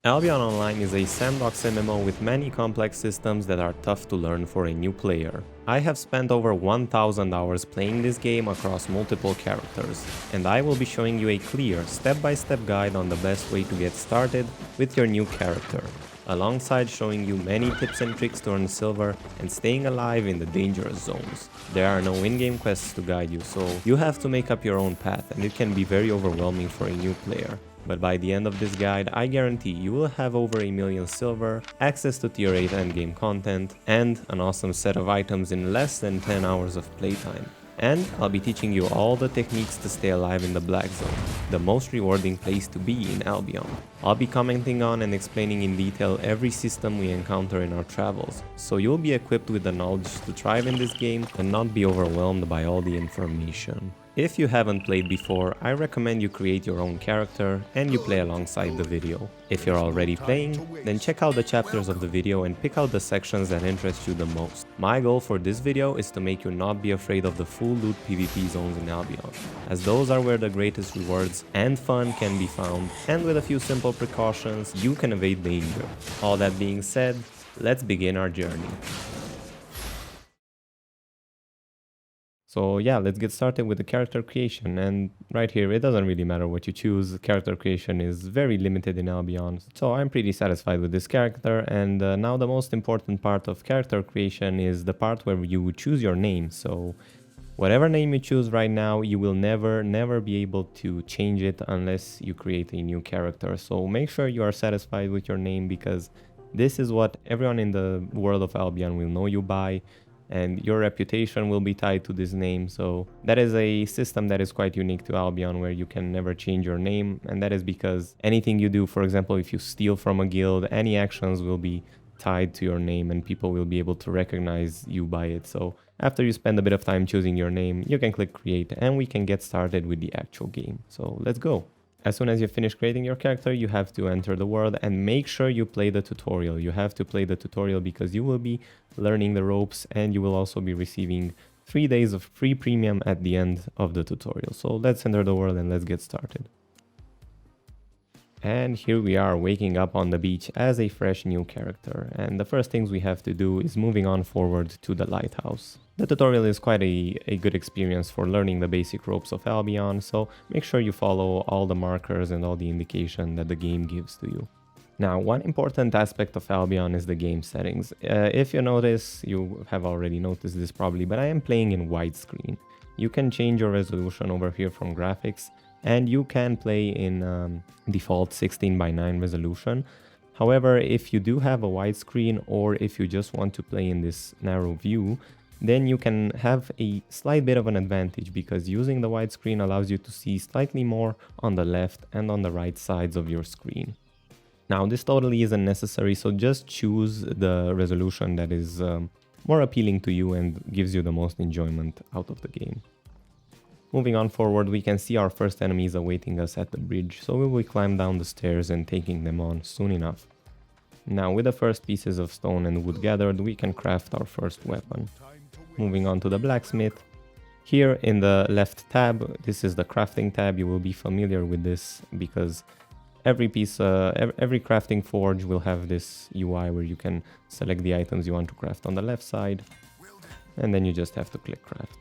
Albion Online is a sandbox MMO with many complex systems that are tough to learn for a new player. I have spent over 1000 hours playing this game across multiple characters, and I will be showing you a clear, step-by-step guide on the best way to get started with your new character, alongside showing you many tips and tricks to earn silver and staying alive in the dangerous zones. There are no in-game quests to guide you, so you have to make up your own path, and it can be very overwhelming for a new player. But by the end of this guide, I guarantee you will have over 1,000,000 silver, access to tier 8 endgame content, and an awesome set of items in less than 10 hours of playtime. And I'll be teaching you all the techniques to stay alive in the Black Zone, the most rewarding place to be in Albion. I'll be commenting on and explaining in detail every system we encounter in our travels, so you'll be equipped with the knowledge to thrive in this game and not be overwhelmed by all the information. If you haven't played before, I recommend you create your own character and you play alongside the video. If you're already playing, then check out the chapters of the video and pick out the sections that interest you the most. My goal for this video is to make you not be afraid of the full loot PvP zones in Albion, as those are where the greatest rewards and fun can be found, and with a few simple precautions, you can evade danger. All that being said, let's begin our journey. So yeah, let's get started with the character creation, and right here it doesn't really matter what you choose. Character creation is very limited in Albion, so I'm pretty satisfied with this character. And now the most important part of character creation is the part where you choose your name. So whatever name you choose right now, you will never be able to change it unless you create a new character. So make sure you are satisfied with your name, because this is what everyone in the world of Albion will know you by, and your reputation will be tied to this name. So that is a system that is quite unique to Albion, where you can never change your name, and that is because anything you do, for example, if you steal from a guild, any actions will be tied to your name and people will be able to recognize you by it. So after you spend a bit of time choosing your name, you can click create and we can get started with the actual game. So let's go. As soon as you finish creating your character, you have to enter the world and make sure you play the tutorial. You have to play the tutorial because you will be learning the ropes, and you will also be receiving 3 days of free premium at the end of the tutorial. So let's enter the world and let's get started. And here we are, waking up on the beach as a fresh new character. And the first things we have to do is moving on forward to the lighthouse. The tutorial is quite a good experience for learning the basic ropes of Albion, so make sure you follow all the markers and all the indication that the game gives to you. Now, one important aspect of Albion is the game settings. If you notice, you have already noticed this probably, but I am playing in widescreen. You can change your resolution over here from graphics, and you can play in default 16:9 resolution. However, if you do have a widescreen, or if you just want to play in this narrow view, then you can have a slight bit of an advantage, because using the widescreen allows you to see slightly more on the left and on the right sides of your screen. Now, this totally isn't necessary, so just choose the resolution that is more appealing to you and gives you the most enjoyment out of the game. Moving on forward, we can see our first enemies awaiting us at the bridge, so we will climb down the stairs and taking them on soon enough. Now, with the first pieces of stone and wood gathered, we can craft our first weapon. Moving on to the blacksmith. Here in the left tab, this is the crafting tab. You will be familiar with this because every crafting forge will have this UI where you can select the items you want to craft on the left side, and then you just have to click craft.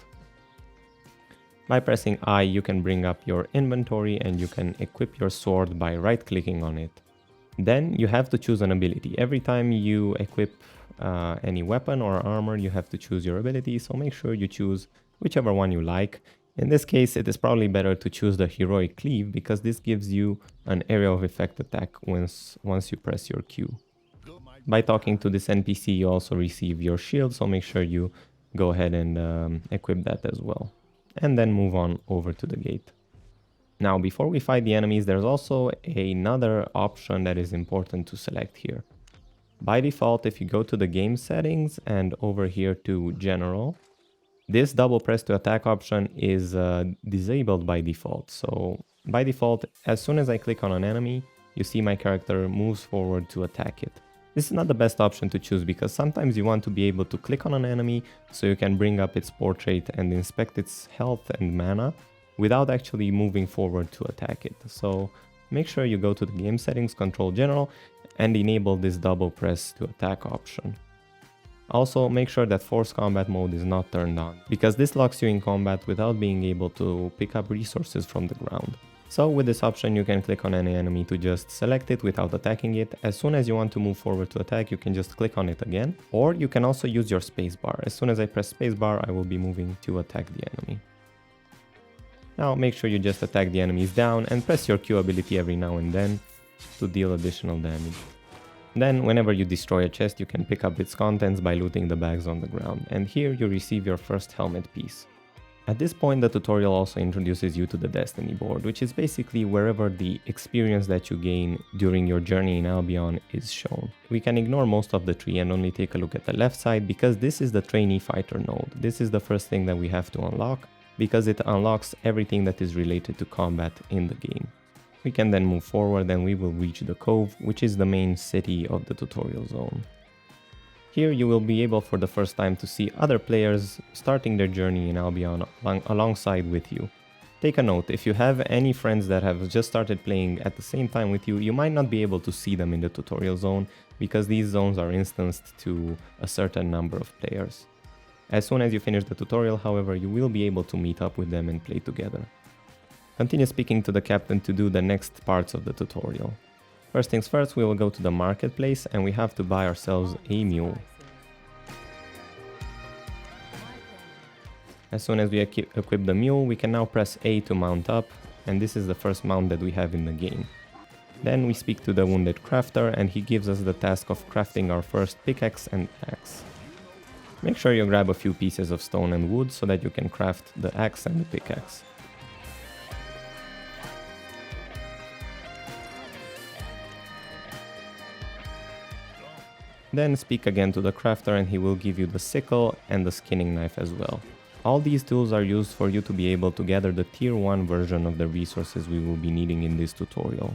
By pressing I, you can bring up your inventory and you can equip your sword by right-clicking on it. Then you have to choose an ability. Every time you equip any weapon or armor, you have to choose your ability, so make sure you choose whichever one you like. In this case, it is probably better to choose the Heroic Cleave, because this gives you an area of effect attack once you press your Q. By talking to this NPC, you also receive your shield, so make sure you go ahead and equip that as well. And then move on over to the gate. Now, before we fight the enemies, there's also another option that is important to select here. By default, if you go to the game settings and over here to general, this double press to attack option is disabled by default. So by default, as soon as I click on an enemy, you see my character moves forward to attack it. This is not the best option to choose, because sometimes you want to be able to click on an enemy so you can bring up its portrait and inspect its health and mana without actually moving forward to attack it. So Make sure you go to the game settings, control general, and enable this double press to attack option. Also, make sure that force combat mode is not turned on, because this locks you in combat without being able to pick up resources from the ground. So with this option you can click on any enemy to just select it without attacking it. As soon as you want to move forward to attack, you can just click on it again, or you can also use your spacebar. As soon as I press spacebar, I will be moving to attack the enemy. Now make sure you just attack the enemies down and press your Q ability every now and then to deal additional damage. Then whenever you destroy a chest, you can pick up its contents by looting the bags on the ground, and here you receive your first helmet piece. At this point the tutorial also introduces you to the Destiny board, which is basically wherever the experience that you gain during your journey in Albion is shown. We can ignore most of the tree and only take a look at the left side, because this is the trainee fighter node. This is the first thing that we have to unlock, because it unlocks everything that is related to combat in the game. We can then move forward and we will reach the cove, which is the main city of the tutorial zone. Here you will be able for the first time to see other players starting their journey in Albion alongside with you. Take a note, if you have any friends that have just started playing at the same time with you, you might not be able to see them in the tutorial zone, because these zones are instanced to a certain number of players. As soon as you finish the tutorial, however, you will be able to meet up with them and play together. Continue speaking to the captain to do the next parts of the tutorial. First things first, we will go to the marketplace and we have to buy ourselves a mule. As soon as we equip the mule, we can now press A to mount up, and this is the first mount that we have in the game. Then we speak to the wounded crafter and he gives us the task of crafting our first pickaxe and axe. Make sure you grab a few pieces of stone and wood so that you can craft the axe and the pickaxe. Then speak again to the crafter and he will give you the sickle and the skinning knife as well. All these tools are used for you to be able to gather the tier 1 version of the resources we will be needing in this tutorial.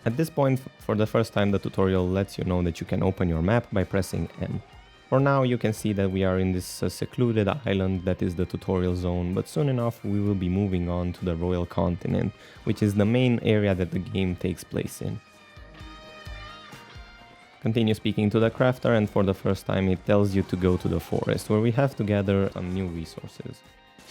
At this point, for the first time, the tutorial lets you know that you can open your map by pressing M. For now you can see that we are in this secluded island that is the tutorial zone, but soon enough we will be moving on to the Royal Continent, which is the main area that the game takes place in. Continue speaking to the crafter and for the first time it tells you to go to the forest, where we have to gather some new resources.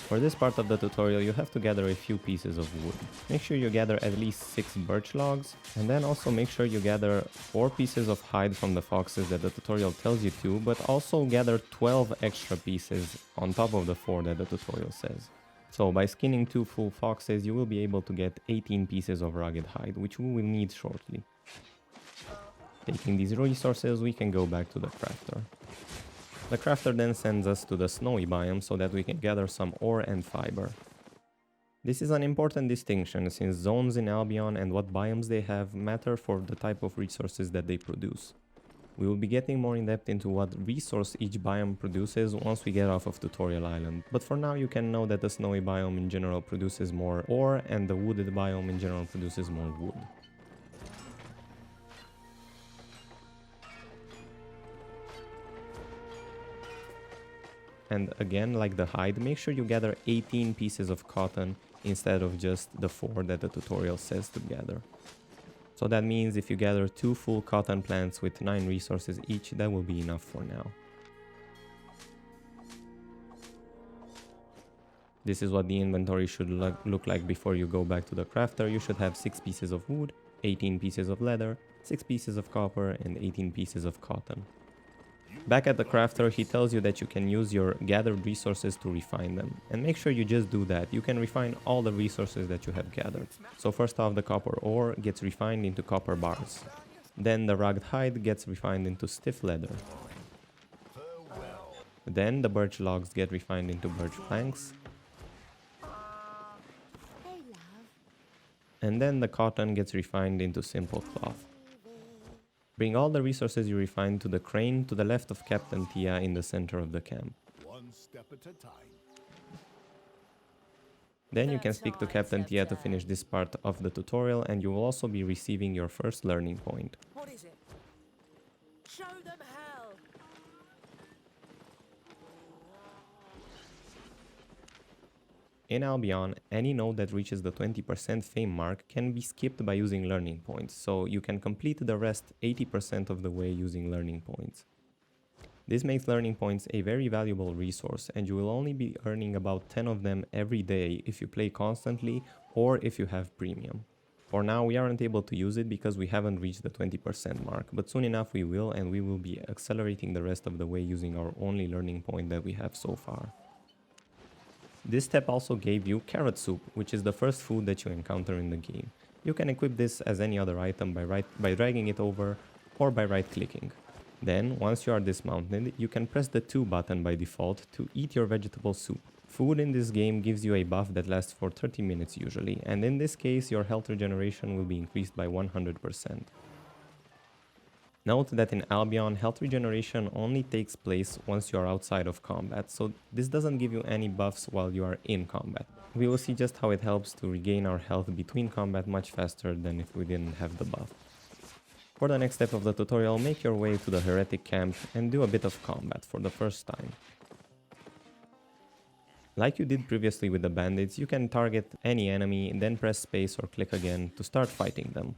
For this part of the tutorial you have to gather a few pieces of wood. Make sure you gather at least 6 birch logs, and then also make sure you gather 4 pieces of hide from the foxes that the tutorial tells you to, but also gather 12 extra pieces on top of the 4 that the tutorial says. So by skinning 2 full foxes you will be able to get 18 pieces of rugged hide, which we will need shortly. Taking these resources, we can go back to the crafter. The crafter then sends us to the snowy biome so that we can gather some ore and fiber. This is an important distinction, since zones in Albion and what biomes they have matter for the type of resources that they produce. We will be getting more in depth into what resource each biome produces once we get off of Tutorial Island, but for now you can know that the snowy biome in general produces more ore and the wooded biome in general produces more wood. And again, like the hide, make sure you gather 18 pieces of cotton instead of just the 4 that the tutorial says to gather. So that means if you gather 2 full cotton plants with 9 resources each, that will be enough for now. This is what the inventory should look like before you go back to the crafter. You should have 6 pieces of wood, 18 pieces of leather, 6 pieces of copper and 18 pieces of cotton. Back at the crafter, he tells you that you can use your gathered resources to refine them. And make sure you just do that. You can refine all the resources that you have gathered. So first off, the copper ore gets refined into copper bars. Then the rugged hide gets refined into stiff leather. Then the birch logs get refined into birch planks. And then the cotton gets refined into simple cloth. Bring all the resources you refined to the crane to the left of Captain Tia in the center of the camp. One step at a time. Then you can speak to Captain Tia to finish this part of the tutorial, and you will also be receiving your first learning point. What is it? Show them hell! In Albion, any node that reaches the 20% fame mark can be skipped by using learning points, so you can complete the rest 80% of the way using learning points. This makes learning points a very valuable resource, and you will only be earning about 10 of them every day if you play constantly or if you have premium. For now, we aren't able to use it because we haven't reached the 20% mark, but soon enough we will, and we will be accelerating the rest of the way using our only learning point that we have so far. This step also gave you carrot soup, which is the first food that you encounter in the game. You can equip this as any other item by dragging it over or by right clicking. Then, once you are dismounted, you can press the 2 button by default to eat your vegetable soup. Food in this game gives you a buff that lasts for 30 minutes usually, and in this case your health regeneration will be increased by 100%. Note that in Albion, health regeneration only takes place once you are outside of combat, so this doesn't give you any buffs while you are in combat. We will see just how it helps to regain our health between combat much faster than if we didn't have the buff. For the next step of the tutorial, make your way to the heretic camp and do a bit of combat for the first time. Like you did previously with the bandits, you can target any enemy, then press space or click again to start fighting them.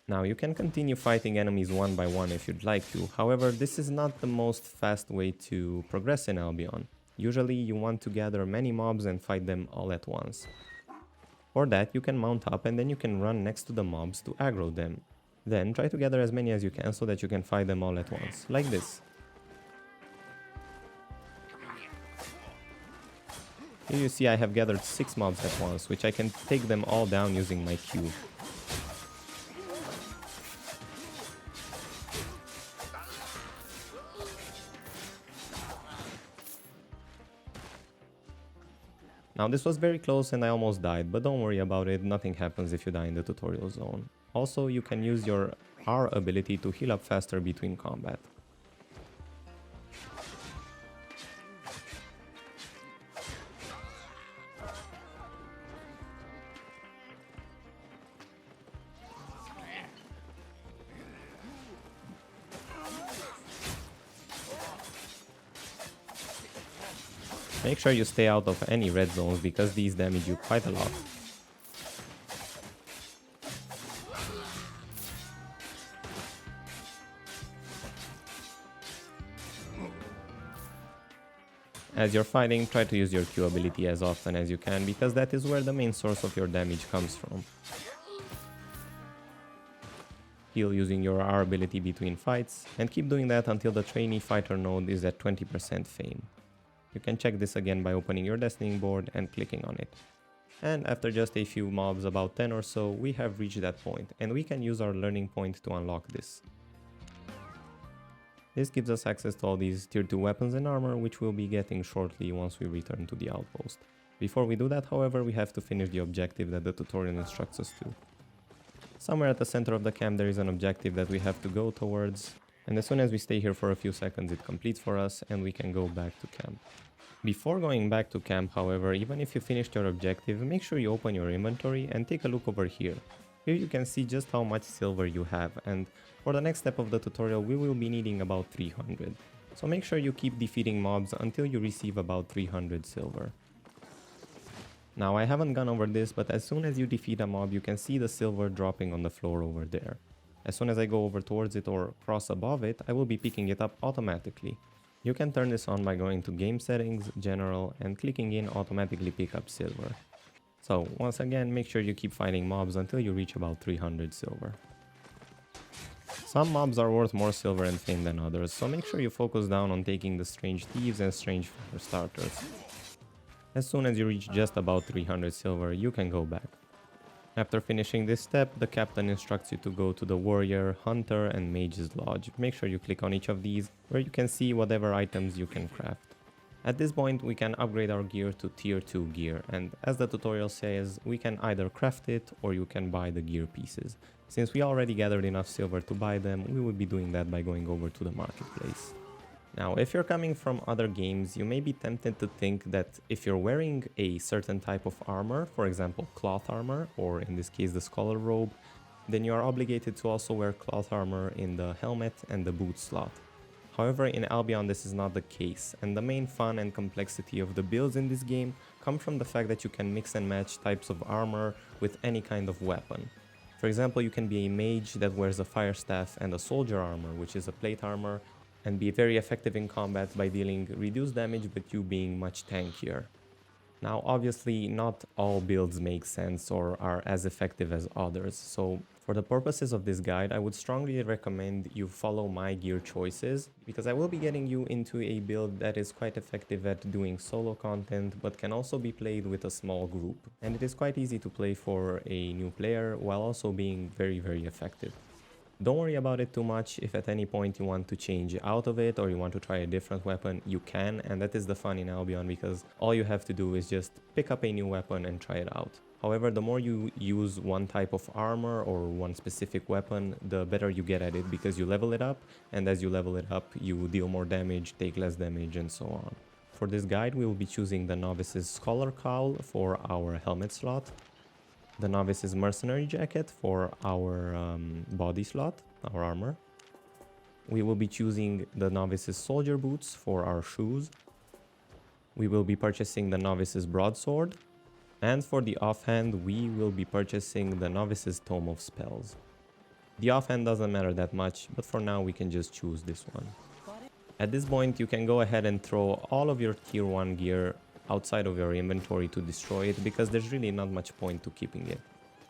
Now you can continue fighting enemies one by one if you'd like to, however this is not the most fast way to progress in Albion. Usually you want to gather many mobs and fight them all at once. For that you can mount up and then you can run next to the mobs to aggro them. Then try to gather as many as you can so that you can fight them all at once, like this. Here you see I have gathered 6 mobs at once, which I can take them all down using my Q. Now this was very close and I almost died, but don't worry about it, nothing happens if you die in the tutorial zone. Also, you can use your R ability to heal up faster between combat. Make sure you stay out of any red zones because these damage you quite a lot. As you're fighting, try to use your Q ability as often as you can because that is where the main source of your damage comes from. Heal using your R ability between fights, and keep doing that until the trainee fighter node is at 20% fame. You can check this again by opening your destiny board and clicking on it. And after just a few mobs, about 10 or so, we have reached that point, and we can use our learning point to unlock this. This gives us access to all these tier 2 weapons and armor, which we'll be getting shortly once we return to the outpost. Before we do that, however, we have to finish the objective that the tutorial instructs us to. Somewhere at the center of the camp there is an objective that we have to go towards, and as soon as we stay here for a few seconds it completes for us and we can go back to camp. Before going back to camp, however, even if you finished your objective, make sure you open your inventory and take a look over here. Here you can see just how much silver you have, and for the next step of the tutorial we will be needing about 300. So make sure you keep defeating mobs until you receive about 300 silver. Now I haven't gone over this, but as soon as you defeat a mob you can see the silver dropping on the floor over there. As soon as I go over towards it or cross above it, I will be picking it up automatically. You can turn this on by going to Game Settings, General, and clicking in Automatically Pick Up Silver. So once again, make sure you keep fighting mobs until you reach about 300 silver. Some mobs are worth more silver and fame than others, so make sure you focus down on taking the Strange Thieves and Strange Fire Starters. As soon as you reach just about 300 silver, you can go back. After finishing this step, the captain instructs you to go to the Warrior, Hunter and Mage's Lodge. Make sure you click on each of these, where you can see whatever items you can craft. At this point we can upgrade our gear to tier 2 gear, and as the tutorial says, we can either craft it or you can buy the gear pieces. Since we already gathered enough silver to buy them, we will be doing that by going over to the marketplace. Now, if you're coming from other games, you may be tempted to think that if you're wearing a certain type of armor, for example cloth armor, or in this case the scholar robe, then you are obligated to also wear cloth armor in the helmet and the boot slot. However, in Albion this is not the case, and the main fun and complexity of the builds in this game come from the fact that you can mix and match types of armor with any kind of weapon. For example, you can be a mage that wears a fire staff and a soldier armor, which is a plate armor, and be very effective in combat by dealing reduced damage but you being much tankier. Now obviously not all builds make sense or are as effective as others, so for the purposes of this guide I would strongly recommend you follow my gear choices, because I will be getting you into a build that is quite effective at doing solo content but can also be played with a small group, and it is quite easy to play for a new player while also being very effective. Don't worry about it too much. If at any point you want to change out of it or you want to try a different weapon, you can, and that is the fun in Albion, because all you have to do is just pick up a new weapon and try it out. However, the more you use one type of armor or one specific weapon, the better you get at it, because you level it up, and as you level it up, you deal more damage, take less damage, and so on. For this guide, we will be choosing the Novice's Scholar Cowl for our helmet slot, the Novice's Mercenary Jacket for our body slot, our armor. We will be choosing the Novice's Soldier Boots for our shoes. We will be purchasing the Novice's Broadsword. And for the offhand, we will be purchasing the Novice's Tome of Spells. The offhand doesn't matter that much, but for now we can just choose this one. At this point, you can go ahead and throw all of your tier 1 gear outside of your inventory to destroy it, because there's really not much point to keeping it.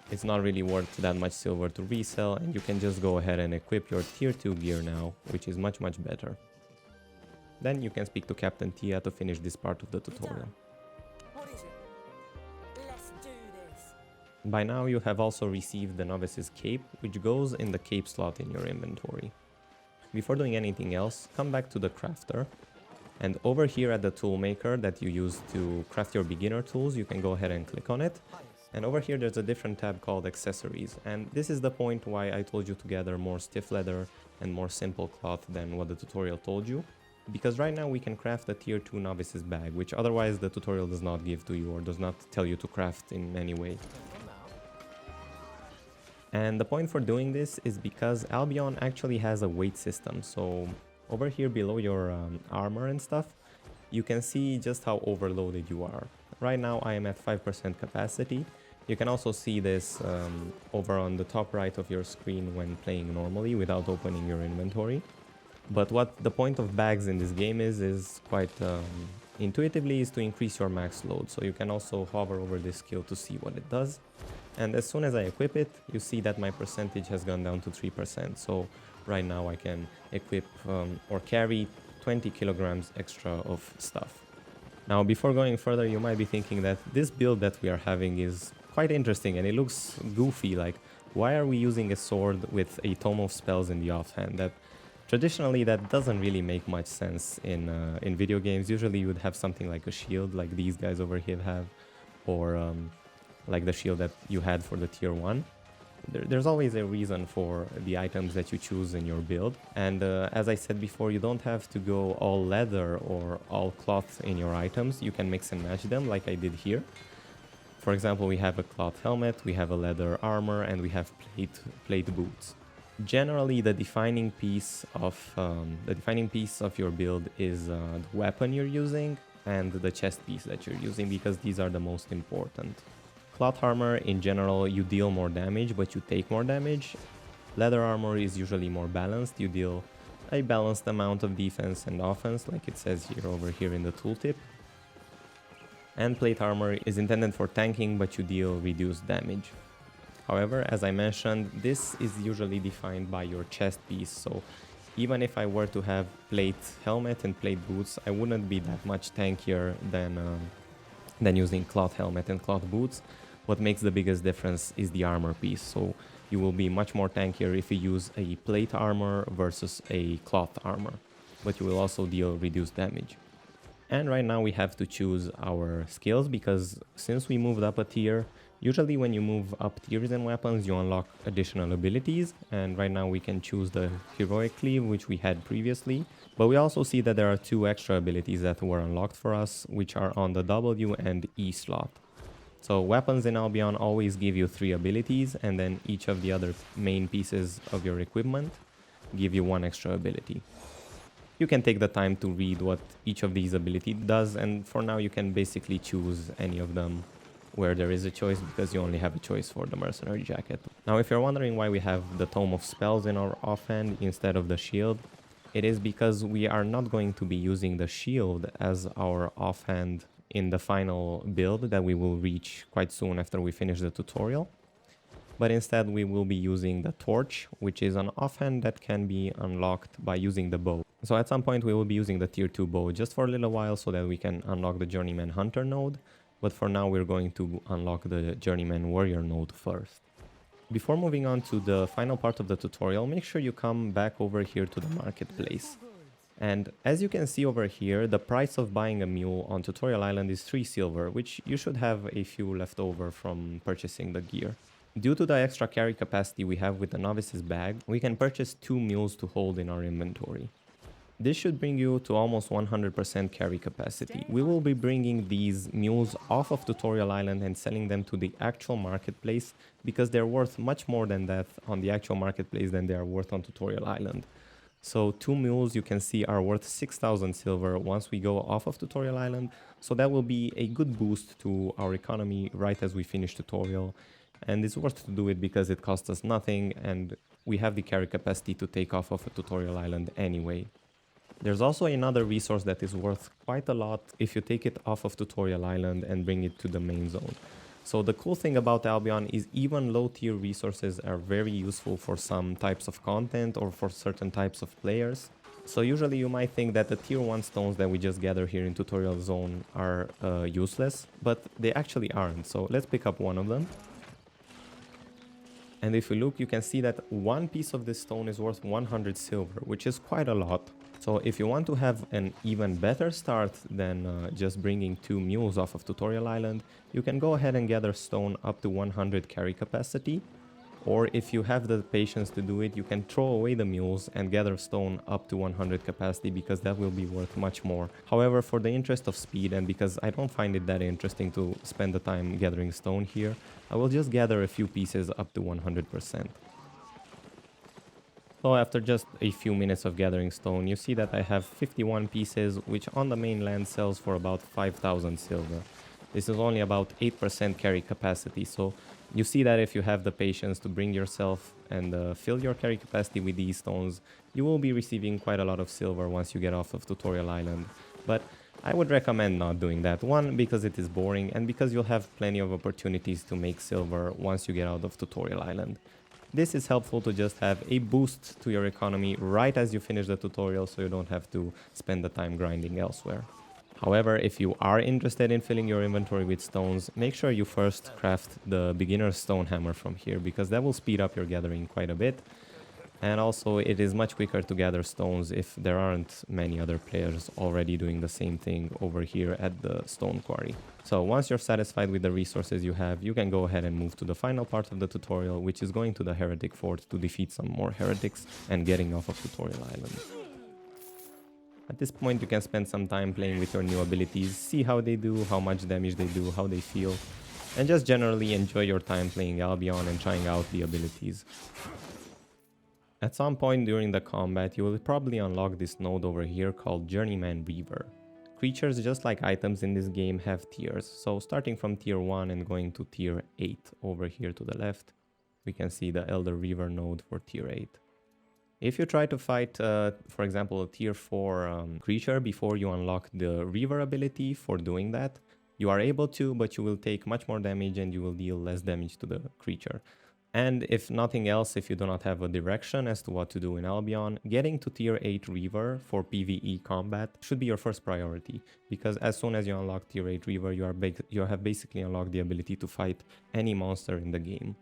It's not really worth that much silver to resell, and you can just go ahead and equip your tier 2 gear now, which is much better. Then you can speak to Captain Tia to finish this part of the tutorial. What is it? Let's do this. By now you have also received the Novice's Cape, which goes in the cape slot in your inventory. Before doing anything else, come back to the crafter. And over here at the toolmaker that you use to craft your beginner tools, you can go ahead and click on it. And over here there's a different tab called accessories. And this is the point why I told you to gather more stiff leather and more simple cloth than what the tutorial told you. Because right now we can craft a tier 2 novice's bag, which otherwise the tutorial does not give to you or does not tell you to craft in any way. And the point for doing this is because Albion actually has a weight system. So over here below your armor and stuff, you can see just how overloaded you are. Right now I am at 5% capacity. You can also see this over on the top right of your screen when playing normally without opening your inventory. But what the point of bags in this game is quite intuitively is to increase your max load. So you can also hover over this skill to see what it does. And as soon as I equip it, you see that my percentage has gone down to 3%. So right now I can equip or carry 20 kilograms extra of stuff. Now before going further, you might be thinking that this build that we are having is quite interesting and it looks goofy. Like, why are we using a sword with a tome of spells in the offhand? That traditionally that doesn't really make much sense in video games. Usually you would have something like a shield, like these guys over here have, or like the shield that you had for the tier 1. There's always a reason for the items that you choose in your build, and as I said before, you don't have to go all leather or all cloth in your items. You can mix and match them like I did here. For example, we have a cloth helmet, we have a leather armor, and we have plate boots. Generally, the defining piece of your build is the weapon you're using and the chest piece that you're using, because these are the most important. Cloth armor, in general, you deal more damage, but you take more damage. Leather armor is usually more balanced. You deal a balanced amount of defense and offense, like it says here over here in the tooltip. And plate armor is intended for tanking, but you deal reduced damage. However, as I mentioned, this is usually defined by your chest piece, so even if I were to have plate helmet and plate boots, I wouldn't be that much tankier than using cloth helmet and cloth boots. What makes the biggest difference is the armor piece, so you will be much more tankier if you use a plate armor versus a cloth armor, but you will also deal reduced damage. And right now we have to choose our skills, because since we moved up a tier, usually when you move up tiers in weapons, you unlock additional abilities, and right now we can choose the Heroic Cleave, which we had previously. But we also see that there are 2 extra abilities that were unlocked for us, which are on the W and E slot. So weapons in Albion always give you 3 abilities, and then each of the other main pieces of your equipment give you 1 extra ability. You can take the time to read what each of these ability does, and for now you can basically choose any of them where there is a choice, because you only have a choice for the mercenary jacket. Now if you're wondering why we have the tome of spells in our offhand instead of the shield, it is because we are not going to be using the shield as our offhand in the final build that we will reach quite soon after we finish the tutorial. But instead we will be using the torch, which is an offhand that can be unlocked by using the bow. So at some point we will be using the tier 2 bow just for a little while so that we can unlock the journeyman hunter node. But for now we're going to unlock the journeyman warrior node first. Before moving on to the final part of the tutorial, make sure you come back over here to the marketplace. And as you can see over here, the price of buying a mule on Tutorial Island is 3 silver, which you should have a few left over from purchasing the gear. Due to the extra carry capacity we have with the novice's bag, we can purchase 2 mules to hold in our inventory. This should bring you to almost 100% carry capacity. We will be bringing these mules off of Tutorial Island and selling them to the actual marketplace, because they're worth much more than that on the actual marketplace than they are worth on Tutorial Island. So 2 mules you can see are worth 6,000 silver once we go off of Tutorial Island. So that will be a good boost to our economy right as we finish tutorial. And it's worth to do it because it costs us nothing and we have the carry capacity to take off of a Tutorial Island anyway. There's also another resource that is worth quite a lot if you take it off of Tutorial Island and bring it to the main zone. So the cool thing about Albion is even low tier resources are very useful for some types of content or for certain types of players. So usually you might think that the tier 1 stones that we just gather here in Tutorial Zone are useless, but they actually aren't. So let's pick up one of them. And if you look, you can see that one piece of this stone is worth 100 silver, which is quite a lot. So if you want to have an even better start than just bringing 2 mules off of Tutorial Island, you can go ahead and gather stone up to 100 carry capacity. Or if you have the patience to do it, you can throw away the mules and gather stone up to 100 capacity, because that will be worth much more. However, for the interest of speed and because I don't find it that interesting to spend the time gathering stone here, I will just gather a few pieces up to 100%. So after just a few minutes of gathering stone, you see that I have 51 pieces, which on the mainland sells for about 5,000 silver. This is only about 8% carry capacity, so you see that if you have the patience to bring yourself and fill your carry capacity with these stones, you will be receiving quite a lot of silver once you get off of Tutorial Island. But I would recommend not doing that. One, because it is boring, and because you'll have plenty of opportunities to make silver once you get out of Tutorial Island. This is helpful to just have a boost to your economy right as you finish the tutorial, so you don't have to spend the time grinding elsewhere. However, if you are interested in filling your inventory with stones, make sure you first craft the beginner's stone hammer from here, because that will speed up your gathering quite a bit. And also it is much quicker to gather stones if there aren't many other players already doing the same thing over here at the stone quarry. So once you're satisfied with the resources you have, you can go ahead and move to the final part of the tutorial, which is going to the heretic fort to defeat some more heretics and getting off of Tutorial Island. At this point you can spend some time playing with your new abilities, see how they do, how much damage they do, how they feel, and just generally enjoy your time playing Albion and trying out the abilities. At some point during the combat, you will probably unlock this node over here called Journeyman Reaver. Creatures, just like items in this game, have tiers, so starting from tier 1 and going to tier 8 over here to the left, we can see the Elder Reaver node for tier 8. If you try to fight, for example, a tier 4 creature before you unlock the Reaver ability for doing that, you are able to, but you will take much more damage and you will deal less damage to the creature. And if nothing else, if you do not have a direction as to what to do in Albion, getting to tier 8 Reaver for PvE combat should be your first priority, because as soon as you unlock tier 8 Reaver, you have basically unlocked the ability to fight any monster in the game.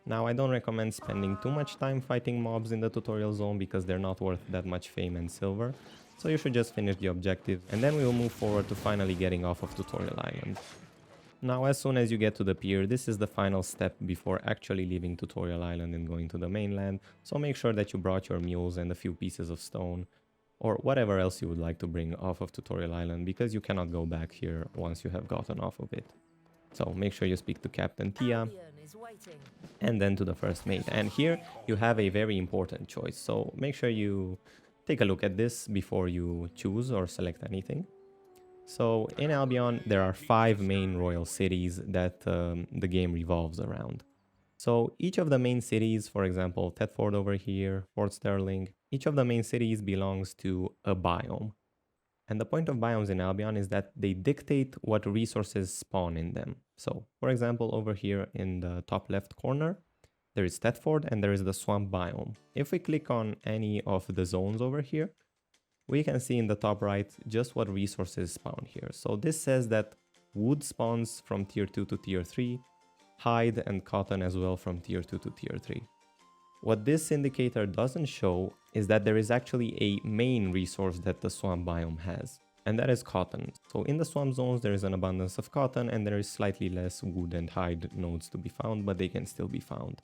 Now, I don't recommend spending too much time fighting mobs in the tutorial zone because they're not worth that much fame and silver, so you should just finish the objective and then we will move forward to finally getting off of Tutorial Island. Now, as soon as you get to the pier, this is the final step before actually leaving Tutorial Island and going to the mainland, so make sure that you brought your mules and a few pieces of stone, or whatever else you would like to bring off of Tutorial Island, because you cannot go back here once you have gotten off of it. So make sure you speak to Captain Tia, and then to the first mate. And here you have a very important choice, so make sure you take a look at this before you choose or select anything. So in Albion, there are 5 main royal cities that the game revolves around. So each of the main cities, for example, Thetford over here, Fort Sterling, each of the main cities belongs to a biome. And the point of biomes in Albion is that they dictate what resources spawn in them. So, for example, over here in the top left corner, there is Thetford and there is the swamp biome. If we click on any of the zones over here, we can see in the top right just what resources spawn here. So this says that wood spawns from tier 2 to tier 3, hide and cotton as well from tier 2 to tier 3. What this indicator doesn't show is that there is actually a main resource that the swamp biome has, and that is cotton. So in the swamp zones there is an abundance of cotton and there is slightly less wood and hide nodes to be found, but they can still be found.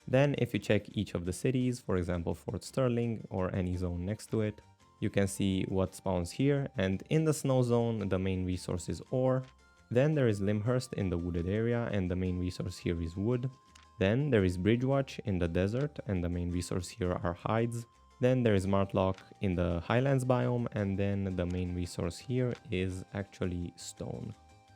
Then if you check each of the cities, for example Fort Sterling or any zone next to it, you can see what spawns here, and in the snow zone the main resource is ore. Then there is Limhurst in the wooded area and the main resource here is wood. Then there is Bridgewatch in the desert and the main resource here are hides. Then there is Martlock in the highlands biome, and then the main resource here is actually stone.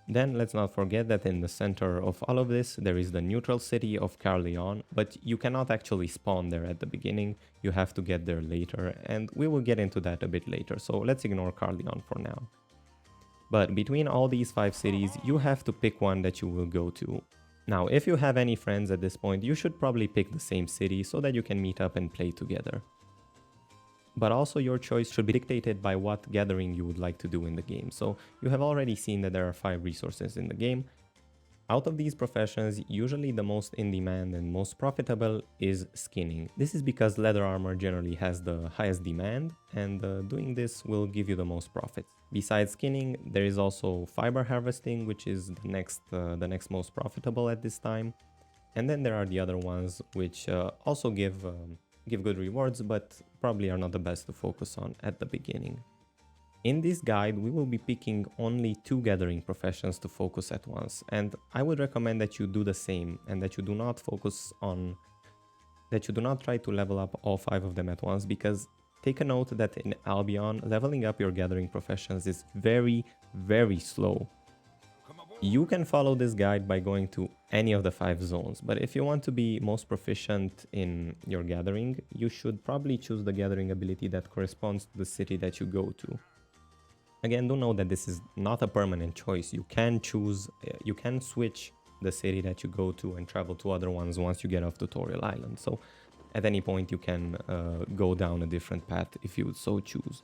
Then let's not forget that in the center of all of this there is the neutral city of Carleon, but you cannot actually spawn there at the beginning, you have to get there later, and we will get into that a bit later, so let's ignore Carleon for now. But between all these 5 cities, you have to pick one that you will go to. Now, if you have any friends at this point, you should probably pick the same city so that you can meet up and play together. But also your choice should be dictated by what gathering you would like to do in the game. So you have already seen that there are 5 resources in the game. Out of these professions, usually the most in demand and most profitable is skinning. This is because leather armor generally has the highest demand, and doing this will give you the most profits. Besides skinning, there is also fiber harvesting, which is the next most profitable at this time. And then there are the other ones which also give good rewards, but probably are not the best to focus on at the beginning. In this guide, we will be picking only 2 gathering professions to focus at once, and I would recommend that you do the same and that you do not try to level up all 5 of them at once, because take a note that in Albion, leveling up your gathering professions is very, very slow. You can follow this guide by going to any of the 5 zones, but if you want to be most proficient in your gathering, you should probably choose the gathering ability that corresponds to the city that you go to. Again, do know that this is not a permanent choice. You can switch the city that you go to and travel to other ones once you get off Tutorial Island. So at any point you can go down a different path if you would so choose.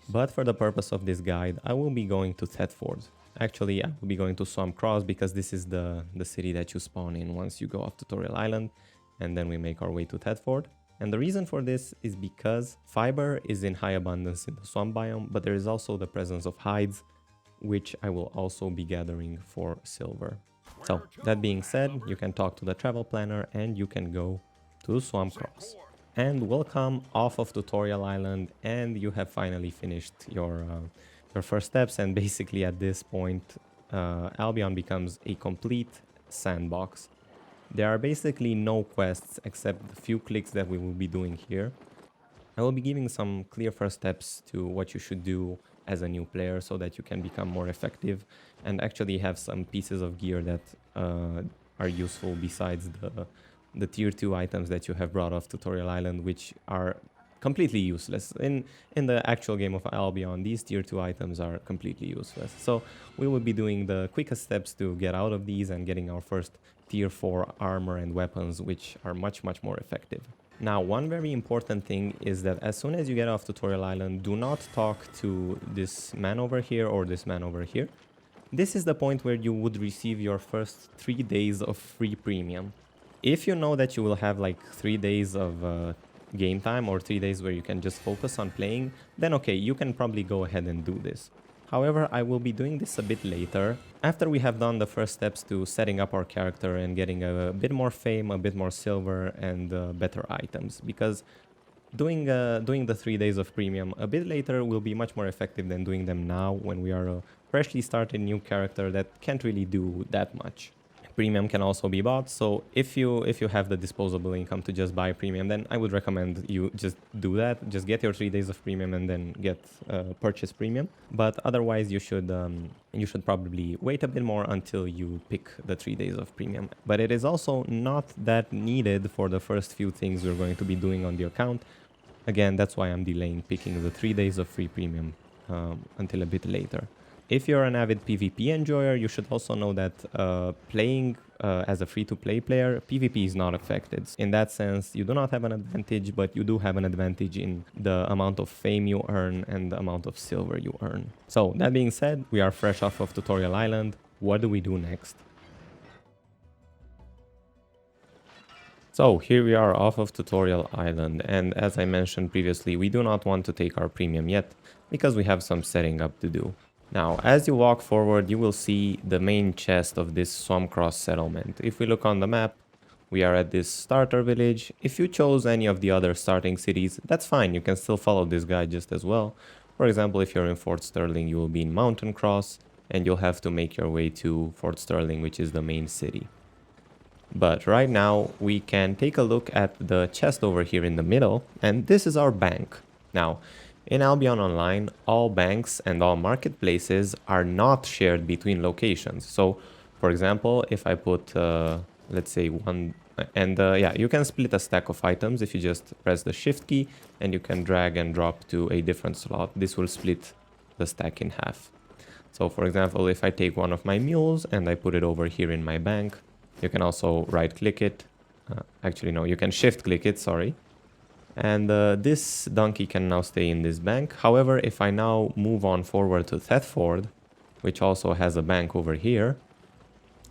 But for the purpose of this guide, I will be going to Thetford. Actually, I will be going to Swamp Cross because this is the city that you spawn in once you go off Tutorial Island, and then we make our way to Thetford. And the reason for this is because fiber is in high abundance in the swamp biome, but there is also the presence of hides, which I will also be gathering for silver. So that being said, you can talk to the travel planner and you can go to Swamp Cross. And welcome off of Tutorial Island, and you have finally finished your first steps, and basically at this point Albion becomes a complete sandbox. There are basically no quests except the few clicks that we will be doing here. I will be giving some clear first steps to what you should do as a new player so that you can become more effective and actually have some pieces of gear that are useful besides the tier 2 items that you have brought off Tutorial Island, which are completely useless. In the actual game of Albion, these tier 2 items are completely useless. So we will be doing the quickest steps to get out of these and getting our first tier 4 armor and weapons, which are much more effective. Now, one very important thing is that as soon as you get off Tutorial Island, do not talk to this man over here or this man over here. This is the point where you would receive your first 3 days of free premium. If you know that you will have like 3 days of game time or 3 days where you can just focus on playing, then okay, you can probably go ahead and do this. However, I will be doing this a bit later, after we have done the first steps to setting up our character and getting a bit more fame, a bit more silver, and better items. Because doing the 3 days of premium a bit later will be much more effective than doing them now when we are a freshly started new character that can't really do that much. Premium can also be bought, so if you have the disposable income to just buy premium, then I would recommend you just do that. Just get your 3 days of premium and then get purchase premium. But otherwise, you should probably wait a bit more until you pick the 3 days of premium. But it is also not that needed for the first few things we're going to be doing on the account. Again, that's why I'm delaying picking the 3 days of free premium until a bit later. If you're an avid PvP enjoyer, you should also know that playing as a free-to-play player, PvP is not affected. In that sense, you do not have an advantage, but you do have an advantage in the amount of fame you earn and the amount of silver you earn. So, that being said, we are fresh off of Tutorial Island. What do we do next? So, here we are off of Tutorial Island, and as I mentioned previously, we do not want to take our premium yet, because we have some setting up to do. Now, as you walk forward, you will see the main chest of this Swamp Cross settlement. If we look on the map, we are at this starter village. If you chose any of the other starting cities, that's fine. You can still follow this guide just as well. For example, if you're in Fort Sterling, you will be in Mountain Cross, and you'll have to make your way to Fort Sterling, which is the main city. But right now, we can take a look at the chest over here in the middle, and this is our bank. Now, in Albion Online, all banks and all marketplaces are not shared between locations. So, for example, if I put, let's say one, and yeah, you can split a stack of items if you just press the shift key and you can drag and drop to a different slot. This will split the stack in half. So, for example, if I take one of my mules and I put it over here in my bank, you can also right click it. Actually, no, you can shift click it, sorry. And this donkey can now stay in this bank. However, if I now move on forward to Thetford, which also has a bank over here,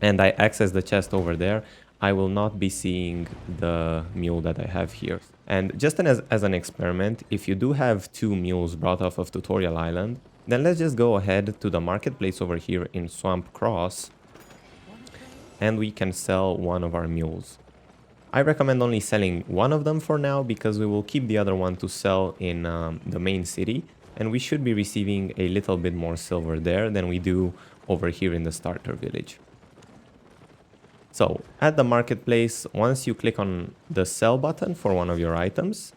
and I access the chest over there, I will not be seeing the mule that I have here. And just as an experiment, if you do have 2 mules brought off of Tutorial Island, then let's just go ahead to the marketplace over here in Swamp Cross, and we can sell one of our mules. I recommend only selling one of them for now, because we will keep the other one to sell in the main city, and we should be receiving a little bit more silver there than we do over here in the starter village. So, at the marketplace, once you click on the sell button for one of your items,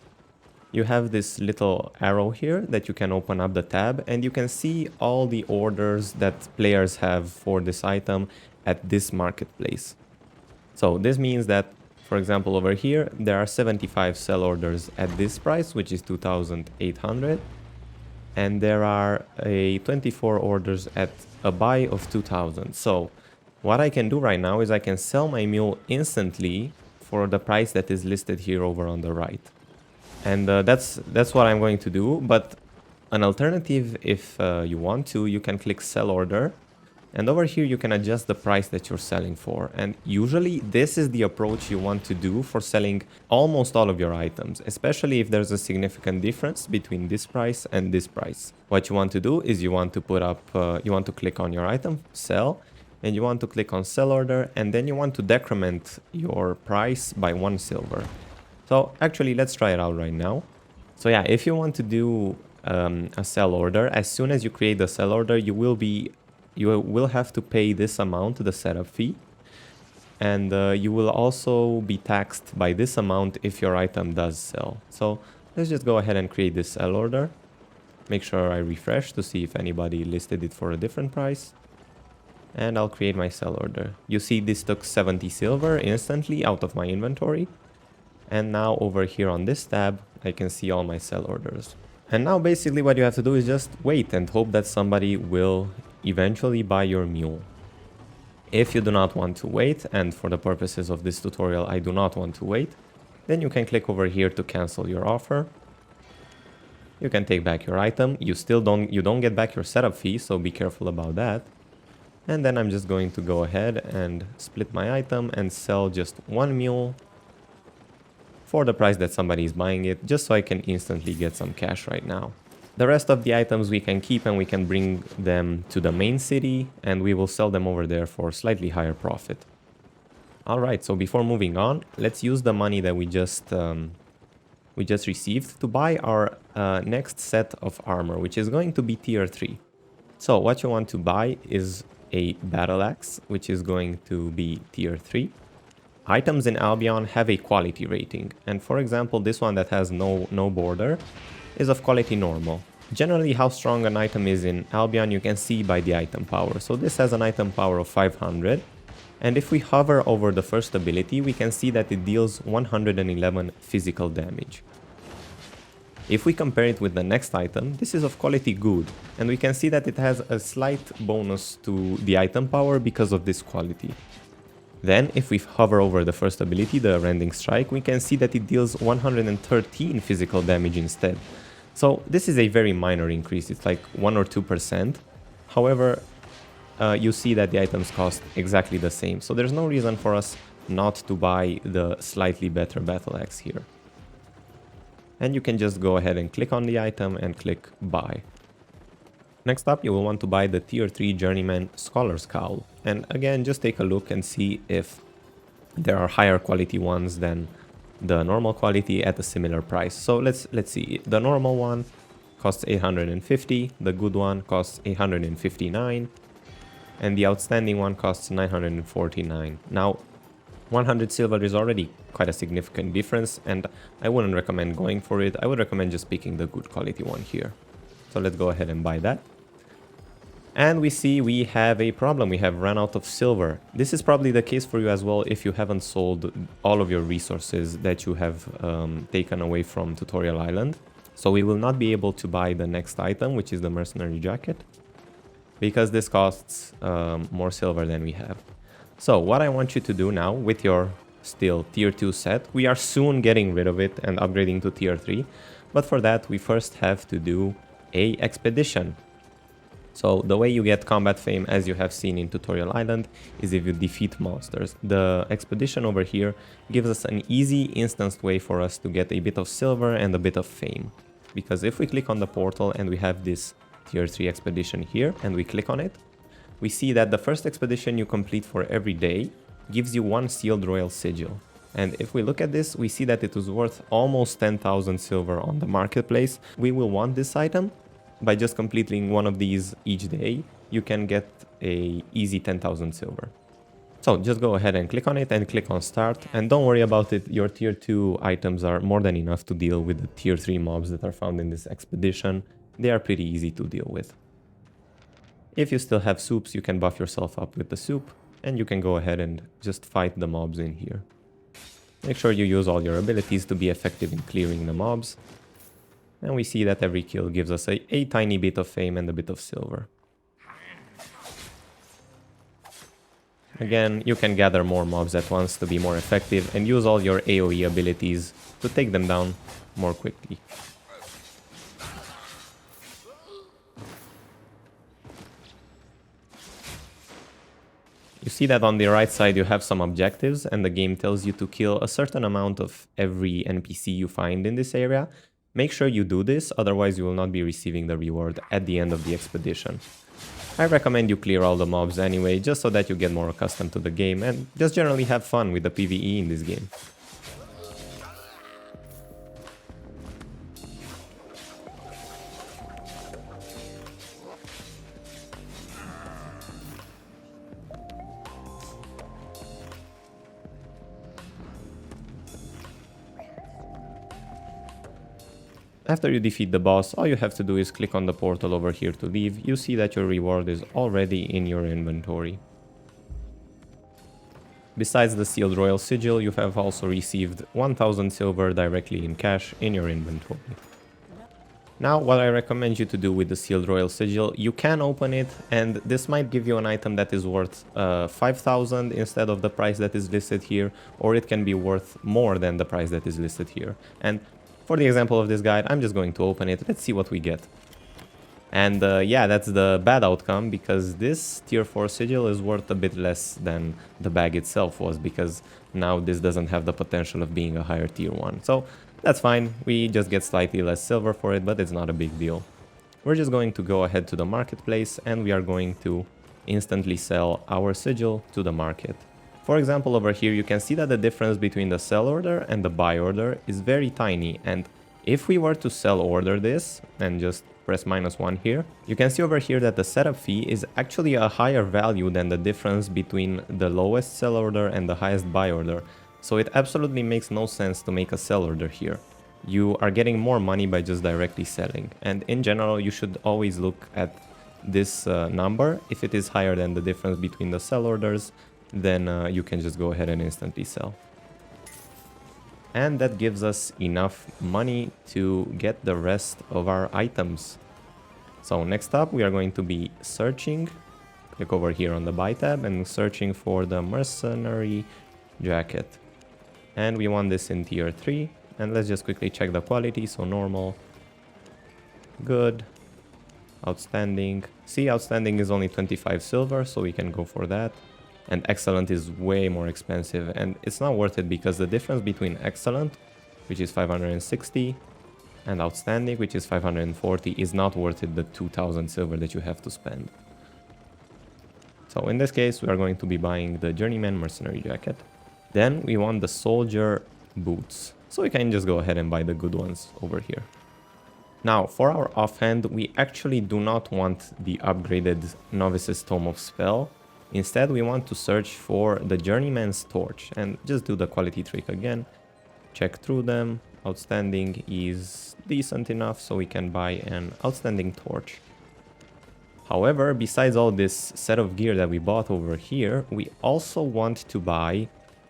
you have this little arrow here that you can open up the tab, and you can see all the orders that players have for this item at this marketplace. So, this means that, for example, over here, there are 75 sell orders at this price, which is 2,800. And there are 24 orders at a buy of 2,000. So what I can do right now is I can sell my mule instantly for the price that is listed here over on the right. And that's what I'm going to do. But an alternative, if you want to, you can click sell order. And over here, you can adjust the price that you're selling for. And usually, this is the approach you want to do for selling almost all of your items, especially if there's a significant difference between this price and this price. What you want to do is you want to put up, you want to click on your item, sell, and you want to click on sell order, and then you want to decrement your price by 1 silver. So actually, let's try it out right now. So yeah, if you want to do a sell order, as soon as you create the sell order, you will have to pay this amount, the setup fee, and you will also be taxed by this amount if your item does sell. So let's just go ahead and create this sell order. Make sure I refresh to see if anybody listed it for a different price. And I'll create my sell order. You see this took 70 silver instantly out of my inventory. And now over here on this tab, I can see all my sell orders. And now basically what you have to do is just wait and hope that somebody will eventually buy your mule. If you do not want to wait, and for the purposes of this tutorial I do not want to wait, then you can click over here to cancel your offer. You can take back your item. You don't get back your setup fee, so be careful about that. And then I'm just going to go ahead and split my item and sell just 1 mule for the price that somebody is buying it, just so I can instantly get some cash right now. The rest of the items we can keep and we can bring them to the main city, and we will sell them over there for slightly higher profit. Alright, so before moving on, let's use the money that we just received to buy our next set of armor, which is going to be tier 3. So what you want to buy is a battle axe, which is going to be tier 3. Items in Albion have a quality rating, and for example this one that has no border is of quality normal. Generally how strong an item is in Albion you can see by the item power. So this has an item power of 500, and if we hover over the first ability we can see that it deals 111 physical damage. If we compare it with the next item, this is of quality good, and we can see that it has a slight bonus to the item power because of this quality. Then, if we hover over the first ability, the Rending Strike, we can see that it deals 113 physical damage instead. So this is a very minor increase, it's like 1 or 2%. However, you see that the items cost exactly the same, so there's no reason for us not to buy the slightly better Battle Axe here. And you can just go ahead and click on the item and click buy. Next up, you will want to buy the tier 3 Journeyman Scholar's Cowl. And again, just take a look and see if there are higher quality ones than the normal quality at a similar price. So let's see. The normal one costs 850, the good one costs 859, and the outstanding one costs 949. Now, 100 silver is already quite a significant difference, and I wouldn't recommend going for it. I would recommend just picking the good quality one here. So let's go ahead and buy that. And we see we have a problem. We have run out of silver. This is probably the case for you as well if you haven't sold all of your resources that you have taken away from Tutorial Island. So we will not be able to buy the next item, which is the Mercenary Jacket, because this costs more silver than we have. So what I want you to do now with your still tier 2 set, we are soon getting rid of it and upgrading to tier 3. But for that, we first have to do a expedition. So the way you get combat fame, as you have seen in Tutorial Island, is if you defeat monsters. The expedition over here gives us an easy, instanced way for us to get a bit of silver and a bit of fame. Because if we click on the portal and we have this tier 3 expedition here, and we click on it, we see that the first expedition you complete for every day gives you 1 sealed royal sigil. And if we look at this, we see that it was worth almost 10,000 silver on the marketplace. We will want this item. By just completing one of these each day, you can get a easy 10,000 silver. So just go ahead and click on it and click on start. And don't worry about it, your tier 2 items are more than enough to deal with the tier 3 mobs that are found in this expedition. They are pretty easy to deal with. If you still have soups, you can buff yourself up with the soup, and you can go ahead and just fight the mobs in here. Make sure you use all your abilities to be effective in clearing the mobs. And we see that every kill gives us a tiny bit of fame and a bit of silver. Again, you can gather more mobs at once to be more effective and use all your AoE abilities to take them down more quickly. You see that on the right side you have some objectives, and the game tells you to kill a certain amount of every NPC you find in this area. Make sure you do this, otherwise you will not be receiving the reward at the end of the expedition. I recommend you clear all the mobs anyway, just so that you get more accustomed to the game and just generally have fun with the PvE in this game. After you defeat the boss, all you have to do is click on the portal over here to leave. You see that your reward is already in your inventory. Besides the sealed royal sigil, you have also received 1000 silver directly in cash in your inventory. Now, what I recommend you to do with the sealed royal sigil, you can open it, and this might give you an item that is worth 5000 instead of the price that is listed here, or it can be worth more than the price that is listed here. And for the example of this guide, I'm just going to open it. Let's see what we get. And yeah, that's the bad outcome, because this tier 4 sigil is worth a bit less than the bag itself was, because now this doesn't have the potential of being a higher tier 1. So that's fine, we just get slightly less silver for it, but it's not a big deal. We're just going to go ahead to the marketplace, and we are going to instantly sell our sigil to the market. For example, over here you can see that the difference between the sell order and the buy order is very tiny, and If we were to sell order this and just press -1 here, you can see over here that the setup fee is actually a higher value than the difference between the lowest sell order and the highest buy order. So it absolutely makes no sense to make a sell order here. You are getting more money by just directly selling. And in general, you should always look at this number. If it is higher than the difference between the sell orders, then you can just go ahead and instantly sell. And that gives us enough money to get the rest of our items. So next up, we are going to be searching. Click over here on the buy tab and searching for the mercenary jacket. And we want this in tier 3. And let's just quickly check the quality. So normal, good, outstanding. See, outstanding is only 25 silver, so we can go for that. And excellent is way more expensive, and it's not worth it because the difference between excellent, which is 560, and outstanding, which is 540, is not worth it the 2000 silver that you have to spend. So in this case, we are going to be buying the journeyman mercenary jacket. Then we want the soldier boots, so we can just go ahead and buy the good ones over here. Now, for our offhand, we actually do not want the upgraded Novice's Tome of Spell. Instead, we want to search for the Journeyman's Torch and just do the quality trick again. Check through them. Outstanding is decent enough, so we can buy an Outstanding Torch. However, besides all this set of gear that we bought over here, we also want to buy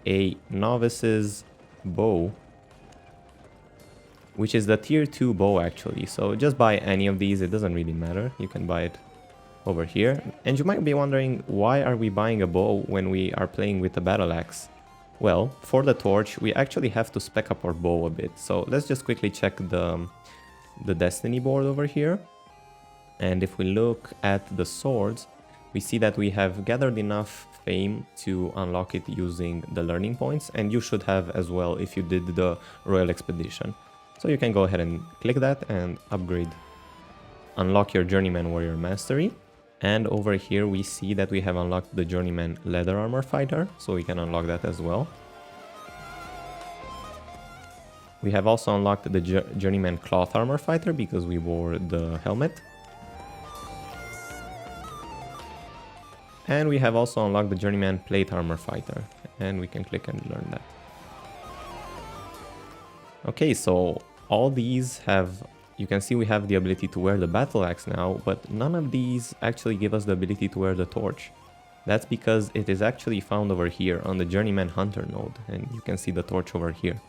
a Novice's Bow, which is the tier 2 bow actually. So just buy any of these, it doesn't really matter. You can buy it over here. And you might be wondering, why are we buying a bow when we are playing with a battle axe? Well, for the torch, we actually have to spec up our bow a bit. So let's just quickly check the destiny board over here. And if we look at the swords, we see that we have gathered enough fame to unlock it using the learning points. And you should have as well if you did the Royal Expedition. So you can go ahead and click that and upgrade, unlock your Journeyman Warrior Mastery. And over here we see that we have unlocked the Journeyman Leather Armor Fighter, so we can unlock that as well. We have also unlocked the Journeyman Cloth Armor Fighter because we wore the helmet. And we have also unlocked the Journeyman Plate Armor Fighter, and we can click and learn that. Okay, so all these have, you can see we have the ability to wear the battle axe now, but none of these actually give us the ability to wear the torch. That's because it is actually found over here on the Journeyman Hunter node, and you can see the torch over here.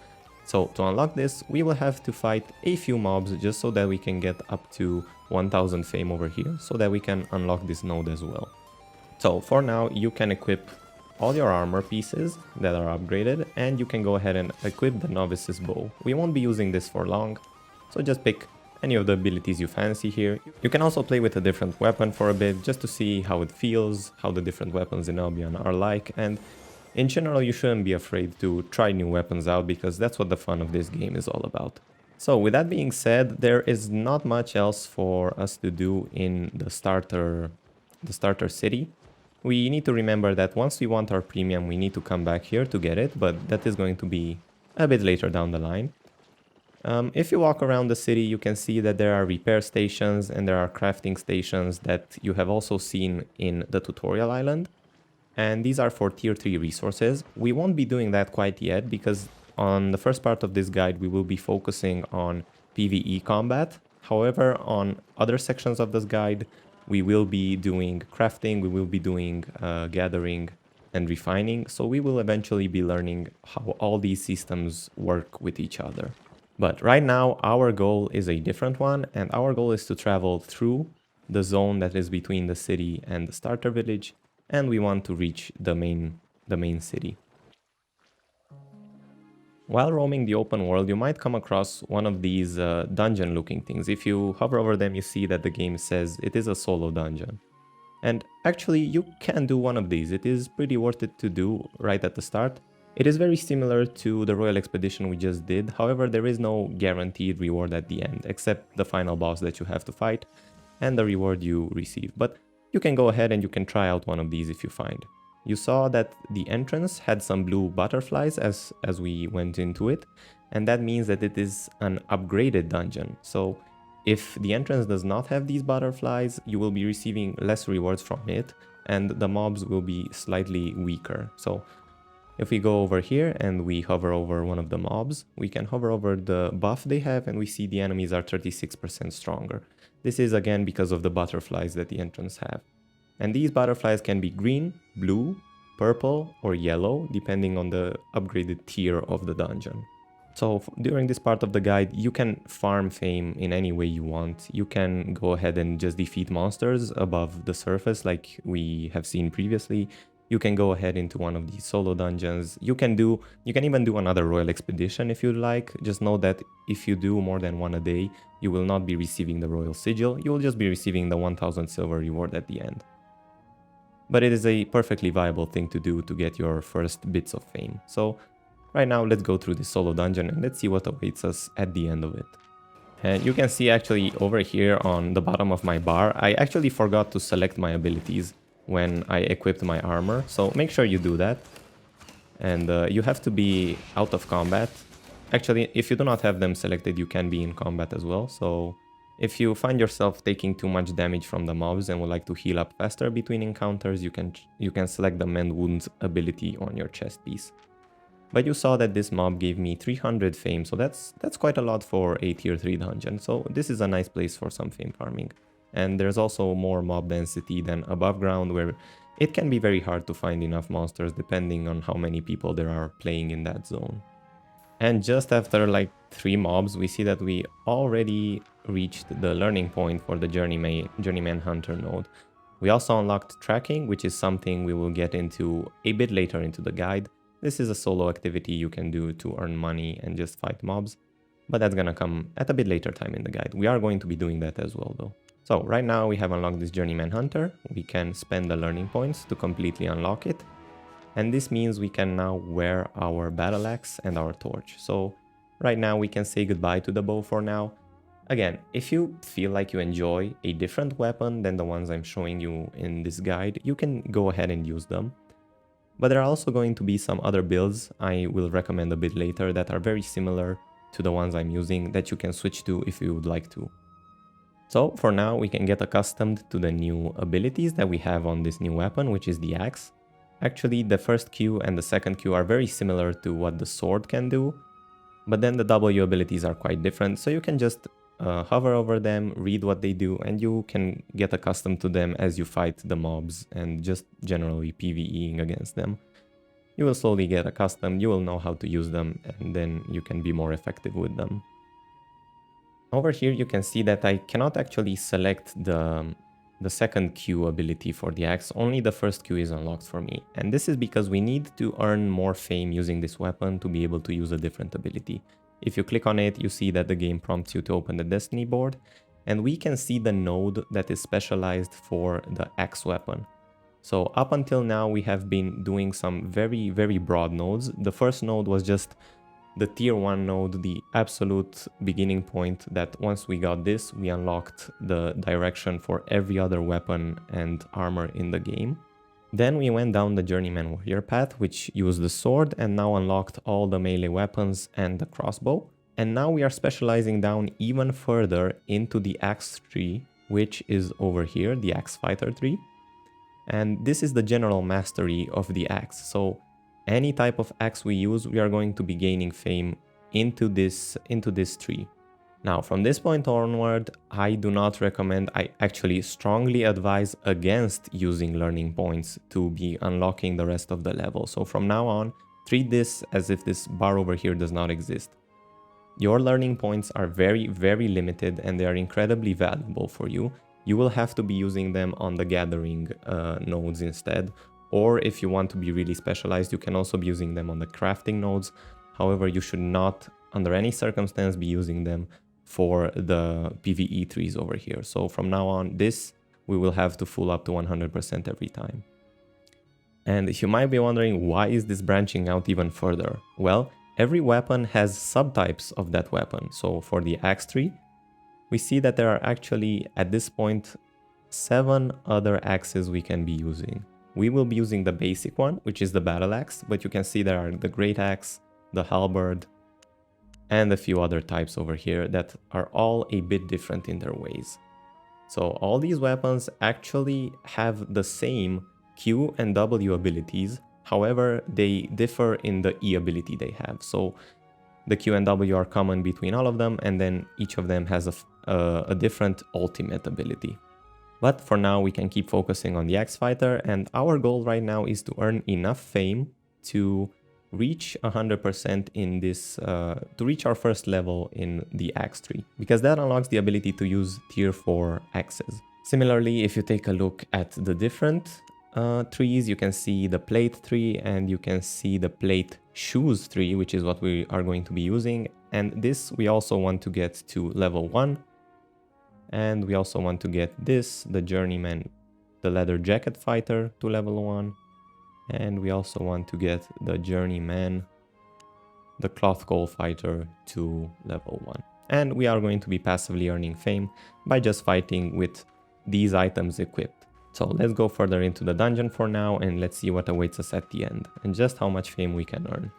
So to unlock this, we will have to fight a few mobs just so that we can get up to 1000 fame over here, so that we can unlock this node as well. So for now, you can equip all your armor pieces that are upgraded, and you can go ahead and equip the Novice's Bow. We won't be using this for long, so just pick any of the abilities you fancy here. You can also play with a different weapon for a bit, just to see how it feels, how the different weapons in Albion are like, and in general you shouldn't be afraid to try new weapons out, because that's what the fun of this game is all about. So with that being said, there is not much else for us to do in the starter city. We need to remember that once we want our premium, we need to come back here to get it, but that is going to be a bit later down the line. If you walk around the city, you can see that there are repair stations and there are crafting stations that you have also seen in the tutorial island. And these are for tier 3 resources. We won't be doing that quite yet because on the first part of this guide, we will be focusing on PvE combat. However, on other sections of this guide, we will be doing crafting, we will be doing gathering and refining. So we will eventually be learning how all these systems work with each other. But right now, our goal is a different one, and our goal is to travel through the zone that is between the city and the starter village, and we want to reach the main city. While roaming the open world, you might come across one of these dungeon-looking things. If you hover over them, you see that the game says it is a solo dungeon. And actually, you can do one of these. It is pretty worth it to do right at the start. It is very similar to the Royal Expedition we just did. However, there is no guaranteed reward at the end, except the final boss that you have to fight and the reward you receive. But you can go ahead and you can try out one of these if you find. You saw that the entrance had some blue butterflies as we went into it, and that means that it is an upgraded dungeon. So if the entrance does not have these butterflies, you will be receiving less rewards from it, and the mobs will be slightly weaker. So if we go over here and we hover over one of the mobs, we can hover over the buff they have and we see the enemies are 36% stronger. This is again because of the butterflies that the entrance have. And these butterflies can be green, blue, purple or yellow, depending on the upgraded tier of the dungeon. So during this part of the guide, you can farm fame in any way you want. You can go ahead and just defeat monsters above the surface like we have seen previously. You can go ahead into one of these solo dungeons. You can even do another royal expedition if you'd like. Just know that if you do more than one a day, you will not be receiving the royal sigil. You will just be receiving the 1000 silver reward at the end. But it is a perfectly viable thing to do to get your first bits of fame. So right now, let's go through this solo dungeon and let's see what awaits us at the end of it. And you can see actually over here on the bottom of my bar, I actually forgot to select my abilities when I equipped my armor. So make sure you do that. And you have to be out of combat. Actually, if you do not have them selected, you can be in combat as well. So if you find yourself taking too much damage from the mobs and would like to heal up faster between encounters, you can select the Mend Wounds ability on your chest piece. But you saw that this mob gave me 300 fame, so that's quite a lot for a tier 3 dungeon. So this is a nice place for some fame farming. And there's also more mob density than above ground, where it can be very hard to find enough monsters depending on how many people there are playing in that zone. And just after like 3 mobs, we see that we already reached the learning point for the Journeyman Hunter node. We also unlocked tracking, which is something we will get into a bit later into the guide. This is a solo activity you can do to earn money and just fight mobs, but that's gonna come at a bit later time in the guide. We are going to be doing that as well though. So right now we have unlocked this Journeyman Hunter. We can spend the learning points to completely unlock it. And this means we can now wear our battle axe and our torch. So right now we can say goodbye to the bow for now. Again, if you feel like you enjoy a different weapon than the ones I'm showing you in this guide, you can go ahead and use them. But there are also going to be some other builds I will recommend a bit later that are very similar to the ones I'm using that you can switch to if you would like to. So for now, we can get accustomed to the new abilities that we have on this new weapon, which is the axe. Actually, the first Q and the second Q are very similar to what the sword can do, but then the W abilities are quite different, so you can just hover over them, read what they do, and you can get accustomed to them as you fight the mobs and just generally PvEing against them. You will slowly get accustomed, you will know how to use them, and then you can be more effective with them. Over here you can see that I cannot actually select the second Q ability for the axe, only the first Q is unlocked for me. And this is because we need to earn more fame using this weapon to be able to use a different ability. If you click on it, you see that the game prompts you to open the destiny board, and we can see the node that is specialized for the axe weapon. So up until now we have been doing some very, very broad nodes. The first node was just the tier 1 node, the absolute beginning point that once we got this, we unlocked the direction for every other weapon and armor in the game. Then we went down the Journeyman Warrior path, which used the sword and now unlocked all the melee weapons and the crossbow. And now we are specializing down even further into the axe tree, which is over here, the axe fighter tree. And this is the general mastery of the axe. So any type of axe we use, we are going to be gaining fame into this tree. Now, from this point onward, I do not recommend, I actually strongly advise against using learning points to be unlocking the rest of the level. So from now on, treat this as if this bar over here does not exist. Your learning points are very, very limited and they are incredibly valuable for you. You will have to be using them on the gathering nodes instead. Or if you want to be really specialized, you can also be using them on the crafting nodes. However, you should not, under any circumstance, be using them for the PvE trees over here. So from now on, this we will have to full up to 100% every time. And you might be wondering, why is this branching out even further? Well, every weapon has subtypes of that weapon. So for the axe tree, we see that there are actually, at this point, 7 other axes we can be using. We will be using the basic one, which is the battle axe, but you can see there are the great axe, the halberd, and a few other types over here that are all a bit different in their ways. So all these weapons actually have the same Q and W abilities, however they differ in the E ability they have. So the Q and W are common between all of them, and then each of them has a different ultimate ability. But for now we can keep focusing on the Axe Fighter, and our goal right now is to earn enough fame to reach 100% in this, to reach our first level in the axe tree, because that unlocks the ability to use tier 4 axes. Similarly, if you take a look at the different trees, you can see the plate tree and you can see the plate shoes tree, which is what we are going to be using. And this we also want to get to level 1. And we also want to get this, the journeyman, the leather jacket fighter, to level 1. And we also want to get the journeyman, the cloth coal fighter, to level 1. And we are going to be passively earning fame by just fighting with these items equipped. So let's go further into the dungeon for now, and let's see what awaits us at the end and just how much fame we can earn.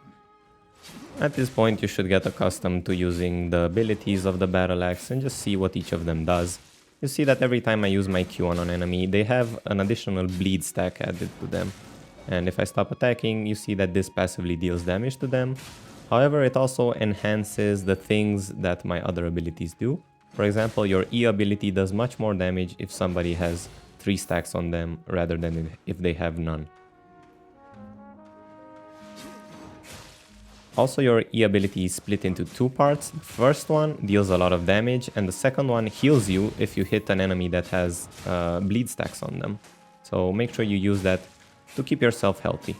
At this point you should get accustomed to using the abilities of the battle axe and just see what each of them does. You see that every time I use my Q on an enemy, they have an additional bleed stack added to them. And if I stop attacking, you see that this passively deals damage to them. However, it also enhances the things that my other abilities do. For example, your E ability does much more damage if somebody has 3 stacks on them rather than if they have none. Also, your E ability is split into 2 parts. The first one deals a lot of damage, and the second one heals you if you hit an enemy that has bleed stacks on them. So make sure you use that to keep yourself healthy.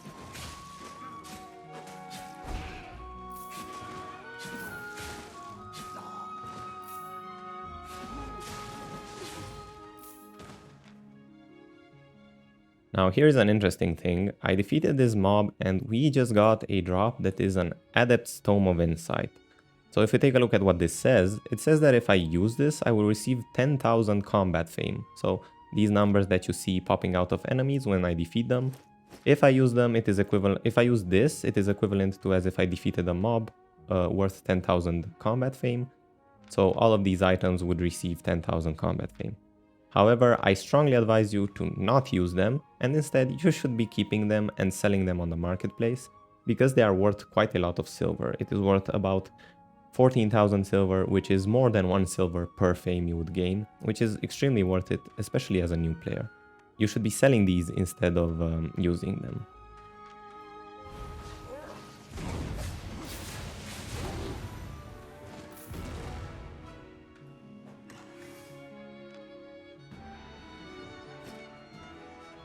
Now here's an interesting thing. I defeated this mob and we just got a drop that is an Adept's Tome of Insight. So if we take a look at what this says, it says that if I use this, I will receive 10,000 combat fame. So these numbers that you see popping out of enemies when I defeat them, if I use them, it is equivalent. If I use this, it is equivalent to as if I defeated a mob worth 10,000 combat fame. So all of these items would receive 10,000 combat fame. However, I strongly advise you to not use them, and instead you should be keeping them and selling them on the marketplace, because they are worth quite a lot of silver. It is worth about 14,000 silver, which is more than 1 silver per fame you would gain, which is extremely worth it, especially as a new player. You should be selling these instead of using them.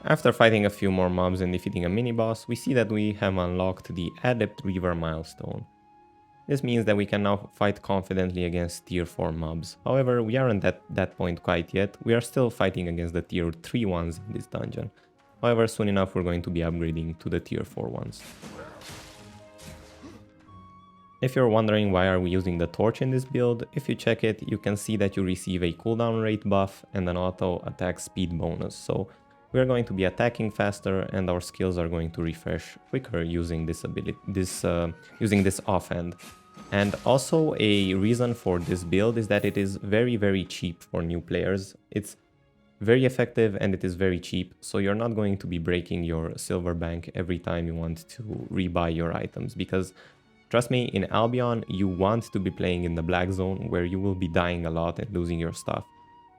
After fighting a few more mobs and defeating a mini-boss, we see that we have unlocked the Adept Reaver milestone. This means that we can now fight confidently against tier 4 mobs. However, we aren't at that point quite yet. We are still fighting against the tier 3 ones in this dungeon. However, soon enough we're going to be upgrading to the tier 4 ones. If you're wondering why are we using the torch in this build, if you check it, you can see that you receive a cooldown rate buff and an auto attack speed bonus. So we are going to be attacking faster and our skills are going to refresh quicker using this ability, using this offhand. And also a reason for this build is that it is very cheap for new players. It's very effective and it is very cheap, so you're not going to be breaking your silver bank every time you want to rebuy your items, because trust me, in Albion you want to be playing in the black zone where you will be dying a lot and losing your stuff.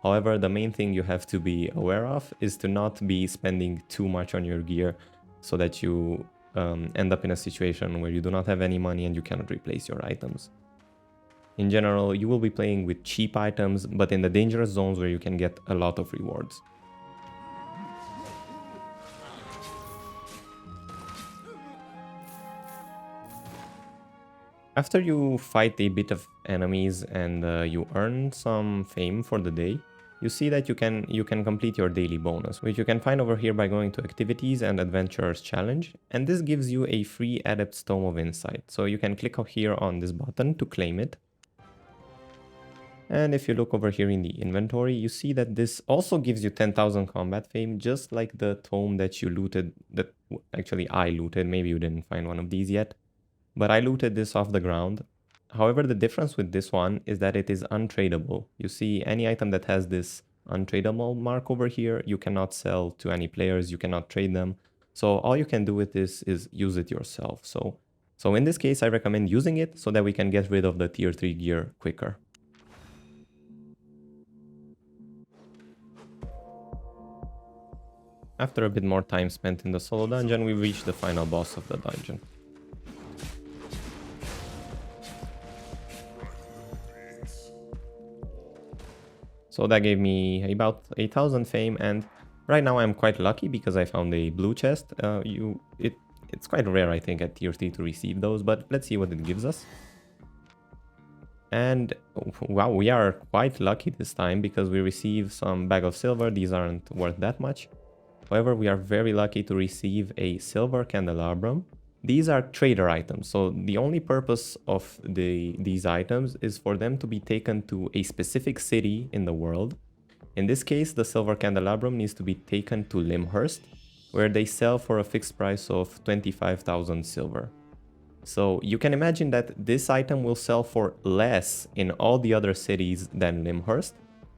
However, the main thing you have to be aware of is to not be spending too much on your gear so that you end up in a situation where you do not have any money and you cannot replace your items. In general, you will be playing with cheap items, but in the dangerous zones where you can get a lot of rewards. After you fight a bit of enemies and you earn some fame for the day, you see that you can complete your daily bonus, which you can find over here by going to Activities and Adventurers Challenge, and this gives you a free Adept's Tome of Insight. So you can click here on this button to claim it. And if you look over here in the inventory, you see that this also gives you 10,000 combat fame, just like the tome that you looted, that actually I looted. Maybe you didn't find one of these yet, but I looted this off the ground. However, the difference with this one is that it is untradeable. You see, any item that has this untradeable mark over here, you cannot sell to any players, you cannot trade them. So all you can do with this is use it yourself. So in this case, I recommend using it so that we can get rid of the tier 3 gear quicker. After a bit more time spent in the solo dungeon, we reach the final boss of the dungeon. So that gave me about 8,000 fame, and right now I'm quite lucky because I found a blue chest. It's quite rare, I think, at tier 3 to receive those, but let's see what it gives us. And wow, we are quite lucky this time because we receive some bag of silver. These aren't worth that much. However, we are very lucky to receive a silver candelabrum. These are trader items, so the only purpose of these items is for them to be taken to a specific city in the world. In this case, the silver candelabrum needs to be taken to Limhurst, where they sell for a fixed price of 25,000 silver. So you can imagine that this item will sell for less in all the other cities than Limhurst,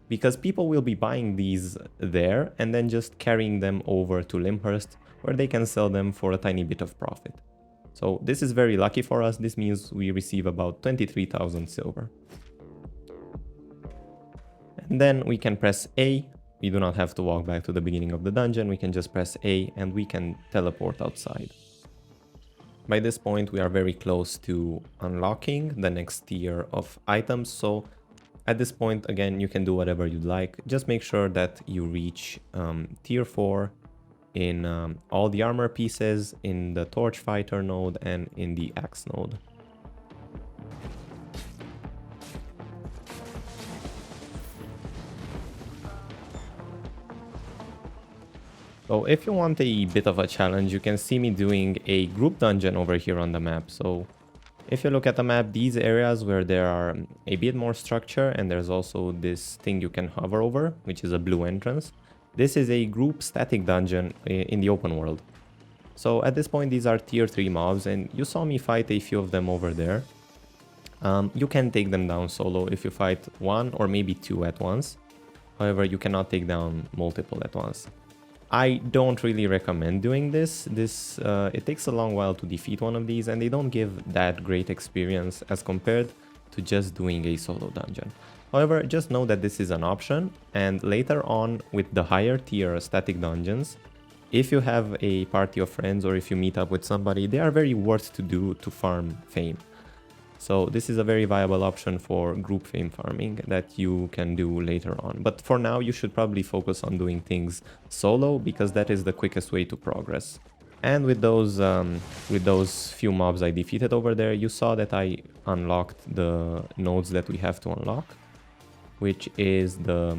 because people will be buying these there and then just carrying them over to Limhurst, where they can sell them for a tiny bit of profit. So this is very lucky for us. This means we receive about 23,000 silver. And then we can press A. We do not have to walk back to the beginning of the dungeon. We can just press A and we can teleport outside. By this point, we are very close to unlocking the next tier of items. So at this point, again, you can do whatever you'd like. Just make sure that you reach tier 4 in all the armor pieces, in the torch fighter node, and in the axe node. So if you want a bit of a challenge, you can see me doing a group dungeon over here on the map. So if you look at the map, these areas where there are a bit more structure, and there's also this thing you can hover over, which is a blue entrance. This is a group static dungeon in the open world. So at this point, these are tier 3 mobs, and you saw me fight a few of them over there. You can take them down solo if you fight one or maybe two at once. However, you cannot take down multiple at once. I don't really recommend doing this. It takes a long while to defeat one of these, and they don't give that great experience as compared to just doing a solo dungeon. However, just know that this is an option, and later on with the higher tier static dungeons, if you have a party of friends or if you meet up with somebody, they are very worth to do to farm fame. So this is a very viable option for group fame farming that you can do later on. But for now, you should probably focus on doing things solo, because that is the quickest way to progress. And with those few mobs I defeated over there, you saw that I unlocked the nodes that we have to unlock, which is the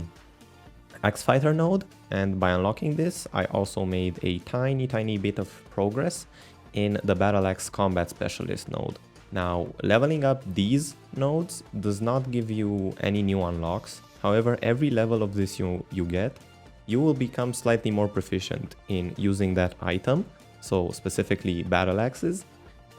Axe Fighter node. And by unlocking this, I also made a tiny bit of progress in the Battle Axe Combat Specialist node. Now, leveling up these nodes does not give you any new unlocks. However, every level of this you get, you will become slightly more proficient in using that item, so specifically battle axes,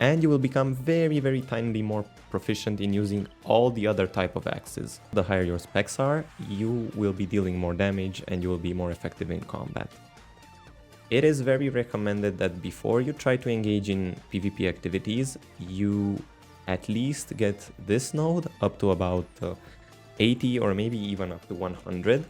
and you will become very tiny more proficient in using all the other type of axes. The higher your specs are, you will be dealing more damage and you will be more effective in combat. It is very recommended that before you try to engage in PvP activities, you at least get this node up to about 80 or maybe even up to 100,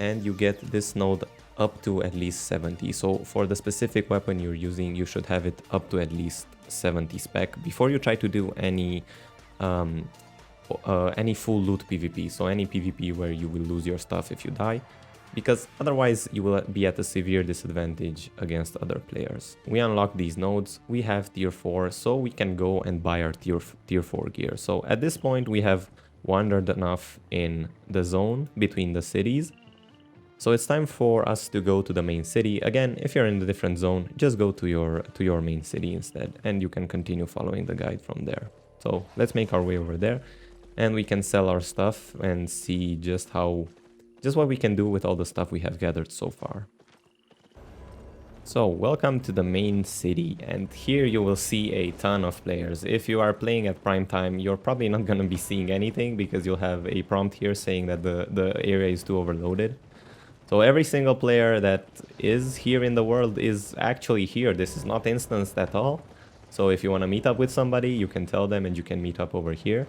and you get this node up to at least 70. So for the specific weapon you're using, you should have it up to at least 70 spec before you try to do any full loot PvP. So any PvP where you will lose your stuff if you die, because otherwise you will be at a severe disadvantage against other players. We unlock these nodes, we have tier 4, so we can go and buy our tier 4 gear. So at this point we have wandered enough in the zone between the cities. So it's time for us to go to the main city. Again, if you're in a different zone, just go to your main city instead, and you can continue following the guide from there. So let's make our way over there, and we can sell our stuff and see just what we can do with all the stuff we have gathered so far. So, welcome to the main city, and here you will see a ton of players. If you are playing at prime time, you're probably not going to be seeing anything because you'll have a prompt here saying that the area is too overloaded. So every single player that is here in the world is actually here. This is not instanced at all. So if you want to meet up with somebody, you can tell them and you can meet up over here.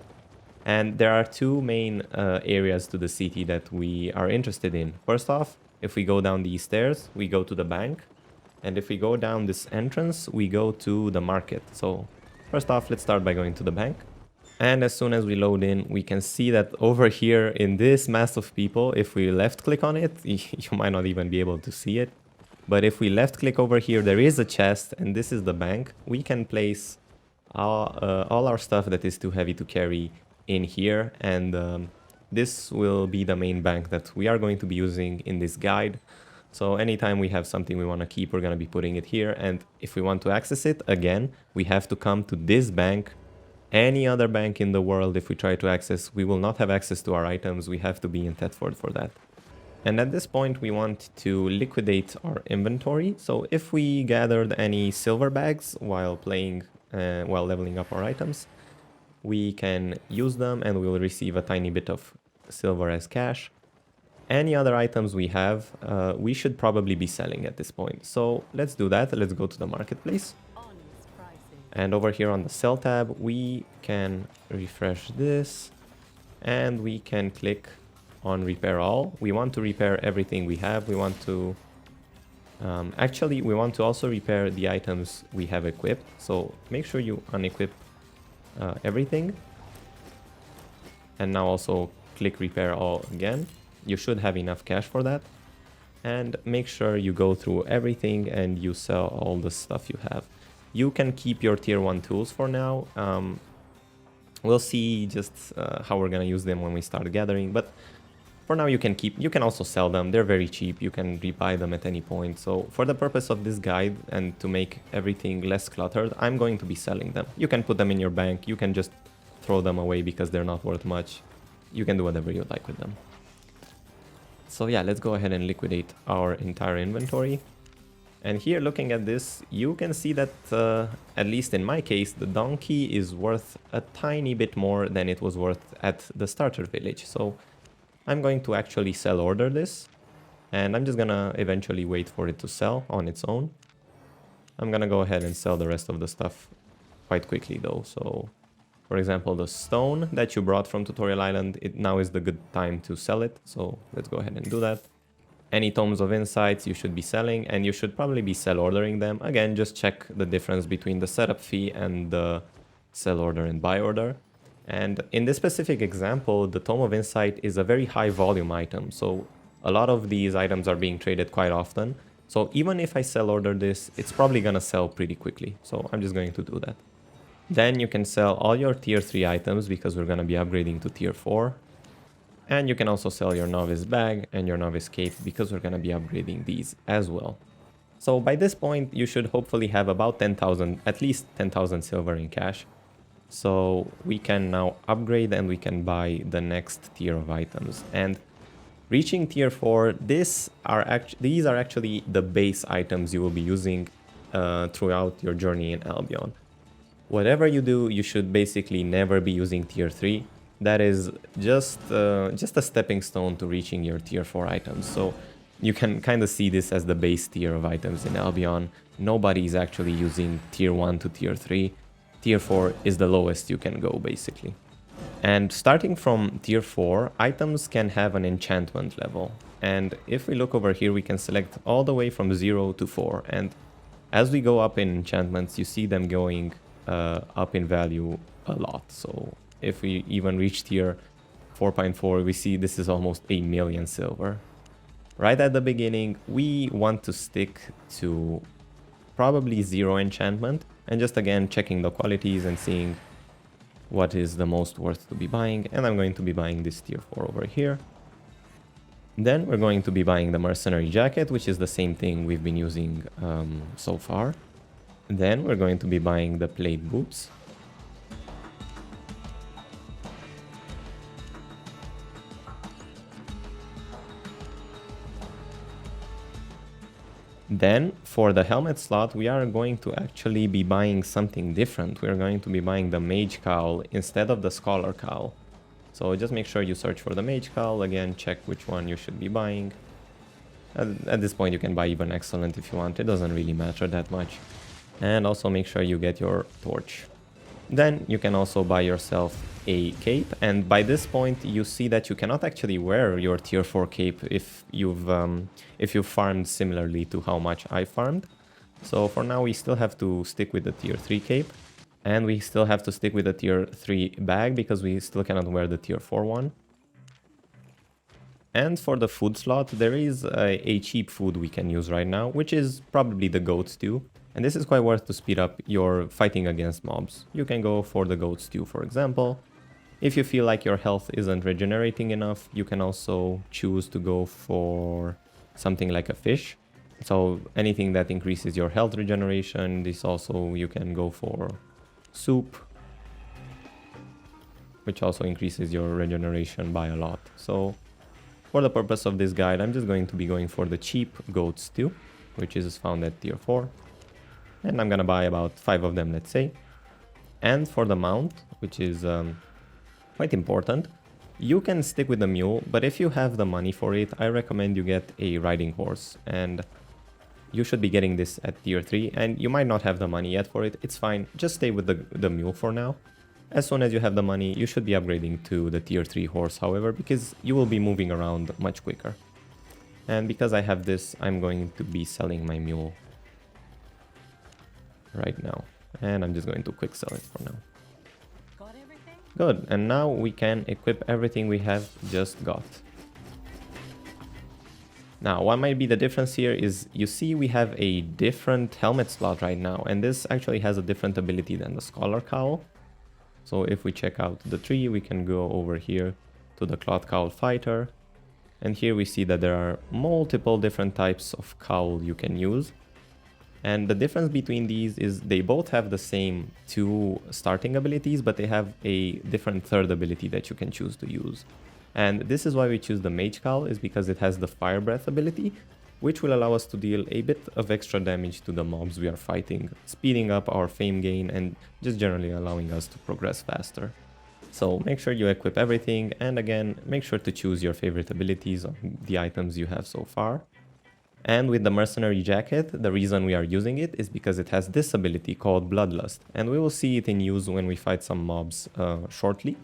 And there are two main areas to the city that we are interested in. First off, if we go down these stairs, we go to the bank. And if we go down this entrance, we go to the market. So first off, let's start by going to the bank. And as soon as we load in, we can see that over here in this mass of people, if we left click on it, you might not even be able to see it. But if we left click over here, there is a chest and this is the bank. We can place all our stuff that is too heavy to carry in here. And this will be the main bank that we are going to be using in this guide. So anytime we have something we want to keep, we're going to be putting it here. And if we want to access it, again, we have to come to this bank. Any other bank in the world, if we try to access, we will not have access to our items. We have to be in Thetford for that. And at this point, we want to liquidate our inventory. So if we gathered any silver bags while playing, while leveling up our items, we can use them and we will receive a tiny bit of silver as cash. Any other items we have, we should probably be selling at this point. So let's do that. Let's go to the marketplace. And over here on the sell tab, we can refresh this and we can click on repair all. We want to repair everything we have. We want to, actually, we want to also repair the items we have equipped. So make sure you unequip everything. And now also click repair all again. You should have enough cash for that. And make sure you go through everything and you sell all the stuff you have. You can keep your tier 1 tools for now. We'll see just how we're gonna use them when we start gathering, but for now you can also sell them. They're very cheap. You can rebuy them at any point. So for the purpose of this guide and to make everything less cluttered, I'm going to be selling them. You can put them in your bank. You can just throw them away because they're not worth much. You can do whatever you like with them. So yeah, let's go ahead and liquidate our entire inventory. And here, looking at this, you can see that, at least in my case, the donkey is worth a tiny bit more than it was worth at the starter village. So I'm going to actually sell order this. And I'm just gonna eventually wait for it to sell on its own. I'm gonna go ahead and sell the rest of the stuff quite quickly though. So, for example, the stone that you brought from Tutorial Island, it now is the good time to sell it. So let's go ahead and do that. Any tomes of insights you should be selling, and you should probably be sell ordering them. Again, just check the difference between the setup fee and the sell order and buy order. And in this specific example, the tome of insight is a very high volume item. So a lot of these items are being traded quite often. So even if I sell order this, it's probably gonna sell pretty quickly. So I'm just going to do that. Then you can sell all your tier 3 items because we're gonna be upgrading to tier 4. And you can also sell your novice bag and your novice cape because we're going to be upgrading these as well. So by this point, you should hopefully have about 10,000, at least 10,000 silver in cash. So we can now upgrade and we can buy the next tier of items. And reaching tier 4, these are actually the base items you will be using throughout your journey in Albion. Whatever you do, you should basically never be using tier 3. That is just a stepping stone to reaching your tier 4 items. So you can kind of see this as the base tier of items in Albion. Nobody is actually using tier 1 to tier 3. Tier 4 is the lowest you can go, basically. And starting from tier 4, items can have an enchantment level. And if we look over here, we can select all the way from 0 to 4. And as we go up in enchantments, you see them going up in value a lot. So if we even reach tier 4.4, we see this is almost 1 million silver. Right at the beginning, we want to stick to probably 0 enchantment and just again checking the qualities and seeing what is the most worth to be buying. And I'm going to be buying this tier 4 over here. Then we're going to be buying the mercenary jacket, which is the same thing we've been using so far. Then we're going to be buying the plate boots. Then for the helmet slot, we are going to actually be buying something different. We are going to be buying the Mage Cowl instead of the Scholar Cowl. So just make sure you search for the Mage Cowl. Again, check which one you should be buying. At this point, you can buy even Excellent if you want. It doesn't really matter that much. And also make sure you get your Torch. Then you can also buy yourself a cape, and by this point you see that you cannot actually wear your tier 4 cape if you've farmed similarly to how much I farmed. So for now we still have to stick with the tier 3 cape, and we still have to stick with the tier 3 bag because we still cannot wear the tier 4 one. And for the food slot, there is a cheap food we can use right now, which is probably the goat stew. And this is quite worth to speed up your fighting against mobs. You can go for the goat stew, for example. If you feel like your health isn't regenerating enough, you can also choose to go for something like a fish. So anything that increases your health regeneration. This also you can go for soup, which also increases your regeneration by a lot. So for the purpose of this guide, I'm just going to be going for the cheap goat stew, which is found at tier 4. And I'm gonna buy about 5 of them, let's say. And for the mount, which is quite important, you can stick with the mule, but if you have the money for it, I recommend you get a riding horse. And you should be getting this at tier 3, and you might not have the money yet for it. It's fine, just stay with the mule for now. As soon as you have the money, you should be upgrading to the tier 3 horse, however, because you will be moving around much quicker. And because I have this, I'm going to be selling my mule right now, and I'm just going to quick sell it for now. Got everything? Good, and now we can equip everything we have just got. Now, what might be the difference here is you see we have a different helmet slot right now, and this actually has a different ability than the Scholar Cowl. So if we check out the tree, we can go over here to the Cloth Cowl Fighter, and here we see that there are multiple different types of cowl you can use. And the difference between these is they both have the same 2 starting abilities, but they have a different third ability that you can choose to use. And this is why we choose the Mage Cowl, is because it has the Fire Breath ability, which will allow us to deal a bit of extra damage to the mobs we are fighting, speeding up our fame gain and just generally allowing us to progress faster. So make sure you equip everything, and again, make sure to choose your favorite abilities on the items you have so far. And with the Mercenary Jacket, the reason we are using it is because it has this ability called Bloodlust, and we will see it in use when we fight some mobs shortly.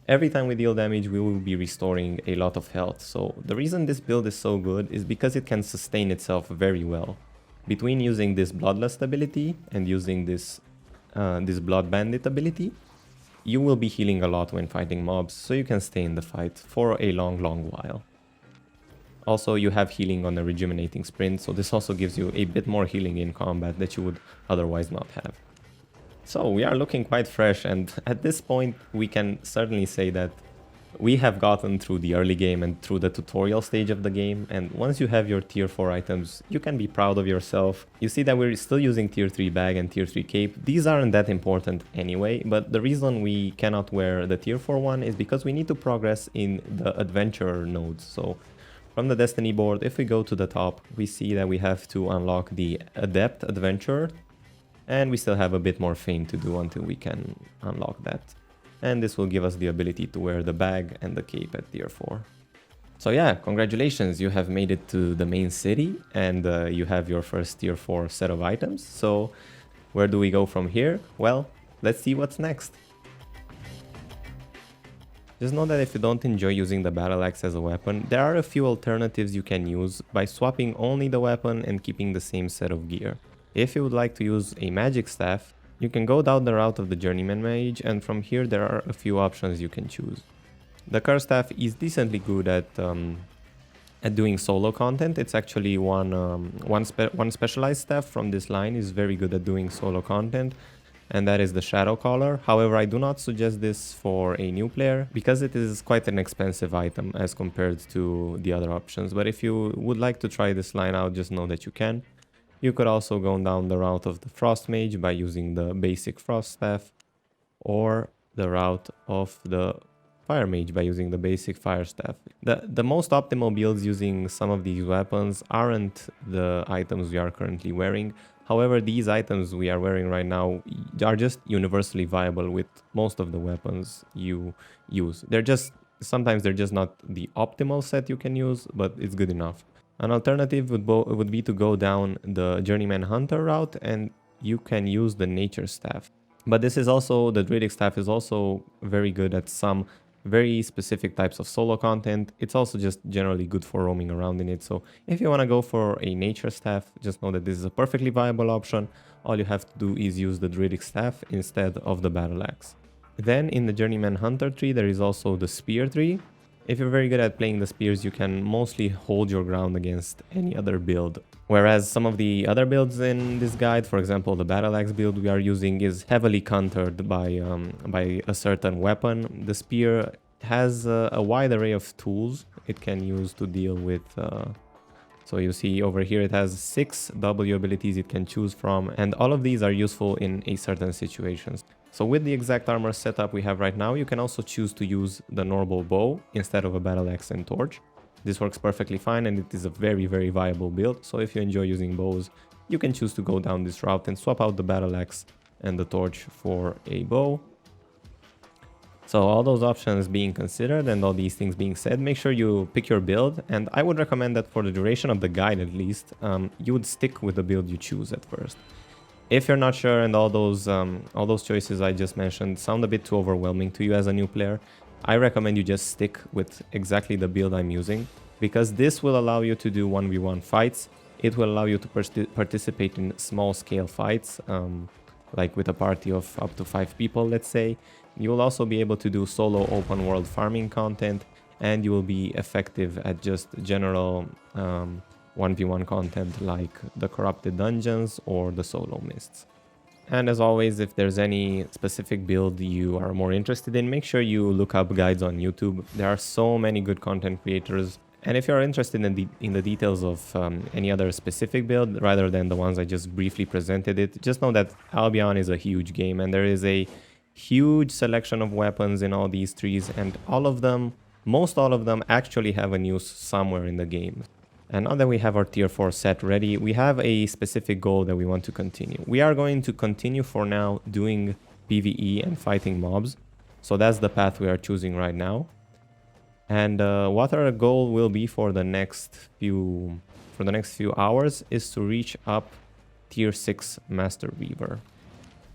Every time we deal damage, we will be restoring a lot of health, so the reason this build is so good is because it can sustain itself very well. Between using this Bloodlust ability and using this Blood Bandit ability, you will be healing a lot when fighting mobs, so you can stay in the fight for a long while. Also, you have healing on a rejuvenating sprint, so this also gives you a bit more healing in combat that you would otherwise not have. So we are looking quite fresh, and at this point we can certainly say that we have gotten through the early game and through the tutorial stage of the game, and once you have your tier 4 items, you can be proud of yourself. You see that we're still using tier 3 bag and tier 3 cape. These aren't that important anyway, but the reason we cannot wear the tier 4 one is because we need to progress in the adventurer nodes. So from the Destiny board, if we go to the top, we see that we have to unlock the Adept Adventurer, and we still have a bit more fame to do until we can unlock that. And this will give us the ability to wear the bag and the cape at tier 4. So yeah, congratulations, you have made it to the main city, and you have your first tier 4 set of items. So where do we go from here? Well, let's see what's next. Just know that if you don't enjoy using the battle axe as a weapon, there are a few alternatives you can use by swapping only the weapon and keeping the same set of gear. If you would like to use a magic staff, you can go down the route of the journeyman mage, and from here there are a few options you can choose. The curse staff is decently good at doing solo content. It's actually one specialized staff from this line is very good at doing solo content, and that is the Shadow Collar. However, I do not suggest this for a new player because it is quite an expensive item as compared to the other options. But if you would like to try this line out, just know that you can. You could also go down the route of the Frost Mage by using the basic Frost Staff, or the route of the Fire Mage by using the basic Fire Staff. The most optimal builds using some of these weapons aren't the items we are currently wearing. However, these items we are wearing right now are just universally viable with most of the weapons you use. Sometimes they're just not the optimal set you can use, but it's good enough. An alternative would be to go down the Journeyman Hunter route, and you can use the Nature Staff. But the Druidic Staff is also very good at some very specific types of solo content. It's also just generally good for roaming around in it. So if you want to go for a Nature Staff, just know that this is a perfectly viable option. All you have to do is use the Druidic Staff instead of the Battle Axe. Then in the Journeyman Hunter tree, there is also the Spear tree. If you're very good at playing the spears, you can mostly hold your ground against any other build. Whereas some of the other builds in this guide, for example, the Battle Axe build we are using is heavily countered by a certain weapon. The spear has a wide array of tools it can use to deal with. So you see over here it has 6 W abilities it can choose from, and all of these are useful in a certain situations. So with the exact armor setup we have right now, you can also choose to use the normal bow instead of a battle axe and torch. This works perfectly fine, and it is a very, very viable build. So if you enjoy using bows, you can choose to go down this route and swap out the battle axe and the torch for a bow. So all those options being considered and all these things being said, make sure you pick your build. And I would recommend that for the duration of the guide at least, you would stick with the build you choose at first. If you're not sure and all those choices I just mentioned sound a bit too overwhelming to you as a new player, I recommend you just stick with exactly the build I'm using, because this will allow you to do 1v1 fights. It will allow you to participate in small scale fights, like with a party of up to 5 people, let's say. You will also be able to do solo open world farming content, and you will be effective at just general 1v1 content like the corrupted dungeons or the solo mists. And as always, if there's any specific build you are more interested in, make sure you look up guides on YouTube. There are so many good content creators. And if you're interested in the details of any other specific build rather than the ones I just briefly presented it, just know that Albion is a huge game, and there is a huge selection of weapons in all these trees, and most all of them actually have a use somewhere in the game. And now that we have our tier 4 set ready, we have a specific goal that we want to continue. We are going to continue for now doing PvE and fighting mobs. So that's the path we are choosing right now. And what our goal will be for the next few hours is to reach up tier 6 Master Reaver.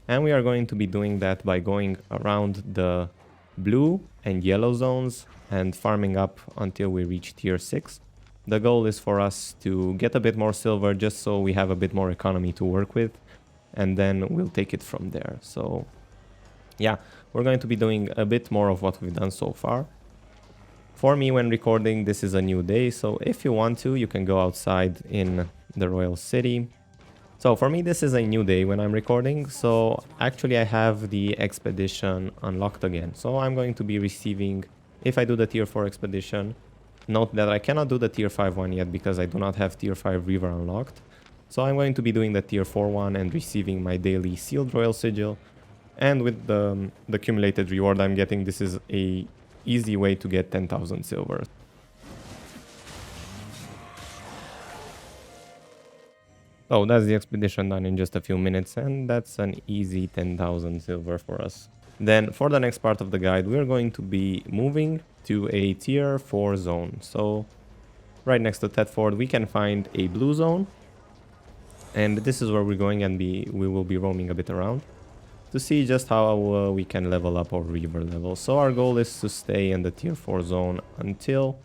And we are going to be doing that by going around the blue and yellow zones and farming up until we reach tier 6. The goal is for us to get a bit more silver just so we have a bit more economy to work with, and then we'll take it from there. So yeah, we're going to be doing a bit more of what we've done so far. For me, when recording, this is a new day, so if you want to, you can go outside in the Royal City. So for me, this is a new day when I'm recording, so actually I have the expedition unlocked again. So I'm going to be receiving, if I do the tier 4 expedition, note that I cannot do the tier 5 one yet because I do not have tier 5 Reaver unlocked. So I'm going to be doing the tier 4 one and receiving my daily sealed Royal Sigil. And with the accumulated reward I'm getting, this is a easy way to get 10,000 silver. So that's the expedition done in just a few minutes, and that's an easy 10,000 silver for us. Then for the next part of the guide, we're going to be moving to a tier 4 zone. So right next to Thetford, we can find a blue zone. And this is where we're going, and we will be roaming a bit around to see just how we can level up our Reaver level. So our goal is to stay in the tier 4 zone until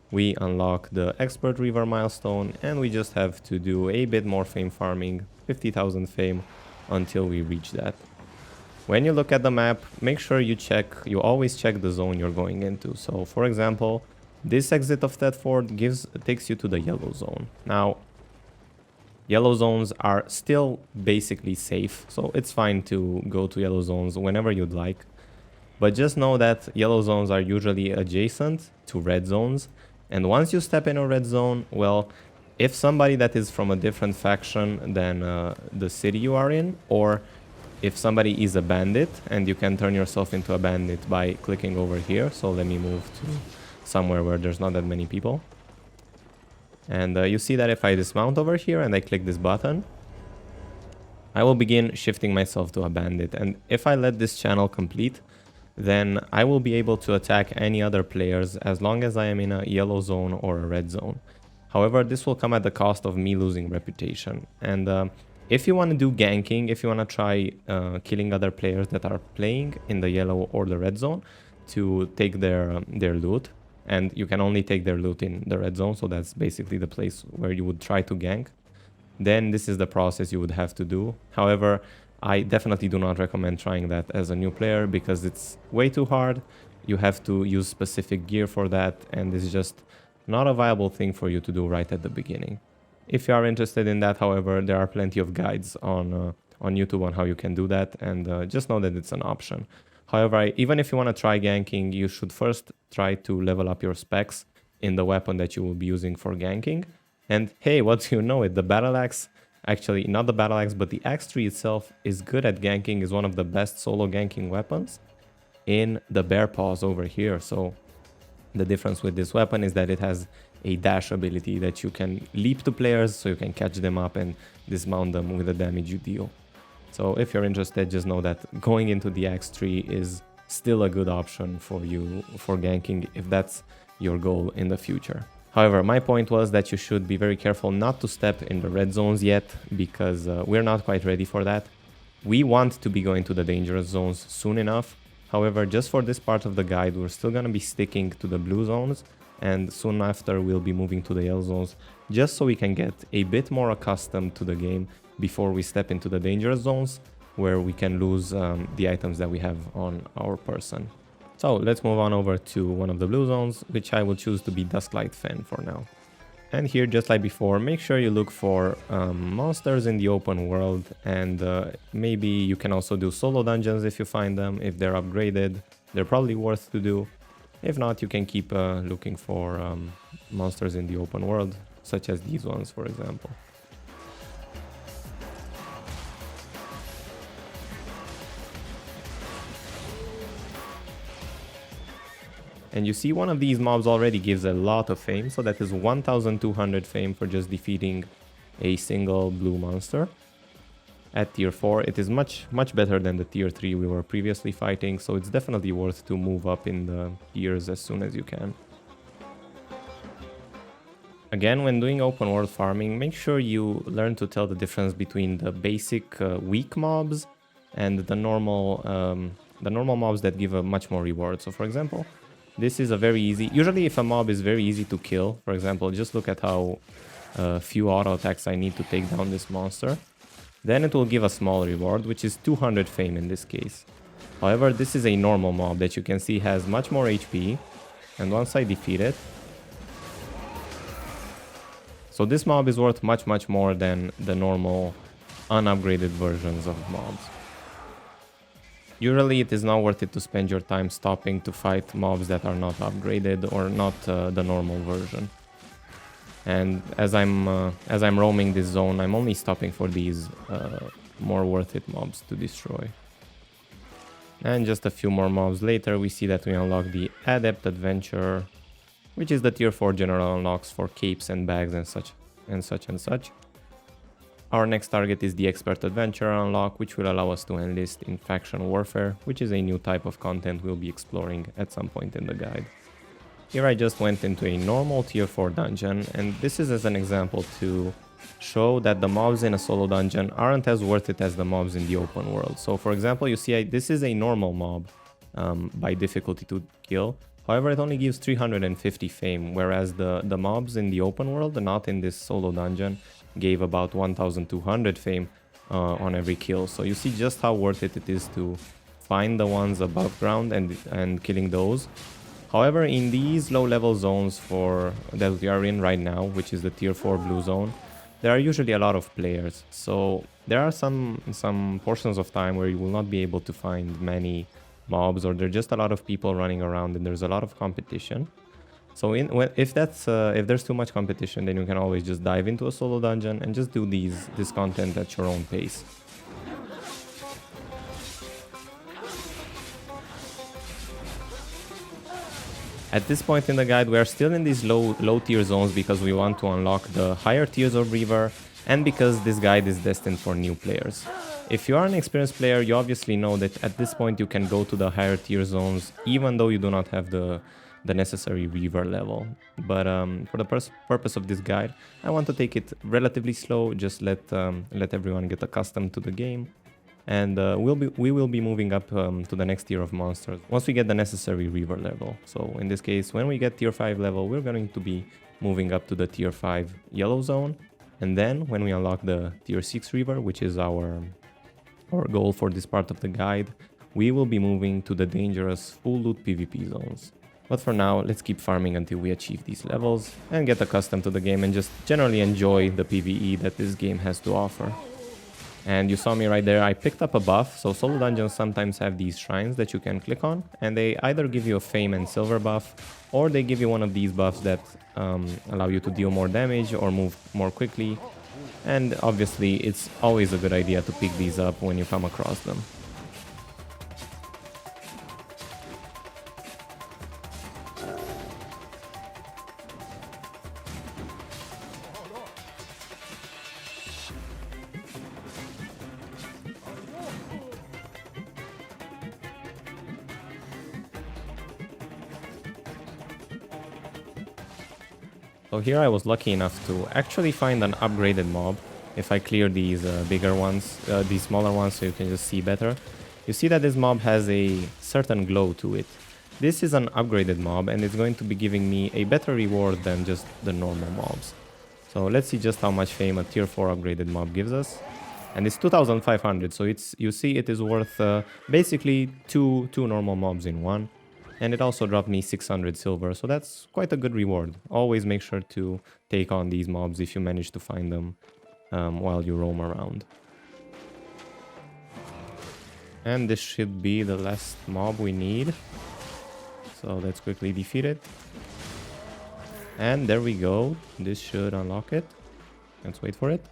we unlock the Expert Reaver milestone, and we just have to do a bit more fame farming, 50,000 fame, until we reach that. When you look at the map, make sure you always check the zone you're going into. So for example, this exit of Thetford takes you to the yellow zone. Now, yellow zones are still basically safe, so it's fine to go to yellow zones whenever you'd like. But just know that yellow zones are usually adjacent to red zones. And once you step in a red zone, well, if somebody that is from a different faction than the city you are in, or if somebody is a bandit, and you can turn yourself into a bandit by clicking over here. So let me move to somewhere where there's not that many people. And you see that if I dismount over here and I click this button, I will begin shifting myself to a bandit. And if I let this channel complete, then I will be able to attack any other players as long as I am in a yellow zone or a red zone. However, this will come at the cost of me losing reputation. And if you want to do ganking, if you want to try killing other players that are playing in the yellow or the red zone to take their loot, and you can only take their loot in the red zone, so that's basically the place where you would try to gank, then this is the process you would have to do. However, I definitely do not recommend trying that as a new player because it's way too hard. You have to use specific gear for that, and it's just not a viable thing for you to do right at the beginning. If you are interested in that, however, there are plenty of guides on YouTube on how you can do that, and just know that it's an option. However, even if you want to try ganking, you should first try to level up your specs in the weapon that you will be using for ganking. And hey, what do you know it? The battle axe, actually not the battle axe, but the axe tree itself is good at ganking, is one of the best solo ganking weapons in the bear paws over here. So the difference with this weapon is that it has a dash ability that you can leap to players, so you can catch them up and dismount them with the damage you deal. So if you're interested, just know that going into the axe tree is still a good option for you for ganking if that's your goal in the future. However, my point was that you should be very careful not to step in the red zones yet, because we're not quite ready for that. We want to be going to the dangerous zones soon enough. However, just for this part of the guide, we're still going to be sticking to the blue zones, and soon after we'll be moving to the yellow zones, just so we can get a bit more accustomed to the game before we step into the dangerous zones, where we can lose the items that we have on our person. So let's move on over to one of the blue zones, which I will choose to be Dusklight Fen for now. And here, just like before, make sure you look for monsters in the open world, and maybe you can also do solo dungeons if you find them. If they're upgraded, they're probably worth to do. If not, you can keep looking for monsters in the open world, such as these ones, for example. And you see one of these mobs already gives a lot of fame, so that is 1200 fame for just defeating a single blue monster. At tier 4, it is much better than the tier 3 we were previously fighting, so it's definitely worth to move up in the tiers as soon as you can. Again, when doing open world farming, make sure you learn to tell the difference between the basic weak mobs and the normal mobs that give a much more reward. So for example, this is a very easy... Usually if a mob is very easy to kill, for example, just look at how few auto attacks I need to take down this monster. Then it will give a small reward, which is 200 fame in this case. However, this is a normal mob that you can see has much more HP. And once I defeat it... So this mob is worth much more than the normal unupgraded versions of mobs. Usually it is not worth it to spend your time stopping to fight mobs that are not upgraded or not the normal version. And as I'm roaming this zone, I'm only stopping for these more worth it mobs to destroy. And just a few more mobs later, we see that we unlock the Adept Adventurer, which is the tier 4 general unlocks for capes and bags and such. Our next target is the Expert Adventurer unlock, which will allow us to enlist in faction warfare, which is a new type of content we'll be exploring at some point in the guide. Here I just went into a normal tier 4 dungeon, and this is as an example to show that the mobs in a solo dungeon aren't as worth it as the mobs in the open world. So for example, you see this is a normal mob by difficulty to kill. However, it only gives 350 fame, whereas the mobs in the open world, not in this solo dungeon, gave about 1200 fame on every kill. So you see just how worth it is to find the ones above ground and killing those. However, in these low level zones that we are in right now, which is the tier 4 blue zone, there are usually a lot of players. So there are some portions of time where you will not be able to find many mobs, or there are just a lot of people running around and there's a lot of competition. So if there's too much competition, then you can always just dive into a solo dungeon and just do this content at your own pace. At this point in the guide, we are still in these low tier zones because we want to unlock the higher tiers of Reaver, and because this guide is destined for new players. If you are an experienced player, you obviously know that at this point you can go to the higher tier zones even though you do not have the necessary Reaver level. But for the purpose of this guide, I want to take it relatively slow, just let everyone get accustomed to the game. And we will be moving up to the next tier of monsters once we get the necessary Reaver level. So in this case, when we get tier 5 level, we're going to be moving up to the tier 5 yellow zone. And then when we unlock the tier 6 Reaver, which is our goal for this part of the guide, we will be moving to the dangerous full loot PvP zones. But for now, let's keep farming until we achieve these levels and get accustomed to the game and just generally enjoy the PvE that this game has to offer. And you saw me right there, I picked up a buff. So solo dungeons sometimes have these shrines that you can click on, and they either give you a fame and silver buff, or they give you one of these buffs that allow you to deal more damage or move more quickly. And obviously it's always a good idea to pick these up when you come across them. So here I was lucky enough to actually find an upgraded mob. If I clear these bigger ones, these smaller ones, so you can just see better. You see that this mob has a certain glow to it. This is an upgraded mob and it's going to be giving me a better reward than just the normal mobs. So let's see just how much fame a tier 4 upgraded mob gives us. And it's 2500, so you see it is worth basically two normal mobs in one. And it also dropped me 600 silver, so that's quite a good reward. Always make sure to take on these mobs if you manage to find them while you roam around. And this should be the last mob we need. So let's quickly defeat it. And there we go. This should unlock it. Let's wait for it.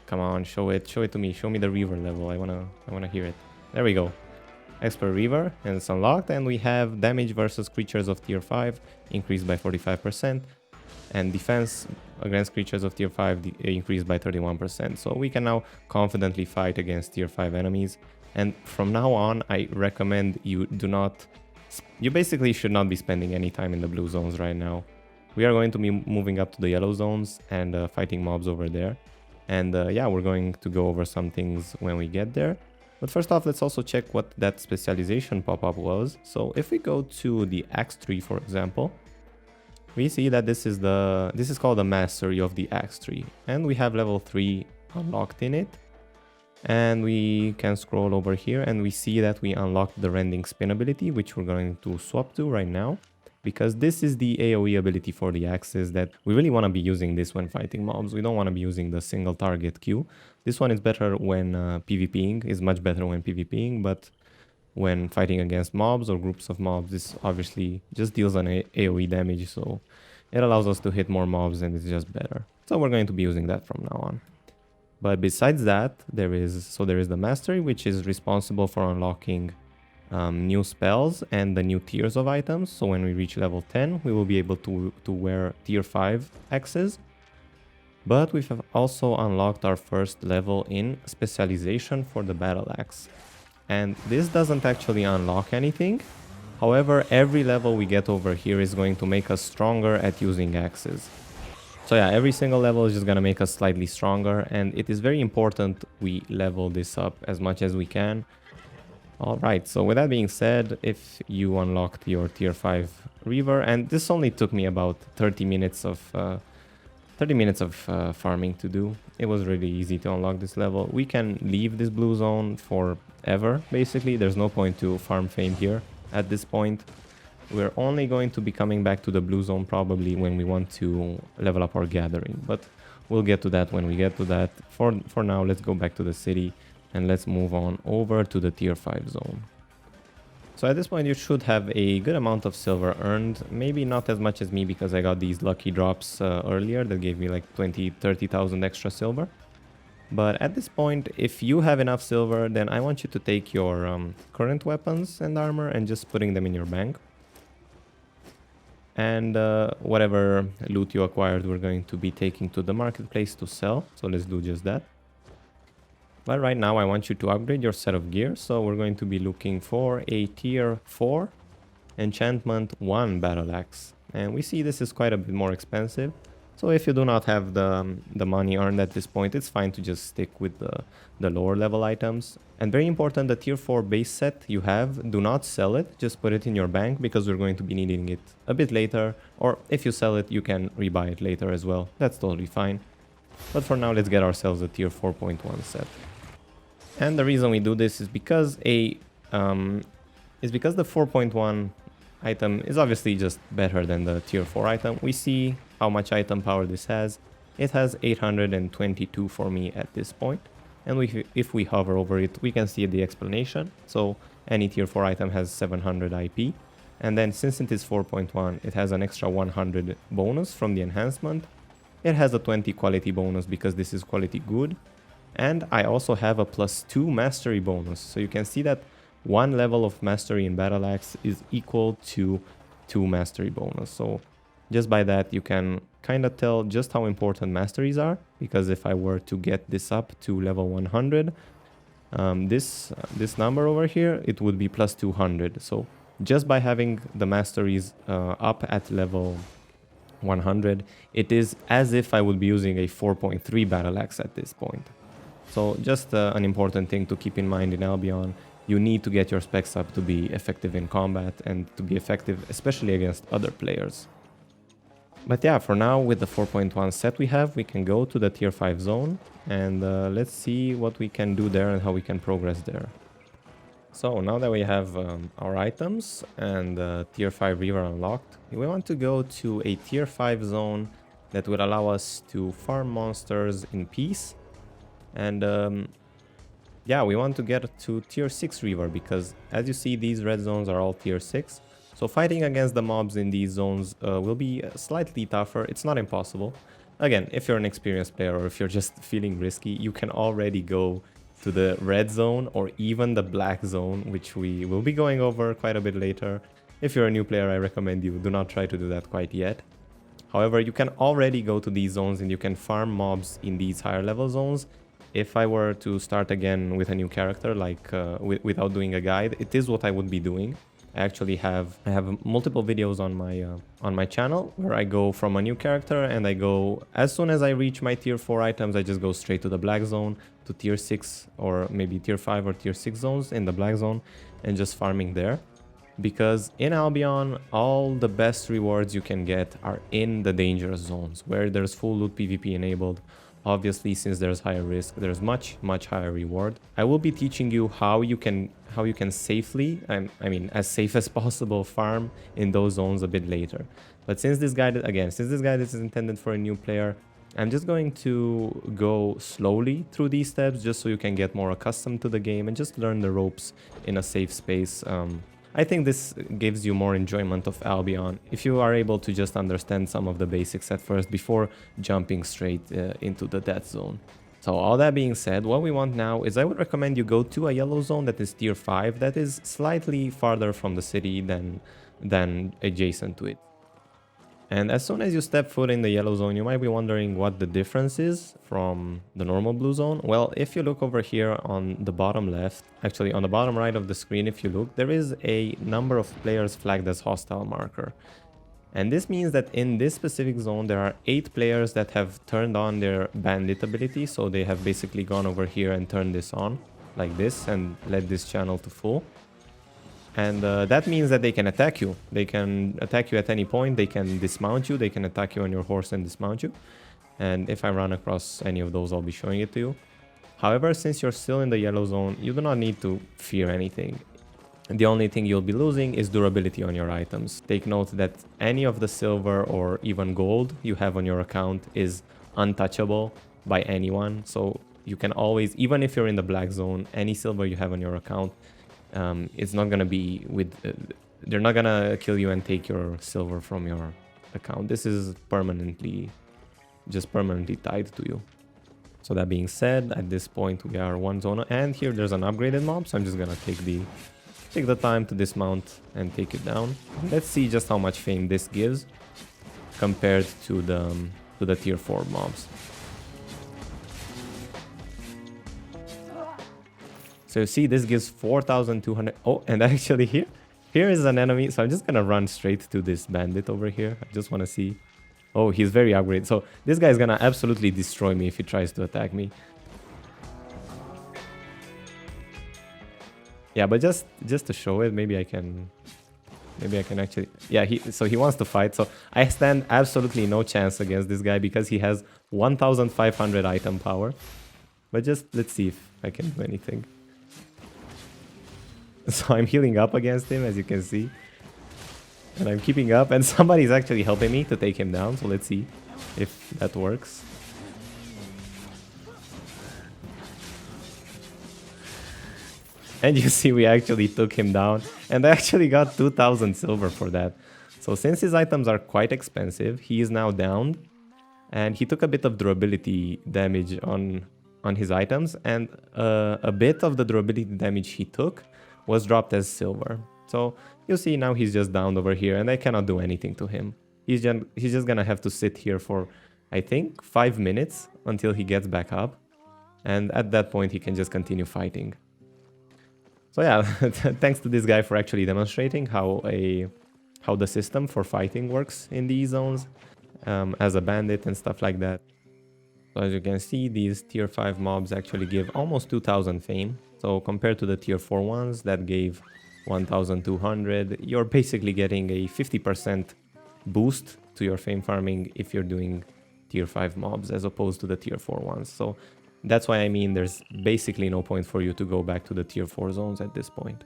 Come on, show it to me. Show me the Reaver level. I wanna hear it. There we go. Expert Reaver, and it's unlocked, and we have damage versus creatures of tier 5 increased by 45%, and defense against creatures of tier 5 increased by 31%. So we can now confidently fight against tier 5 enemies. And from now on, I recommend you basically should not be spending any time in the blue zones right now. We are going to be moving up to the yellow zones and fighting mobs over there. And yeah, we're going to go over some things when we get there. But first off, let's also check what that specialization pop-up was. So if we go to the axe tree, for example, we see that this is called the mastery of the axe tree, and we have level 3 unlocked in it. And we can scroll over here and we see that we unlocked the rending spin ability, which we're going to swap to right now, because this is the AoE ability for the axes that we really want to be using this when fighting mobs. We don't want to be using the single target Q. This one is better when PvPing, is much better when PvPing, but when fighting against mobs or groups of mobs, this obviously just deals an AoE damage, so it allows us to hit more mobs and it's just better. So we're going to be using that from now on. But besides that, there is the mastery, which is responsible for unlocking new spells and the new tiers of items. So when we reach level 10, we will be able to wear tier 5 axes. But we have also unlocked our first level in specialization for the battle axe. And this doesn't actually unlock anything. However, every level we get over here is going to make us stronger at using axes. So yeah, every single level is just going to make us slightly stronger, and it is very important we level this up as much as we can. Alright, so with that being said, if you unlocked your tier 5 Reaver, and this only took me about 30 minutes of farming to do. It was really easy to unlock this level. We can leave this blue zone forever, basically. There's no point to farm fame here at this point. We're only going to be coming back to the blue zone probably when we want to level up our gathering, but we'll get to that when we get to that. For now, let's go back to the city and let's move on over to the tier 5 zone. So at this point you should have a good amount of silver earned, maybe not as much as me because I got these lucky drops earlier that gave me like 20,000-30,000 extra silver. But at this point, if you have enough silver, then I want you to take your current weapons and armor and just putting them in your bank. And whatever loot you acquired, we're going to be taking to the marketplace to sell. So let's do just that. But right now I want you to upgrade your set of gear. So we're going to be looking for a tier 4 enchantment 1 battle axe. And we see this is quite a bit more expensive. So if you do not have the money earned at this point, it's fine to just stick with the lower level items. And very important, the tier 4 base set you have, do not sell it. Just put it in your bank because we're going to be needing it a bit later. Or if you sell it, you can rebuy it later as well. That's totally fine. But for now, let's get ourselves a tier 4.1 set. And the reason we do this is because the 4.1 item is obviously just better than the tier 4 item. We see how much item power this has. It has 822 for me at this point. And if we hover over it, we can see the explanation. So any tier 4 item has 700 IP. And then since it is 4.1, it has an extra 100 bonus from the enhancement. It has a 20 quality bonus because this is quality good. And I also have a +2 mastery bonus. So you can see that 1 level of mastery in Battle Axe is equal to 2 mastery bonus. So just by that, you can kind of tell just how important masteries are. Because if I were to get this up to level 100, this number over here, it would be +200. So just by having the masteries up at level 100, it is as if I would be using a 4.3 Battle Axe at this point. So just an important thing to keep in mind in Albion, you need to get your specs up to be effective in combat and to be effective especially against other players. But yeah, for now with the 4.1 set we have, we can go to the tier 5 zone and let's see what we can do there and how we can progress there. So now that we have our items and tier 5 reaver unlocked, we want to go to a tier 5 zone that would allow us to farm monsters in peace. And yeah, we want to get to tier 6 reaver because as you see, these red zones are all tier 6. So fighting against the mobs in these zones will be slightly tougher. It's not impossible. Again, if you're an experienced player or if you're just feeling risky, you can already go to the red zone or even the black zone, which we will be going over quite a bit later. If you're a new player, I recommend you do not try to do that quite yet. However, you can already go to these zones and you can farm mobs in these higher level zones. If I were to start again with a new character, like without doing a guide, it is what I would be doing. I actually have multiple videos on my channel where I go from a new character and I go, as soon as I reach my tier 4 items, I just go straight to the black zone, to tier 6 or maybe tier 5 or tier 6 zones in the black zone and just farming there. Because in Albion, all the best rewards you can get are in the dangerous zones where there's full loot PvP enabled. Obviously, since there's higher risk, there's much higher reward. I will be teaching you how you can safely, I mean as safe as possible, farm in those zones a bit later. But since this guide is intended for a new player, I'm just going to go slowly through these steps just so you can get more accustomed to the game and just learn the ropes in a safe space. I think this gives you more enjoyment of Albion if you are able to just understand some of the basics at first before jumping straight into the death zone. So all that being said, what we want now is I would recommend you go to a yellow zone that is tier 5 that is slightly farther from the city than adjacent to it. And as soon as you step foot in the yellow zone, you might be wondering what the difference is from the normal blue zone. Well, if you look over here on the bottom left, actually on the bottom right of the screen, if you look, there is a number of players flagged as hostile marker. And this means that in this specific zone, there are 8 players that have turned on their bandit ability. So they have basically gone over here and turned this on like this and led this channel to full. And that means that they can attack you. They can attack you at any point. They can dismount you. They can attack you on your horse and dismount you. And if I run across any of those, I'll be showing it to you. However, since you're still in the yellow zone, you do not need to fear anything. The only thing you'll be losing is durability on your items. Take note that any of the silver or even gold you have on your account is untouchable by anyone. So you can always, even if you're in the black zone, any silver you have on your account, it's not gonna be with they're not gonna kill you and take your silver from your account. This is permanently tied to you. So that being said, at this point we are one zone and here there's an upgraded mob, so I'm just gonna take the take the time to dismount and take it down. Let's see just how much fame this gives compared to the tier 4 mobs. So you see this gives 4,200. Oh, and actually here is an enemy. So I'm just gonna run straight to this bandit over here. I just want to see. Oh, he's very upgraded. So this guy is gonna absolutely destroy me if he tries to attack me. Yeah, but just to show it, maybe I can actually. Yeah, so he wants to fight. So I stand absolutely no chance against this guy because he has 1,500 item power. But just let's see if I can do anything. So I'm healing up against him, as you can see. And I'm keeping up, and somebody's actually helping me to take him down. So let's see if that works. And you see we actually took him down, and I actually got 2,000 silver for that. So since his items are quite expensive, he is now downed, and he took a bit of durability damage on his items, and a bit of the durability damage he took was dropped as silver. So you see now he's just downed over here, and I cannot do anything to him. He's just gonna have to sit here for, I think, 5 minutes until he gets back up, and at that point he can just continue fighting. So yeah, thanks to this guy for actually demonstrating how the system for fighting works in these zones as a bandit and stuff like that. So as you can see, these tier 5 mobs actually give almost 2,000 fame. So compared to the tier 4 ones that gave 1,200, you're basically getting a 50% boost to your fame farming if you're doing tier 5 mobs as opposed to the tier 4 ones. So that's why I mean there's basically no point for you to go back to the tier 4 zones at this point.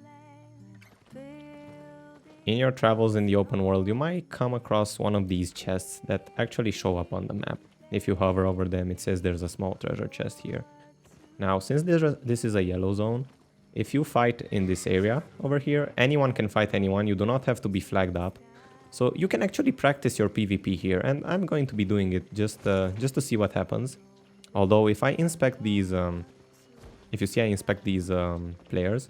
In your travels in the open world, you might come across one of these chests that actually show up on the map. If you hover over them, it says there's a small treasure chest here. Now, since this is a yellow zone, if you fight in this area over here, anyone can fight anyone. You do not have to be flagged up. So you can actually practice your PvP here, and I'm going to be doing it just to see what happens. Although if I inspect these, if you see I inspect these players,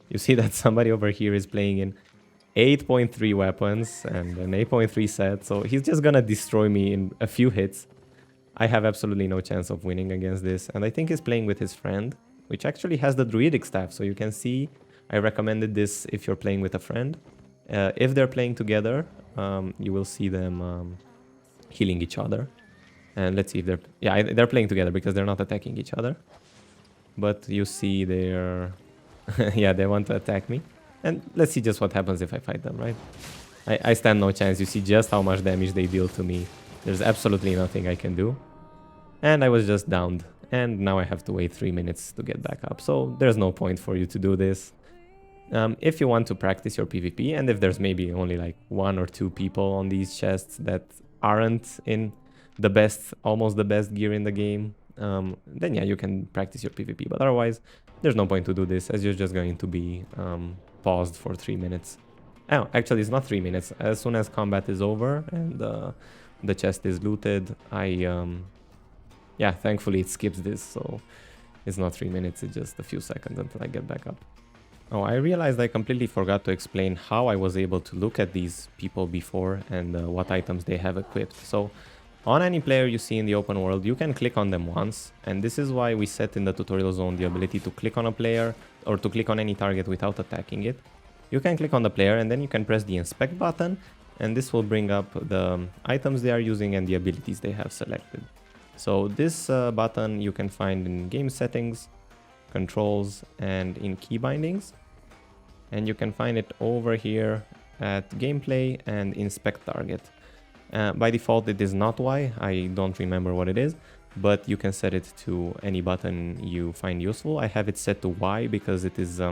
you see that somebody over here is playing in 8.3 weapons and an 8.3 set. So he's just gonna destroy me in a few hits. I have absolutely no chance of winning against this. And I think he's playing with his friend, which actually has the druidic staff. So you can see I recommended this if you're playing with a friend. If they're playing together, you will see them healing each other. And let's see if they're playing together because they're not attacking each other. But you see they're yeah, they want to attack me. And let's see just what happens if I fight them, right? I stand no chance. You see just how much damage they deal to me. There's absolutely nothing I can do. And I was just downed. And now I have to wait 3 minutes to get back up. So there's no point for you to do this. If you want to practice your PvP, and if there's maybe only like 1 or 2 people on these chests that aren't in the best, almost the best gear in the game, then yeah, you can practice your PvP. But otherwise, there's no point to do this, as you're just going to be paused for 3 minutes. Oh, actually, it's not 3 minutes. As soon as combat is over and the chest is looted, yeah, thankfully it skips this, so it's not 3 minutes, it's just a few seconds until I get back up. Oh, I realized I completely forgot to explain how I was able to look at these people before and what items they have equipped. So on any player you see in the open world, you can click on them once, and this is why we set in the tutorial zone the ability to click on a player or to click on any target without attacking it. You can click on the player and then you can press the inspect button, and this will bring up the items they are using and the abilities they have selected. So this button you can find in game settings, controls, and in key bindings. And you can find it over here at gameplay and inspect target. By default it is not Y, I don't remember what it is, but you can set it to any button you find useful. I have it set to Y because it is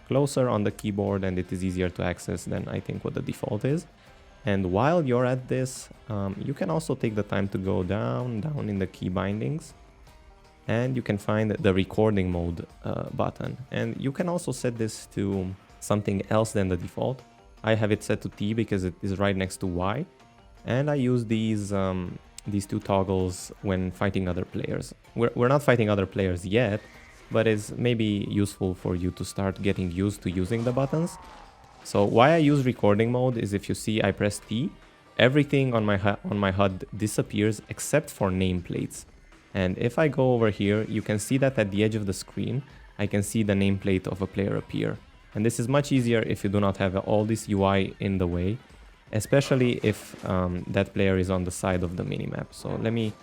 closer on the keyboard and it is easier to access than I think what the default is. And while you're at this, you can also take the time to go down in the key bindings, and you can find the recording mode button. And you can also set this to something else than the default. I have it set to T because it is right next to Y, and I use these two toggles when fighting other players. We're not fighting other players yet, but is maybe useful for you to start getting used to using the buttons. So why I use recording mode is if you see I press T, everything on my HUD disappears except for nameplates. And if I go over here, you can see that at the edge of the screen, I can see the nameplate of a player appear. And this is much easier if you do not have all this UI in the way, especially if that player is on the side of the minimap. So let me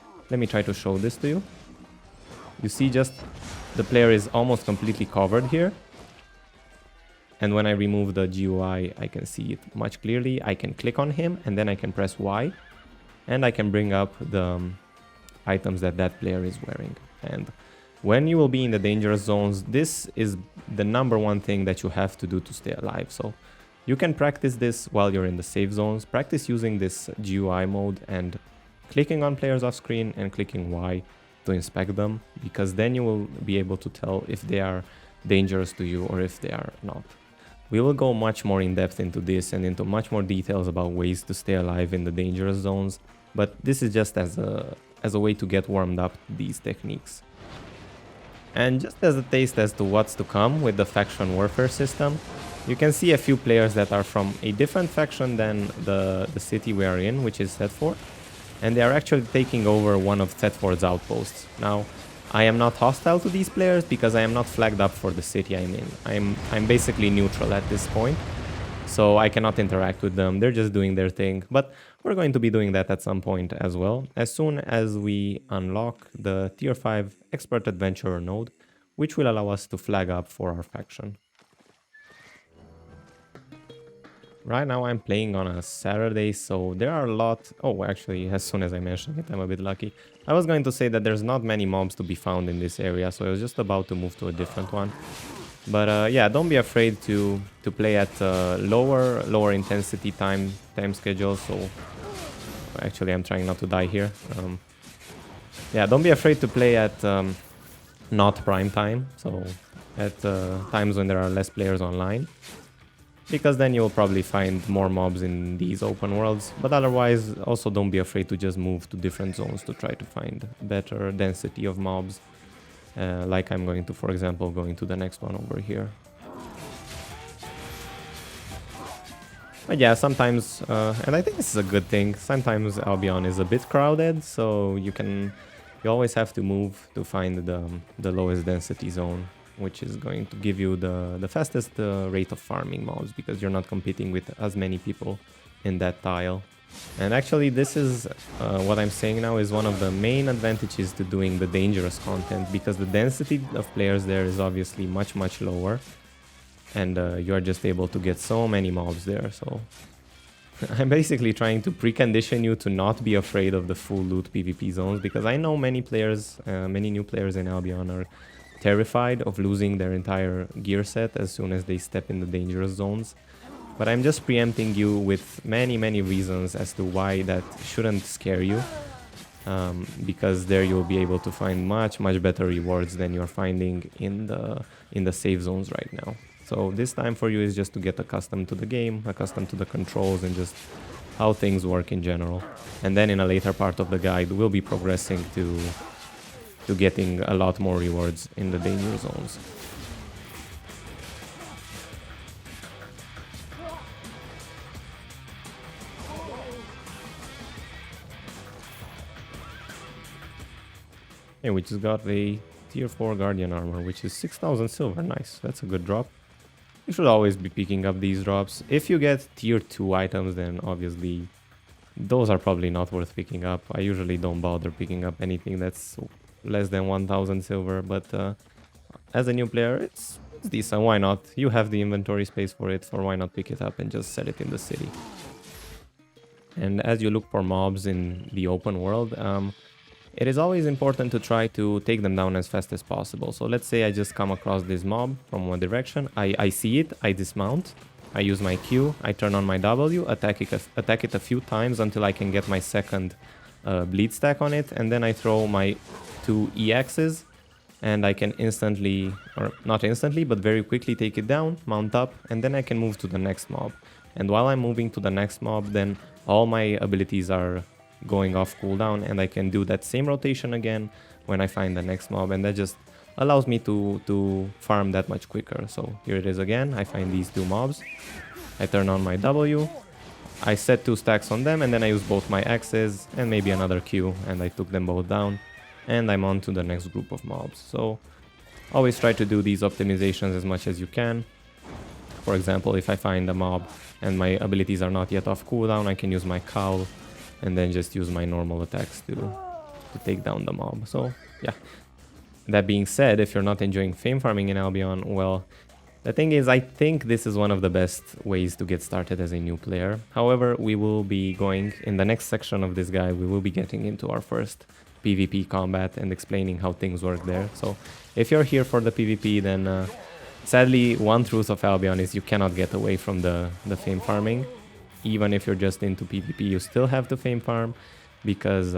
try to show this to you. You see just the player is almost completely covered here. And when I remove the GUI, I can see it much clearly. I can click on him and then I can press Y and I can bring up the items that that player is wearing. And when you will be in the dangerous zones, this is the #1 thing that you have to do to stay alive. So you can practice this while you're in the safe zones. Practice using this GUI mode and clicking on players off screen and clicking Y to inspect them, because then you will be able to tell if they are dangerous to you or if they are not. We will go much more in depth into this and into much more details about ways to stay alive in the dangerous zones, but this is just as a way to get warmed up to these techniques. And just as a taste as to what's to come with the faction warfare system, you can see a few players that are from a different faction than the city we are in, which is Thetford, and they are actually taking over one of Thetford's outposts. Now, I am not hostile to these players because I am not flagged up for the city I'm in. I'm basically neutral at this point, so I cannot interact with them. They're just doing their thing, but we're going to be doing that at some point as well, as soon as we unlock the tier 5 expert adventurer node, which will allow us to flag up for our faction. Right now I'm playing on a Saturday, so there are a lot... Oh, actually, as soon as I mentioned it, I'm a bit lucky. I was going to say that there's not many mobs to be found in this area, so I was just about to move to a different one. But yeah, don't be afraid to play at lower intensity time schedule. So actually, I'm trying not to die here. Yeah, don't be afraid to play at not prime time, so at times when there are less players online, because then you'll probably find more mobs in these open worlds. But otherwise, also don't be afraid to just move to different zones to try to find better density of mobs. Like I'm going to, for example, going to the next one over here. But yeah, sometimes, and I think this is a good thing, sometimes Albion is a bit crowded, so you always have to move to find the lowest density zone, which is going to give you the fastest rate of farming mobs, because you're not competing with as many people in that tile. And actually, this is what I'm saying now is one of the main advantages to doing the dangerous content, because the density of players there is obviously much lower, and you are just able to get so many mobs there. So I'm basically trying to precondition you to not be afraid of the full loot PvP zones, because I know many players, many new players in Albion are terrified of losing their entire gear set as soon as they step in the dangerous zones. But I'm just preempting you with many reasons as to why that shouldn't scare you, because there you'll be able to find much better rewards than you're finding in the safe zones right now. So this time for you is just to get accustomed to the game, accustomed to the controls, and just how things work in general. And then in a later part of the guide, we'll be progressing to getting a lot more rewards in the danger zones. Okay, we just got a tier 4 guardian armor, which is 6,000 silver. Nice, that's a good drop. You should always be picking up these drops. If you get tier 2 items, then obviously those are probably not worth picking up. I usually don't bother picking up anything that's less than 1,000 silver, but as a new player, it's decent. Why not? You have the inventory space for it, so why not pick it up and just sell it in the city? And as you look for mobs in the open world, it is always important to try to take them down as fast as possible. So let's say I just come across this mob from one direction, I see it, I dismount, I use my Q, I turn on my W, attack it a few times until I can get my second bleed stack on it, and then I throw my 2 EXs, and I can instantly, or not instantly, but very quickly take it down, mount up, and then I can move to the next mob. And while I'm moving to the next mob, then all my abilities are going off cooldown, and I can do that same rotation again when I find the next mob, and that just allows me to farm that much quicker. So here it is again. I find these two mobs. I turn on my W. I set 2 stacks on them, and then I use both my X's and maybe another Q, and I took them both down. And I'm on to the next group of mobs. So always try to do these optimizations as much as you can. For example, if I find a mob and my abilities are not yet off cooldown, I can use my cowl and then just use my normal attacks to take down the mob. So yeah. That being said, if you're not enjoying fame farming in Albion, well, the thing is, I think this is one of the best ways to get started as a new player. However, we will be going, in the next section of this guide, we will be getting into our first PvP combat and explaining how things work there. So if you're here for the PvP, then sadly, one truth of Albion is you cannot get away from the fame farming. Even if you're just into PvP, you still have to fame farm, because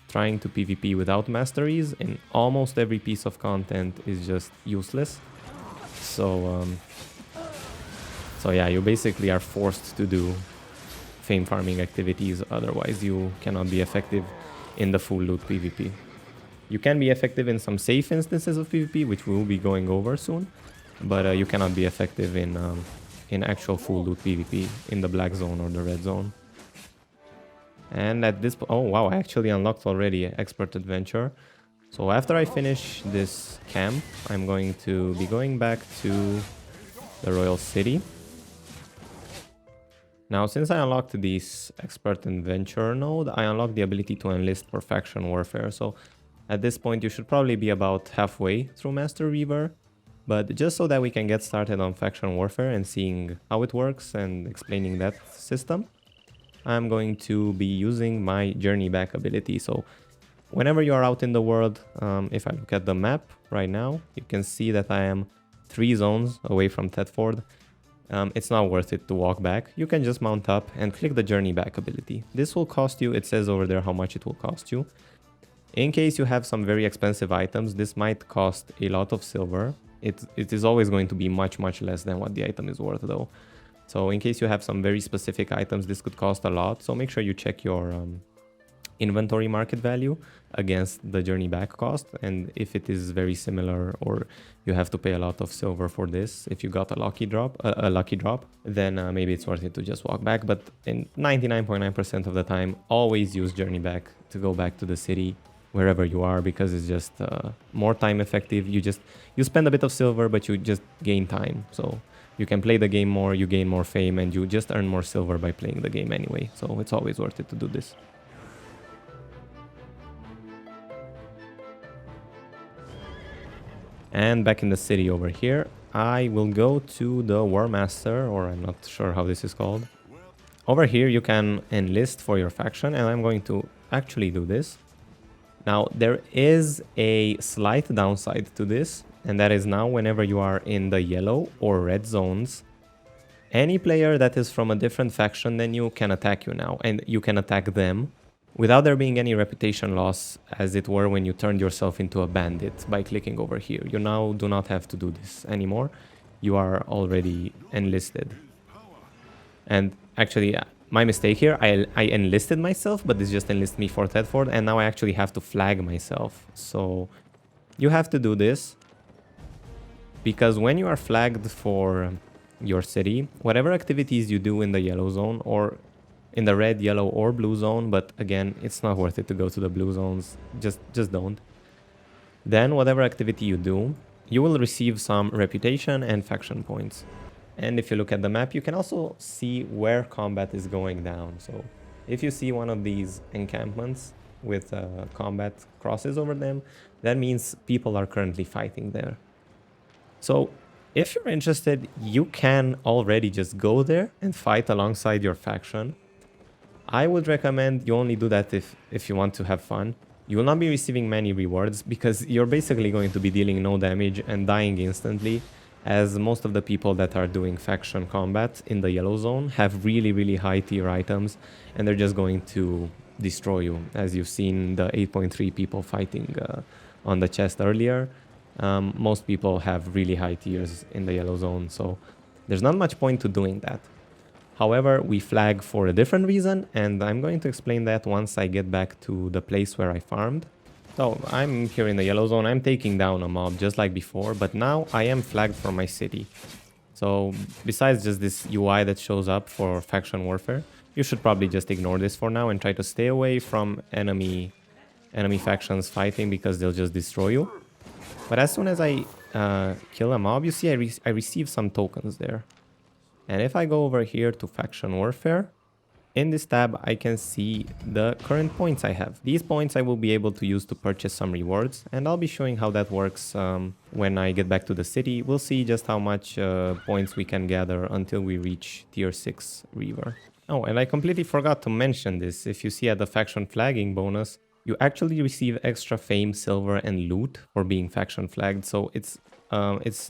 trying to PvP without masteries in almost every piece of content is just useless. So yeah, you basically are forced to do fame farming activities, otherwise you cannot be effective in the full loot PvP. You can be effective in some safe instances of PvP, which we will be going over soon, but you cannot be effective in actual full loot PvP in the black zone or the red zone. And at this oh wow, I actually unlocked already Expert Adventure. So after I finish this camp, I'm going to be going back to the Royal City. Now, since I unlocked this Expert Adventure node, I unlocked the ability to enlist for faction warfare. So at this point, you should probably be about halfway through Master Reaver. But just so that we can get started on faction warfare and seeing how it works and explaining that system, I'm going to be using my Journey Back ability. So whenever you are out in the world, if I look at the map right now, you can see that I am 3 zones away from Thetford. It's not worth it to walk back. You can just mount up and click the Journey Back ability. This will cost you, it says over there how much it will cost you. In case you have some very expensive items, this might cost a lot of silver. It is always going to be much less than what the item is worth though. So in case you have some very specific items, this could cost a lot. So make sure you check your inventory market value against the Journey Back cost. And if it is very similar, or you have to pay a lot of silver for this, if you got a lucky drop, then maybe it's worth it to just walk back. But in 99.9% of the time, always use Journey Back to go back to the city wherever you are, because it's just more time effective. You spend a bit of silver, but you just gain time. So you can play the game more, you gain more fame, and you just earn more silver by playing the game anyway. So it's always worth it to do this. And back in the city over here, I will go to the War Master, or I'm not sure how this is called. Over here you can enlist for your faction, and I'm going to actually do this. Now, there is a slight downside to this, and that is now whenever you are in the yellow or red zones, any player that is from a different faction than you can attack you now, and you can attack them without there being any reputation loss, as it were when you turned yourself into a bandit by clicking over here. You now do not have to do this anymore. You are already enlisted. And actually, my mistake here, I enlisted myself, but this just enlisted me for Thetford, and now I actually have to flag myself. So you have to do this, because when you are flagged for your city, whatever activities you do in the yellow zone, or in the red, yellow, or blue zone, but again, it's not worth it to go to the blue zones, just don't. Then whatever activity you do, you will receive some reputation and faction points. And if you look at the map, you can also see where combat is going down. So if you see one of these encampments with combat crosses over them, that means people are currently fighting there. So if you're interested, you can already just go there and fight alongside your faction. I would recommend you only do that if you want to have fun. You will not be receiving many rewards, because you're basically going to be dealing no damage and dying instantly, as most of the people that are doing faction combat in the yellow zone have really high tier items, and they're just going to destroy you, as you've seen the 8.3 people fighting on the chest earlier. Most people have really high tiers in the yellow zone, so there's not much point to doing that. However, we flag for a different reason, and I'm going to explain that once I get back to the place where I farmed. So I'm here in the yellow zone, I'm taking down a mob just like before, but now I am flagged for my city. So besides just this UI that shows up for faction warfare, you should probably just ignore this for now and try to stay away from enemy factions fighting because they'll just destroy you. But as soon as I kill a mob, you see I receive some tokens there. And if I go over here to faction warfare, in this tab, I can see the current points I have. These points I will be able to use to purchase some rewards, and I'll be showing how that works when I get back to the city. We'll see just how much points we can gather until we reach tier 6 reaver. Oh, and I completely forgot to mention this. If you see at the faction flagging bonus, you actually receive extra fame, silver, and loot for being faction flagged, so it's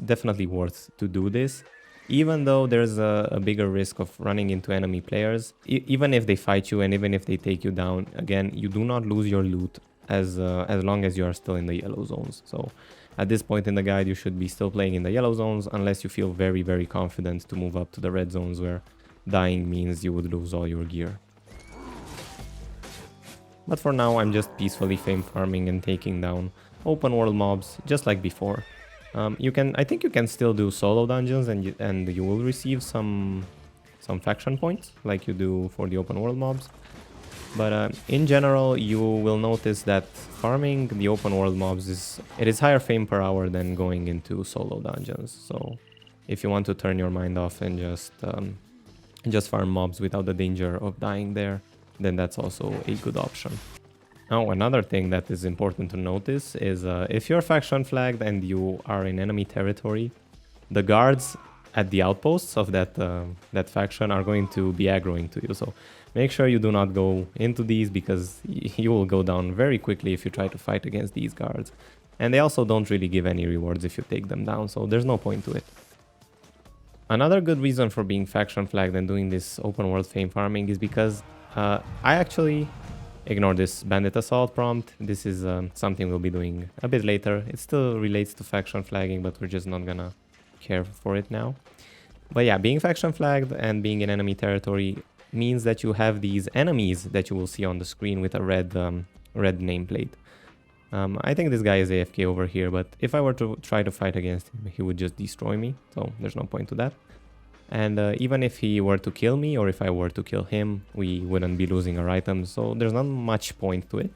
definitely worth to do this. Even though there's a bigger risk of running into enemy players, even if they fight you and even if they take you down, again, you do not lose your loot as long as you are still in the yellow zones. So at this point in the guide, you should be still playing in the yellow zones unless you feel very, very confident to move up to the red zones where dying means you would lose all your gear. But for now, I'm just peacefully fame farming and taking down open world mobs just like before. I think you can still do solo dungeons and you will receive some faction points like you do for the open world mobs. But in general, you will notice that farming the open world mobs is higher fame per hour than going into solo dungeons. So if you want to turn your mind off and just farm mobs without the danger of dying there, then that's also a good option. Now, another thing that is important to notice is if you're faction flagged and you are in enemy territory, the guards at the outposts of that faction are going to be aggroing to you. So make sure you do not go into these because you will go down very quickly if you try to fight against these guards. And they also don't really give any rewards if you take them down, so there's no point to it. Another good reason for being faction flagged and doing this open world fame farming is because I actually... Ignore this bandit assault prompt. This is something we'll be doing a bit later. It still relates to faction flagging, but we're just not gonna care for it now. But yeah, being faction flagged and being in enemy territory means that you have these enemies that you will see on the screen with a red nameplate. I think this guy is AFK over here, but if I were to try to fight against him, he would just destroy me, so there's no point to that. And even if he were to kill me or if I were to kill him, we wouldn't be losing our items, so there's not much point to it.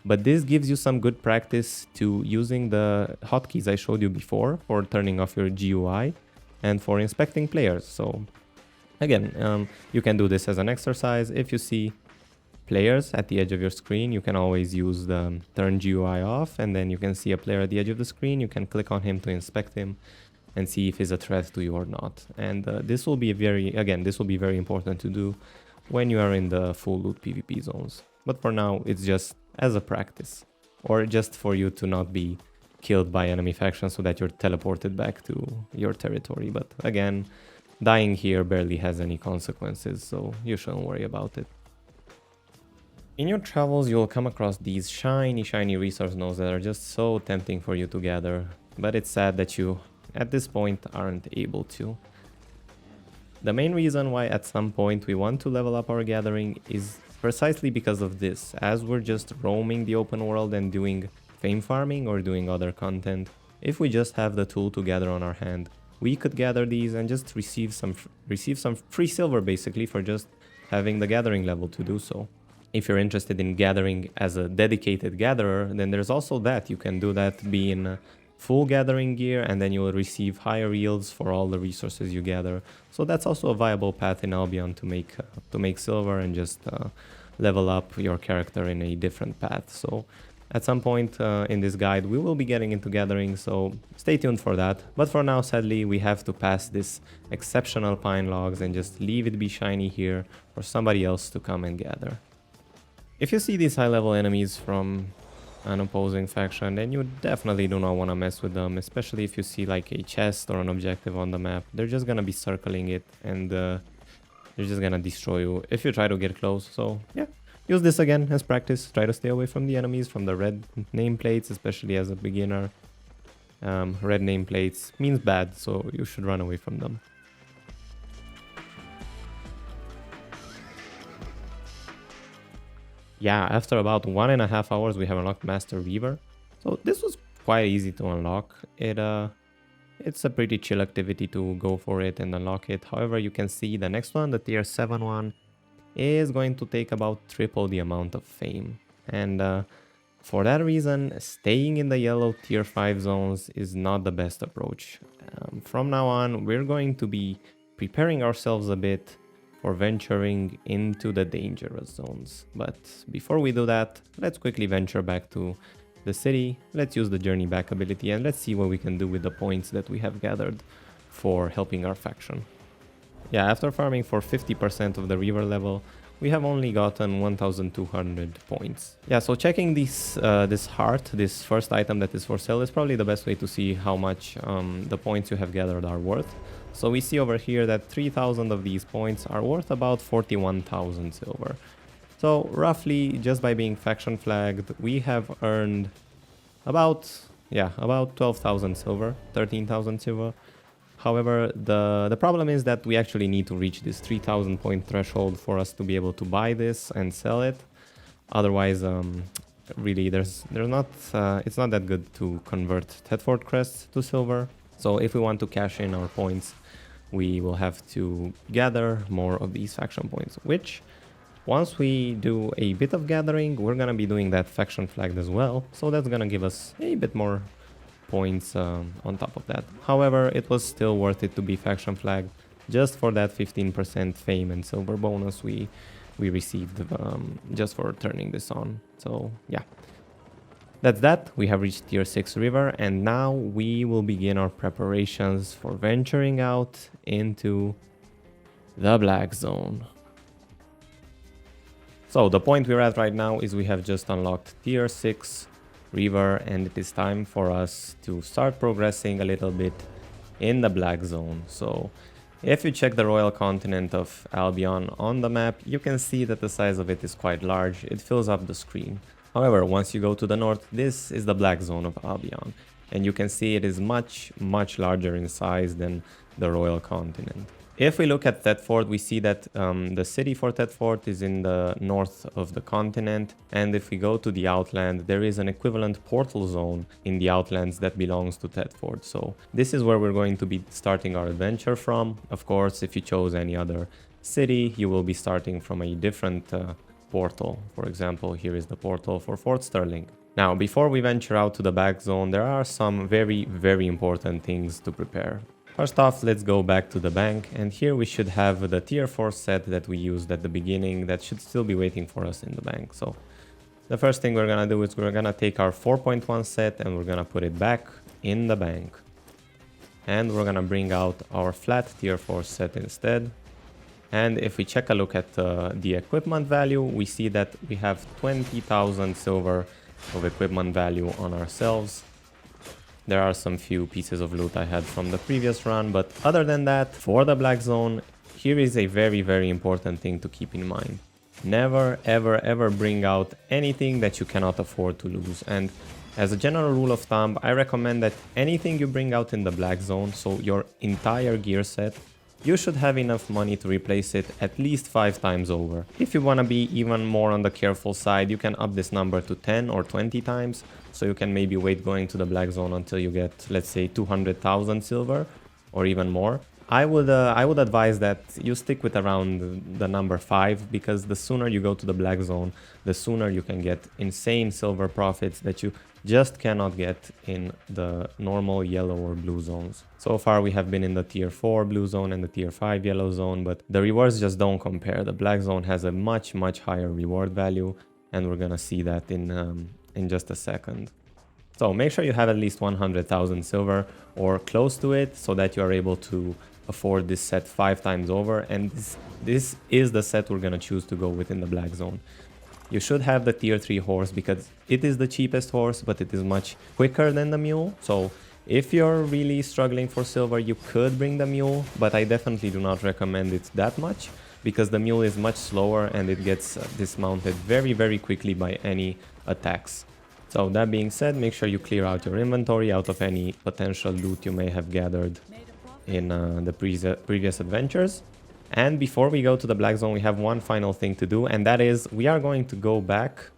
But this gives you some good practice to using the hotkeys I showed you before for turning off your GUI and for inspecting players. So again, you can do this as an exercise. If you see players at the edge of your screen, you can always use the turn GUI off, and then you can see a player at the edge of the screen. You can click on him to inspect him and see if he's a threat to you or not. And this will be very important to do when you are in the full loot PvP zones. But for now, it's just as a practice, or just for you to not be killed by enemy factions so that you're teleported back to your territory. But again, dying here barely has any consequences, so you shouldn't worry about it. In your travels, you'll come across these shiny resource nodes that are just so tempting for you to gather, but it's sad that you at this point aren't able to. The main reason why at some point we want to level up our gathering is precisely because of this. As we're just roaming the open world and doing fame farming or doing other content, if we just have the tool to gather on our hand, we could gather these and just receive some free silver basically for just having the gathering level to do so. If you're interested in gathering as a dedicated gatherer, then there's also that. You can do that being full gathering gear, and then you will receive higher yields for all the resources you gather. So that's also a viable path in Albion to make silver and just level up your character in a different path. So at some point in this guide, we will be getting into gathering, so stay tuned for that. But for now, sadly, we have to pass this exceptional pine logs and just leave it be shiny here for somebody else to come and gather. If you see these high-level enemies from an opposing faction, then you definitely do not want to mess with them, especially if you see like a chest or an objective on the map. They're just gonna be circling it and they're just gonna destroy you if you try to get close. So yeah, use this again as practice. Try to stay away from the enemies, from the red nameplates, especially as a beginner. Red nameplates means bad, so you should run away from them. Yeah, after about 1.5 hours, we have unlocked Master Reaver. So this was quite easy to unlock. It's a pretty chill activity to go for it and unlock it. However, you can see the next one, the tier 7 one, is going to take about triple the amount of fame. And for that reason, staying in the yellow tier 5 zones is not the best approach. From now on, we're going to be preparing ourselves a bit for venturing into the dangerous zones. But before we do that, let's quickly venture back to the city. Let's use the journey back ability and let's see what we can do with the points that we have gathered for helping our faction. Yeah, after farming for 50% of the river level, we have only gotten 1200 points. Yeah, so checking this heart, this first item that is for sale, is probably the best way to see how much the points you have gathered are worth. So we see over here that 3000 of these points are worth about 41,000 silver. So roughly, just by being faction flagged, we have earned about 12,000 silver, 13,000 silver. However, the problem is that we actually need to reach this 3000 point threshold for us to be able to buy this and sell it. Otherwise, really, it's not that good to convert Thetford crests to silver. So if we want to cash in our points, we will have to gather more of these faction points, which once we do a bit of gathering, we're gonna be doing that faction flagged as well. So that's gonna give us a bit more points on top of that. However, it was still worth it to be faction flagged just for that 15% fame and silver bonus we received just for turning this on. So yeah, that's that. We have reached tier 6 river and now we will begin our preparations for venturing out into the black zone. So the point we're at right now is we have just unlocked tier 6 river and it is time for us to start progressing a little bit in the black zone. So if you check the royal continent of Albion on the map, you can see that the size of it is quite large. It fills up the screen. However, once you go to the north, this is the black zone of Albion and you can see it is much larger in size than the royal continent. If we look at Thetford, we see that the city for Thetford is in the north of the continent. And if we go to the Outland, there is an equivalent portal zone in the Outlands that belongs to Thetford. So this is where we're going to be starting our adventure from. Of course, if you chose any other city, you will be starting from a different portal. For example, here is the portal for Fort Sterling. Now, before we venture out to the back zone, there are some very important things to prepare. First off, let's go back to the bank, and here we should have the tier 4 set that we used at the beginning that should still be waiting for us in the bank. So the first thing we're gonna do is we're gonna take our 4.1 set and we're gonna put it back in the bank. And we're gonna bring out our flat tier 4 set instead. And if we check a look at the equipment value, we see that we have 20,000 silver of equipment value on ourselves. There are some few pieces of loot I had from the previous run, but other than that, for the black zone, here is a very important thing to keep in mind. Never ever bring out anything that you cannot afford to lose. And as a general rule of thumb, I recommend that anything you bring out in the black zone, so your entire gear set, you should have enough money to replace it at least 5 times over. If you want to be even more on the careful side, you can up this number to 10 or 20 times. So you can maybe wait going to the black zone until you get, let's say, 200,000 silver or even more. I would advise that you stick with around the number 5, because the sooner you go to the black zone, the sooner you can get insane silver profits that you just cannot get in the normal yellow or blue zones. So far we have been in the tier 4 blue zone and the tier 5 yellow zone, but the rewards just don't compare. The black zone has a much higher reward value, and we're gonna see that in just a second. So make sure you have at least 100,000 silver or close to it so that you are able to afford this set 5 times over, and this is the set we're gonna choose to go with in the black zone. You should have the tier 3 horse because it is the cheapest horse, but it is much quicker than the mule. So if you're really struggling for silver, you could bring the mule, but I definitely do not recommend it that much because the mule is much slower and it gets dismounted very quickly by any attacks. So that being said, make sure you clear out your inventory out of any potential loot you may have gathered in the previous adventures. And before we go to the Black Zone, we have one final thing to do, and that is we are going to go back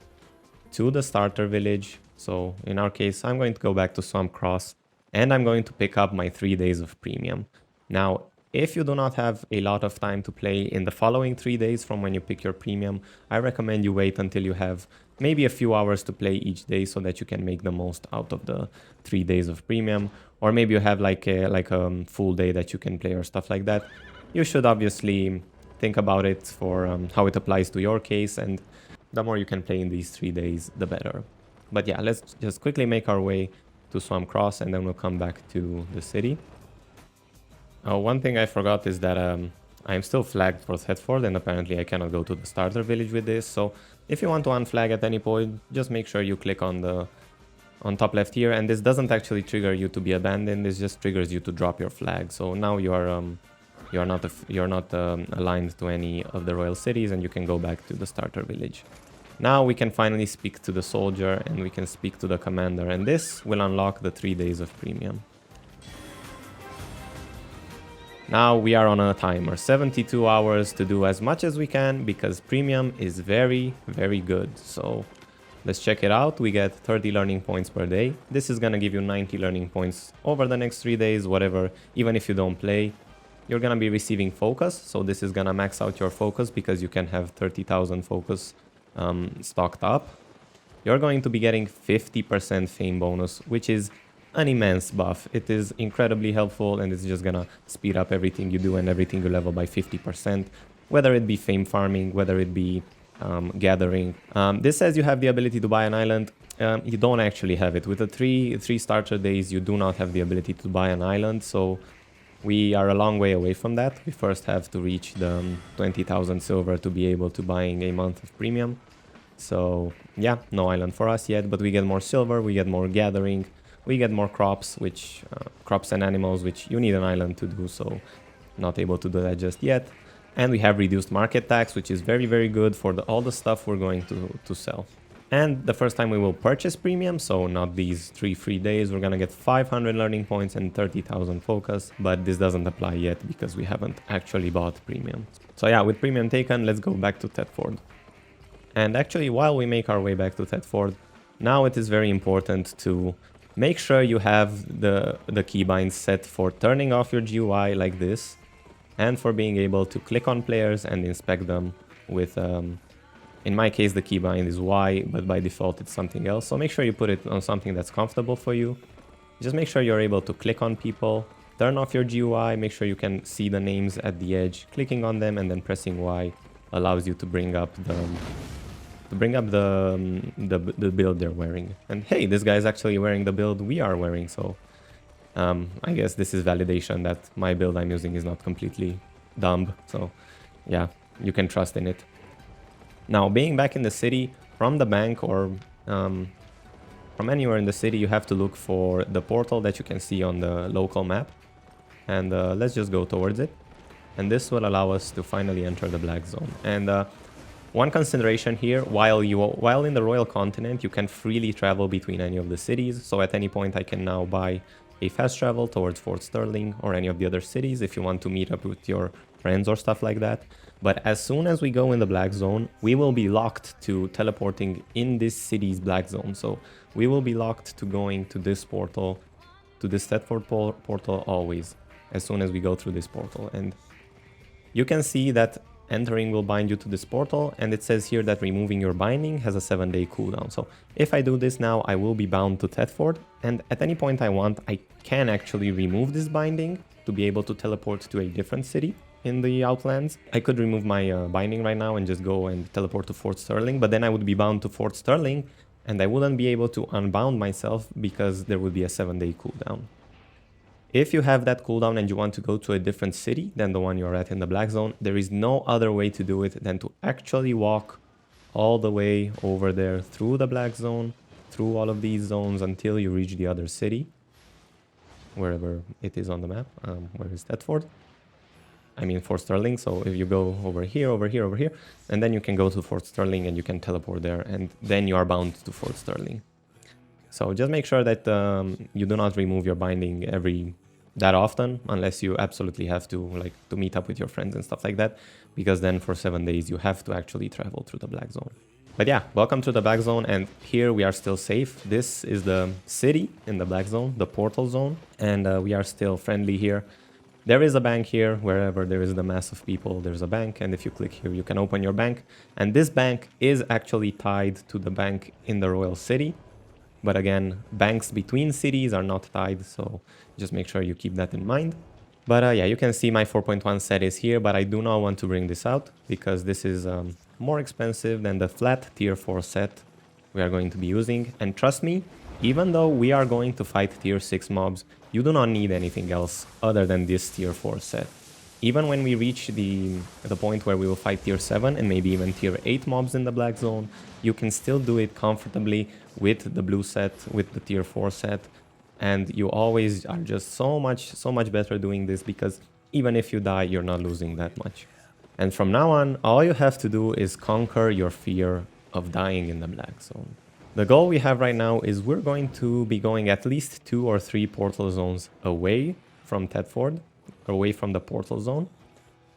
to the starter village. So in our case, I'm going to go back to Swamp Cross, and I'm going to pick up my 3 days of premium. Now, if you do not have a lot of time to play in the following 3 days from when you pick your premium, I recommend you wait until you have maybe a few hours to play each day so that you can make the most out of the 3 days of premium. Or maybe you have like a full day that you can play or stuff like that. You should obviously think about it for how it applies to your case, and the more you can play in these 3 days, the better. But yeah, let's just quickly make our way to Swamp Cross, and then we'll come back to the city. One thing I forgot is that I'm still flagged for Thetford, and apparently I cannot go to the starter village with this. So if you want to unflag at any point, just make sure you click on the top left here, and this doesn't actually trigger you to be abandoned. This just triggers you to drop your flag. So now you're not aligned to any of the royal cities, and you can go back to the starter village. Now we can finally speak to the soldier, and we can speak to the commander, and this will unlock the 3 days of premium. Now we are on a timer, 72 hours to do as much as we can, because premium is very, very good. So let's check it out. We get 30 learning points per day. This is gonna give you 90 learning points over the next 3 days, whatever. Even if you don't play, you're gonna be receiving focus. So this is gonna max out your focus, because you can have 30,000 focus stocked up. You're going to be getting 50% fame bonus, which is an immense buff. It is incredibly helpful, and it's just gonna speed up everything you do and everything you level by 50%, whether it be fame farming, whether it be gathering. This says you have the ability to buy an island. You don't actually have it. With the three starter days, you do not have the ability to buy an island, so we are a long way away from that. We first have to reach the 20,000 silver to be able to buying a month of premium. So yeah, no island for us yet, but we get more silver, we get more gathering, we get more crops, which crops and animals, which you need an island to do, so not able to do that just yet. And we have reduced market tax, which is very, very good for all the stuff we're going to sell. And the first time we will purchase premium, so not these 3 free days, we're gonna get 500 learning points and 30,000 focus, but this doesn't apply yet because we haven't actually bought premium. So yeah, with premium taken, let's go back to Thetford. And actually, while we make our way back to Thetford, now it is very important to make sure you have the keybinds set for turning off your GUI like this, and for being able to click on players and inspect them with, in my case, the keybind is Y, but by default it's something else. So make sure you put it on something that's comfortable for you. Just make sure you're able to click on people, turn off your GUI, make sure you can see the names at the edge. Clicking on them and then pressing Y allows you to bring up the build they're wearing. And hey, this guy is actually wearing the build we are wearing, so I guess this is validation that my build I'm using is not completely dumb. So yeah, you can trust in it. Now, being back in the city, from the bank or from anywhere in the city, you have to look for the portal that you can see on the local map. And let's just go towards it. And this will allow us to finally enter the Black Zone. And one consideration here, while in the Royal Continent, you can freely travel between any of the cities. So at any point, I can now buy a fast travel towards Fort Sterling or any of the other cities if you want to meet up with your friends or stuff like that. But as soon as we go in the Black Zone, we will be locked to teleporting in this city's Black Zone. So we will be locked to going to this portal, to this Thetford portal always, as soon as we go through this portal. And you can see that entering will bind you to this portal, and it says here that removing your binding has a 7-day cooldown. So if I do this now, I will be bound to Thetford, and at any point I want, I can actually remove this binding to be able to teleport to a different city in the Outlands. I could remove my binding right now and just go and teleport to Fort Sterling, but then I would be bound to Fort Sterling, and I wouldn't be able to unbound myself because there would be a 7-day cooldown. If you have that cooldown and you want to go to a different city than the one you're at in the Black Zone, there is no other way to do it than to actually walk all the way over there through the Black Zone, through all of these zones until you reach the other city, wherever it is on the map. Where is Thetford? I mean Fort Sterling. So if you go over here, over here, over here, and then you can go to Fort Sterling and you can teleport there, and then you are bound to Fort Sterling. So just make sure that you do not remove your binding every that often, unless you absolutely have to, like, to meet up with your friends and stuff like that, because then for 7 days you have to actually travel through the Black Zone. But yeah, welcome to the Black Zone, and here we are still safe. This is the city in the Black Zone, the portal zone, and we are still friendly here. There is a bank here. Wherever there is the mass of people, there's a bank, and if you click here, you can open your bank. And this bank is actually tied to the bank in the Royal City. But again, banks between cities are not tied, so just make sure you keep that in mind. But yeah, you can see my 4.1 set is here, but I do not want to bring this out because this is more expensive than the flat tier 4 set we are going to be using. And trust me, even though we are going to fight tier 6 mobs, you do not need anything else other than this tier 4 set. Even when we reach the point where we will fight tier 7 and maybe even tier 8 mobs in the Black Zone, you can still do it comfortably with the blue set, with the tier 4 set. And you always are just so much better doing this, because even if you die, you're not losing that much. And from now on, all you have to do is conquer your fear of dying in the Black Zone. The goal we have right now is we're going to be going at least 2 or 3 portal zones away from Thetford, away from the portal zone.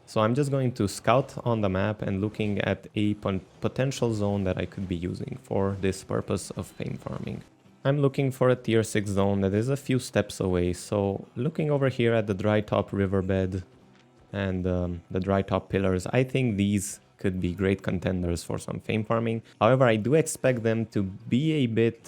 So I'm just going to scout on the map and looking at a potential zone that I could be using for this purpose of fame farming. I'm looking for a tier 6 zone that is a few steps away. So looking over here at the dry top riverbed and the dry top pillars, I think these could be great contenders for some fame farming. However, I do expect them to be a bit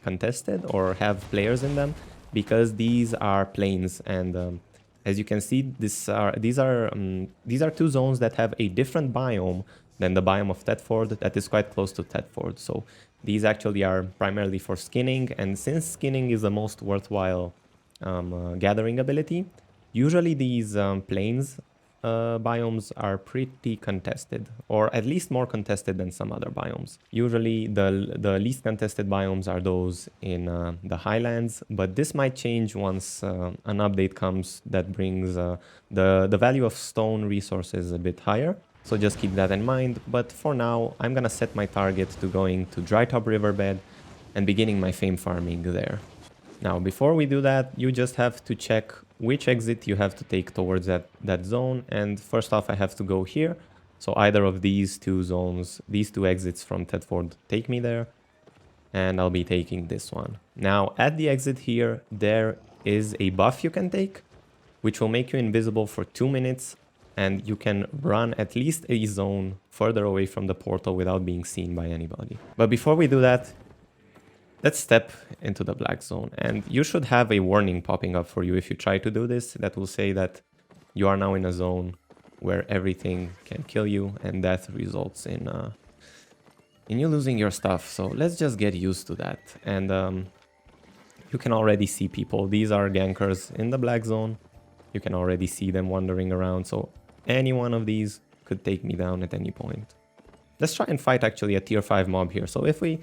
contested or have players in them, because these are plains, and as you can see, these are 2 zones that have a different biome than the biome of Thetford that is quite close to Thetford. So these actually are primarily for skinning, and since skinning is the most worthwhile gathering ability, usually these plains biomes are pretty contested, or at least more contested than some other biomes. Usually the least contested biomes are those in the highlands, but this might change once an update comes that brings the value of stone resources a bit higher. So just keep that in mind. But for now, I'm gonna set my target to going to dry top riverbed and beginning my fame farming there. Now, before we do that, you just have to check which exit you have to take towards that zone. And first off, I have to go here. So either of these 2 zones, these 2 exits from Thetford take me there. And I'll be taking this one. Now, at the exit here, there is a buff you can take, which will make you invisible for 2 minutes. And you can run at least a zone further away from the portal without being seen by anybody. But before we do that, let's step into the Black Zone. And you should have a warning popping up for you if you try to do this that will say that you are now in a zone where everything can kill you and death results in you losing your stuff. So let's just get used to that. And you can already see people. These are gankers in the Black Zone. You can already see them wandering around. So any one of these could take me down at any point. Let's try and fight actually a tier 5 mob here. So if we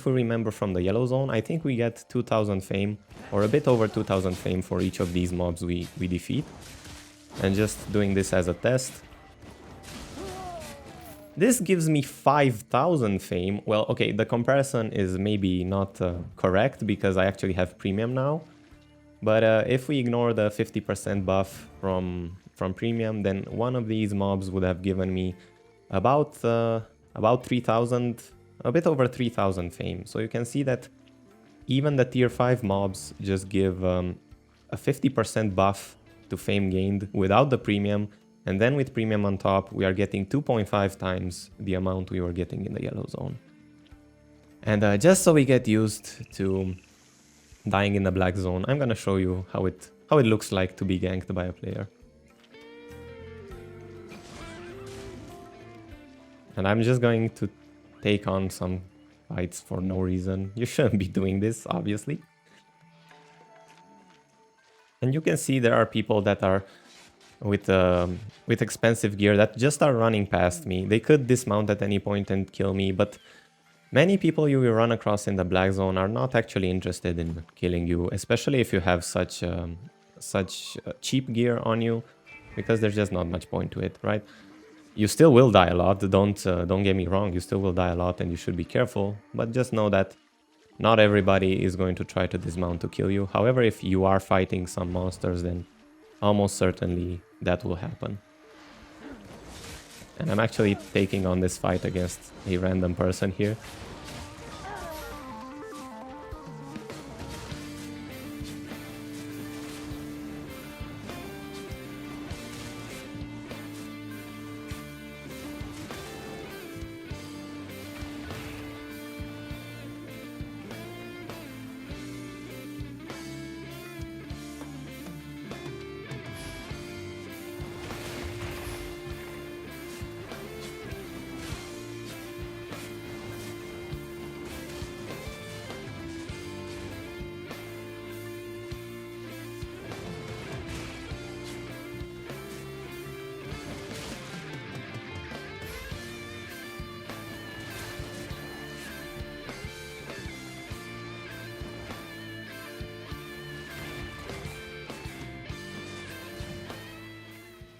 remember from the yellow zone, I think we get 2000 fame, or a bit over 2000 fame for each of these mobs we defeat. And just doing this as a test. This gives me 5000 fame. Well, okay, the comparison is maybe not correct because I actually have premium now. But if we ignore the 50% buff from premium, then one of these mobs would have given me about 3000, a bit over 3000 fame. So you can see that even the tier 5 mobs just give a 50% buff to fame gained without the premium. And then with premium on top, we are getting 2.5 times the amount we were getting in the yellow zone. And just so we get used to dying in the Black Zone, I'm gonna show you how it looks like to be ganked by a player. And I'm just going to take on some fights for no reason. You shouldn't be doing this, obviously. And you can see there are people that are with expensive gear that just are running past me. They could dismount at any point and kill me, but many people you will run across in the Black Zone are not actually interested in killing you, especially if you have such cheap gear on you, because there's just not much point to it, right? You still will die a lot. Don't get me wrong. You still will die a lot, and you should be careful. But just know that Not everybody is going to try to dismount to kill you. However, if you are fighting some monsters, then almost certainly that will happen. And I'm actually taking on this fight against a random person here.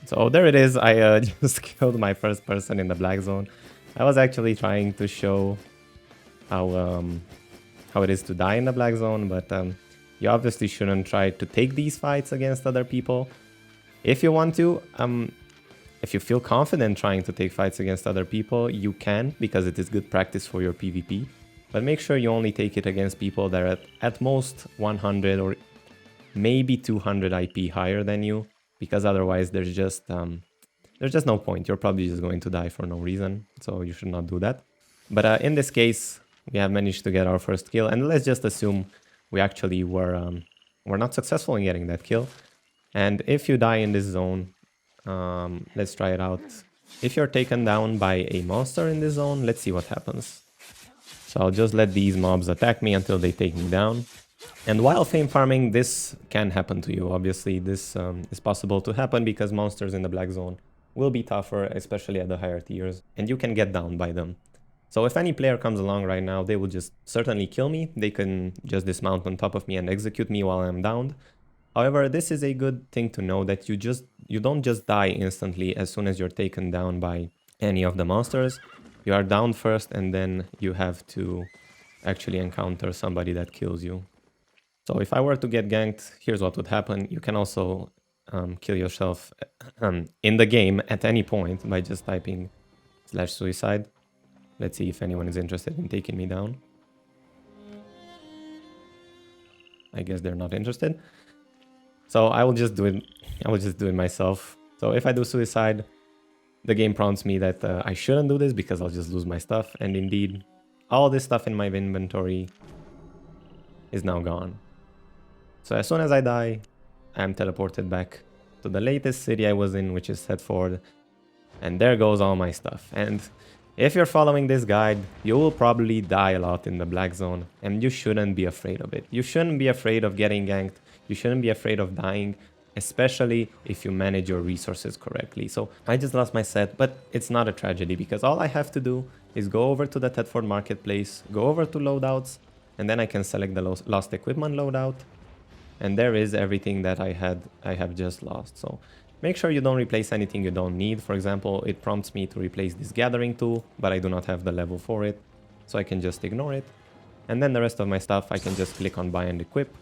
So there it is, I just killed my first person in the black zone. I was actually trying to show how it is to die in the black zone, but you obviously shouldn't try to take these fights against other people. If you want to, if you feel confident trying to take fights against other people, you can, because it is good practice for your PvP. But make sure you only take it against people that are at most 100 or maybe 200 IP higher than you, because otherwise there's just no point. You're probably just going to die for no reason, so you should not do that. But in this case, we have managed to get our first kill, and let's just assume we actually were not successful in getting that kill. And if you die in this zone, let's try it out. If you're taken down by a monster in this zone, let's see what happens. So I'll just let these mobs attack me until they take me down. And while fame farming, this can happen to you. Obviously, this is possible to happen because monsters in the black zone will be tougher, especially at the higher tiers, and you can get down by them. So if any player comes along right now, they will just certainly kill me. They can just dismount on top of me and execute me while I'm downed. However, this is a good thing to know, that you don't just die instantly as soon as you're taken down by any of the monsters. You are down first, and then you have to actually encounter somebody that kills you. So if I were to get ganked, here's what would happen. You can also kill yourself in the game at any point by just typing /suicide. Let's see if anyone is interested in taking me down. I guess they're not interested. So I will just do it. I will just do it myself. So if I do suicide, the game prompts me that I shouldn't do this because I'll just lose my stuff. And indeed, all this stuff in my inventory is now gone. So as soon as I die, I'm teleported back to the latest city I was in, which is Setford. And there goes all my stuff. And if you're following this guide, you will probably die a lot in the black zone. And you shouldn't be afraid of it. You shouldn't be afraid of getting ganked. You shouldn't be afraid of dying, especially if you manage your resources correctly. So I just lost my set, but it's not a tragedy because all I have to do is go over to the Thetford marketplace, go over to loadouts, and then I can select the lost equipment loadout. And there is everything that I have just lost. So make sure you don't replace anything you don't need. For example, it prompts me to replace this gathering tool, but I do not have the level for it. So I can just ignore it. And then the rest of my stuff, I can just click on buy and equip.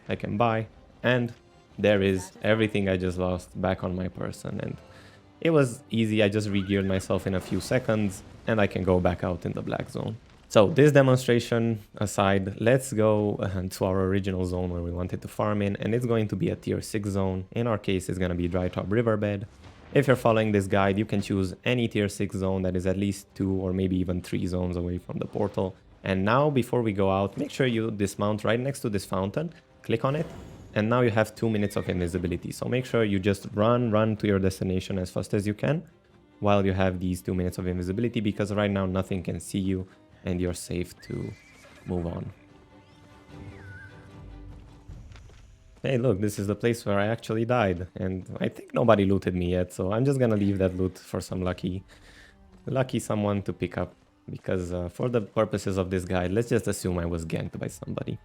I can buy, and there is everything I just lost back on my person. And it was easy. I just re-geared myself in a few seconds, and I can go back out in the black zone. So this demonstration aside, let's go to our original zone where we wanted to farm in, and it's going to be a tier 6 zone. In our case, it's going to be Dry Top Riverbed. If you're following this guide, you can choose any tier 6 zone that is at least 2 or maybe even 3 zones away from the portal. And now, before we go out, make sure you dismount right next to this fountain, click on it, and now you have 2 minutes of invisibility. So make sure you just run to your destination as fast as you can while you have these 2 minutes of invisibility, because right now nothing can see you and you're safe to move on. Hey, look, this is the place where I actually died, and I think nobody looted me yet, so I'm just gonna leave that loot for some lucky someone to pick up, because for the purposes of this guide, let's just assume I was ganked by somebody.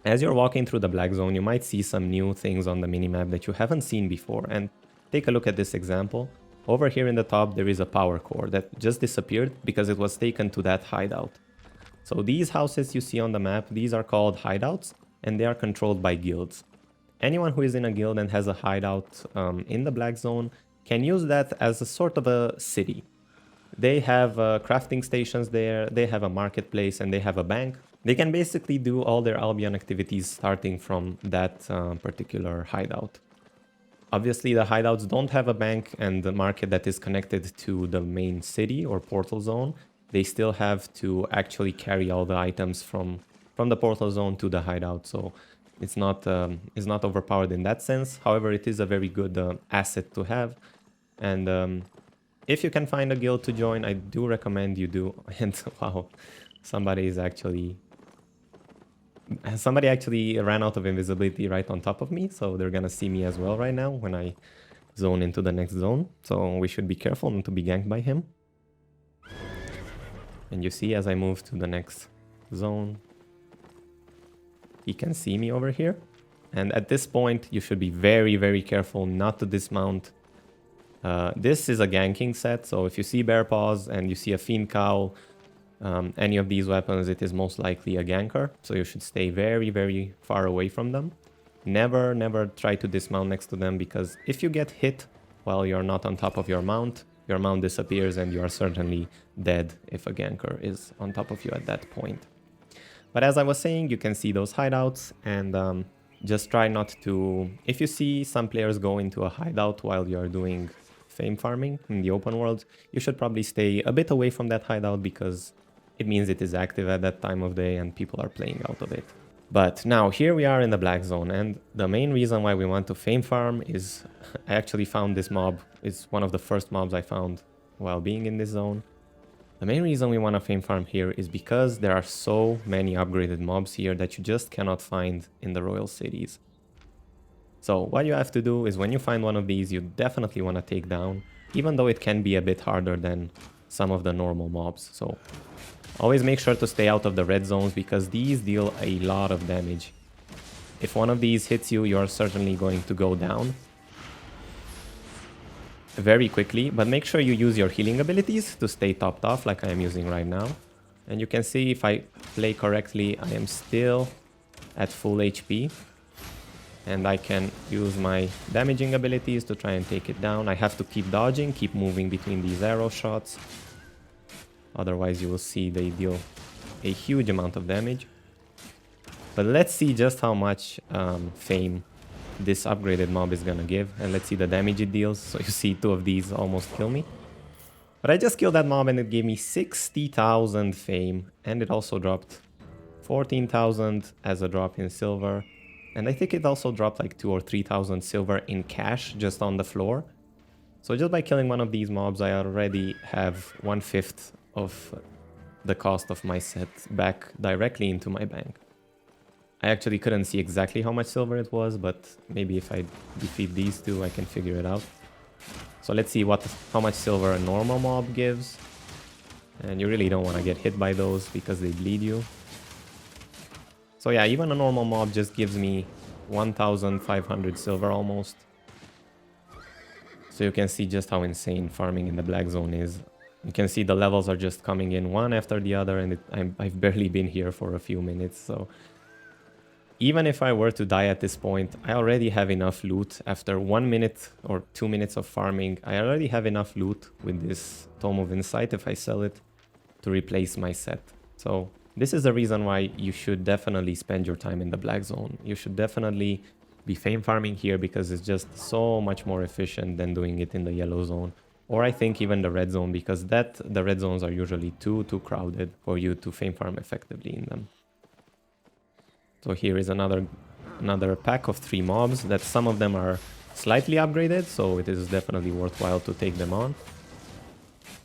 As you're walking through the black zone, you might see some new things on the minimap that you haven't seen before, and take a look at this example. Over here in the top, there is a power core that just disappeared because it was taken to that hideout. So these houses you see on the map, these are called hideouts, and they are controlled by guilds. Anyone who is in a guild and has a hideout in the Black Zone can use that as a sort of a city. They have crafting stations there, they have a marketplace, and they have a bank. They can basically do all their Albion activities starting from that particular hideout. Obviously, the hideouts don't have a bank and the market that is connected to the main city or portal zone. They still have to actually carry all the items from the portal zone to the hideout, so it's not overpowered in that sense. However, it is a very good asset to have, and if you can find a guild to join, I do recommend you do. And wow, somebody actually ran out of invisibility right on top of me, so they're gonna see me as well right now when I zone into the next zone. So we should be careful not to be ganked by him. And you see, as I move to the next zone, he can see me over here. And at this point, you should be very, very careful not to dismount. This is a ganking set, so if you see Bear Paws and you see a Fiend Cowl, any of these weapons, it is most likely a ganker. So you should stay very, very far away from them. Never, never try to dismount next to them, because if you get hit while you're not on top of your mount disappears and you are certainly dead if a ganker is on top of you at that point. But as I was saying, you can see those hideouts, and just try not to... If you see some players go into a hideout while you're doing fame farming in the open world, you should probably stay a bit away from that hideout, because it means it is active at that time of day and people are playing out of it. But now here we are in the Black Zone, and the main reason why we want to fame farm is I actually found this mob. It's one of the first mobs I found while being in this zone. The main reason we want to fame farm here is because there are so many upgraded mobs here that you just cannot find in the royal cities. So what you have to do is, when you find one of these, you definitely want to take down, even though it can be a bit harder than some of the normal mobs. So always make sure to stay out of the red zones, because these deal a lot of damage. If one of these hits you, you're certainly going to go down very quickly, but make sure you use your healing abilities to stay topped off like I am using right now. And you can see, if I play correctly, I am still at full HP, and I can use my damaging abilities to try and take it down. I have to keep dodging, keep moving between these arrow shots, otherwise you will see they deal a huge amount of damage. But let's see just how much fame this upgraded mob is gonna give, and let's see the damage it deals. So you see, two of these almost kill me, but I just killed that mob and it gave me 60,000 fame, and it also dropped 14,000 as a drop in silver, and I think it also dropped like 2,000 or 3,000 silver in cash just on the floor. So just by killing one of these mobs, I already have 1/5 of the cost of my set back directly into my bank. I actually couldn't see exactly how much silver it was, but maybe if I defeat these two, I can figure it out. So let's see how much silver a normal mob gives. And you really don't want to get hit by those because they bleed you. So yeah, even a normal mob just gives me 1,500 silver almost. So you can see just how insane farming in the Black Zone is. You can see the levels are just coming in one after the other, and I've barely been here for a few minutes, so... Even if I were to die at this point, I already have enough loot. After 1 minute or 2 minutes of farming, I already have enough loot with this Tome of Insight, if I sell it, to replace my set. So this is the reason why you should definitely spend your time in the Black Zone. You should definitely be fame farming here, because it's just so much more efficient than doing it in the Yellow Zone. Or I think even the Red Zone, because the Red Zones are usually too crowded for you to fame farm effectively in them. So here is another pack of 3 mobs that some of them are slightly upgraded, so it is definitely worthwhile to take them on.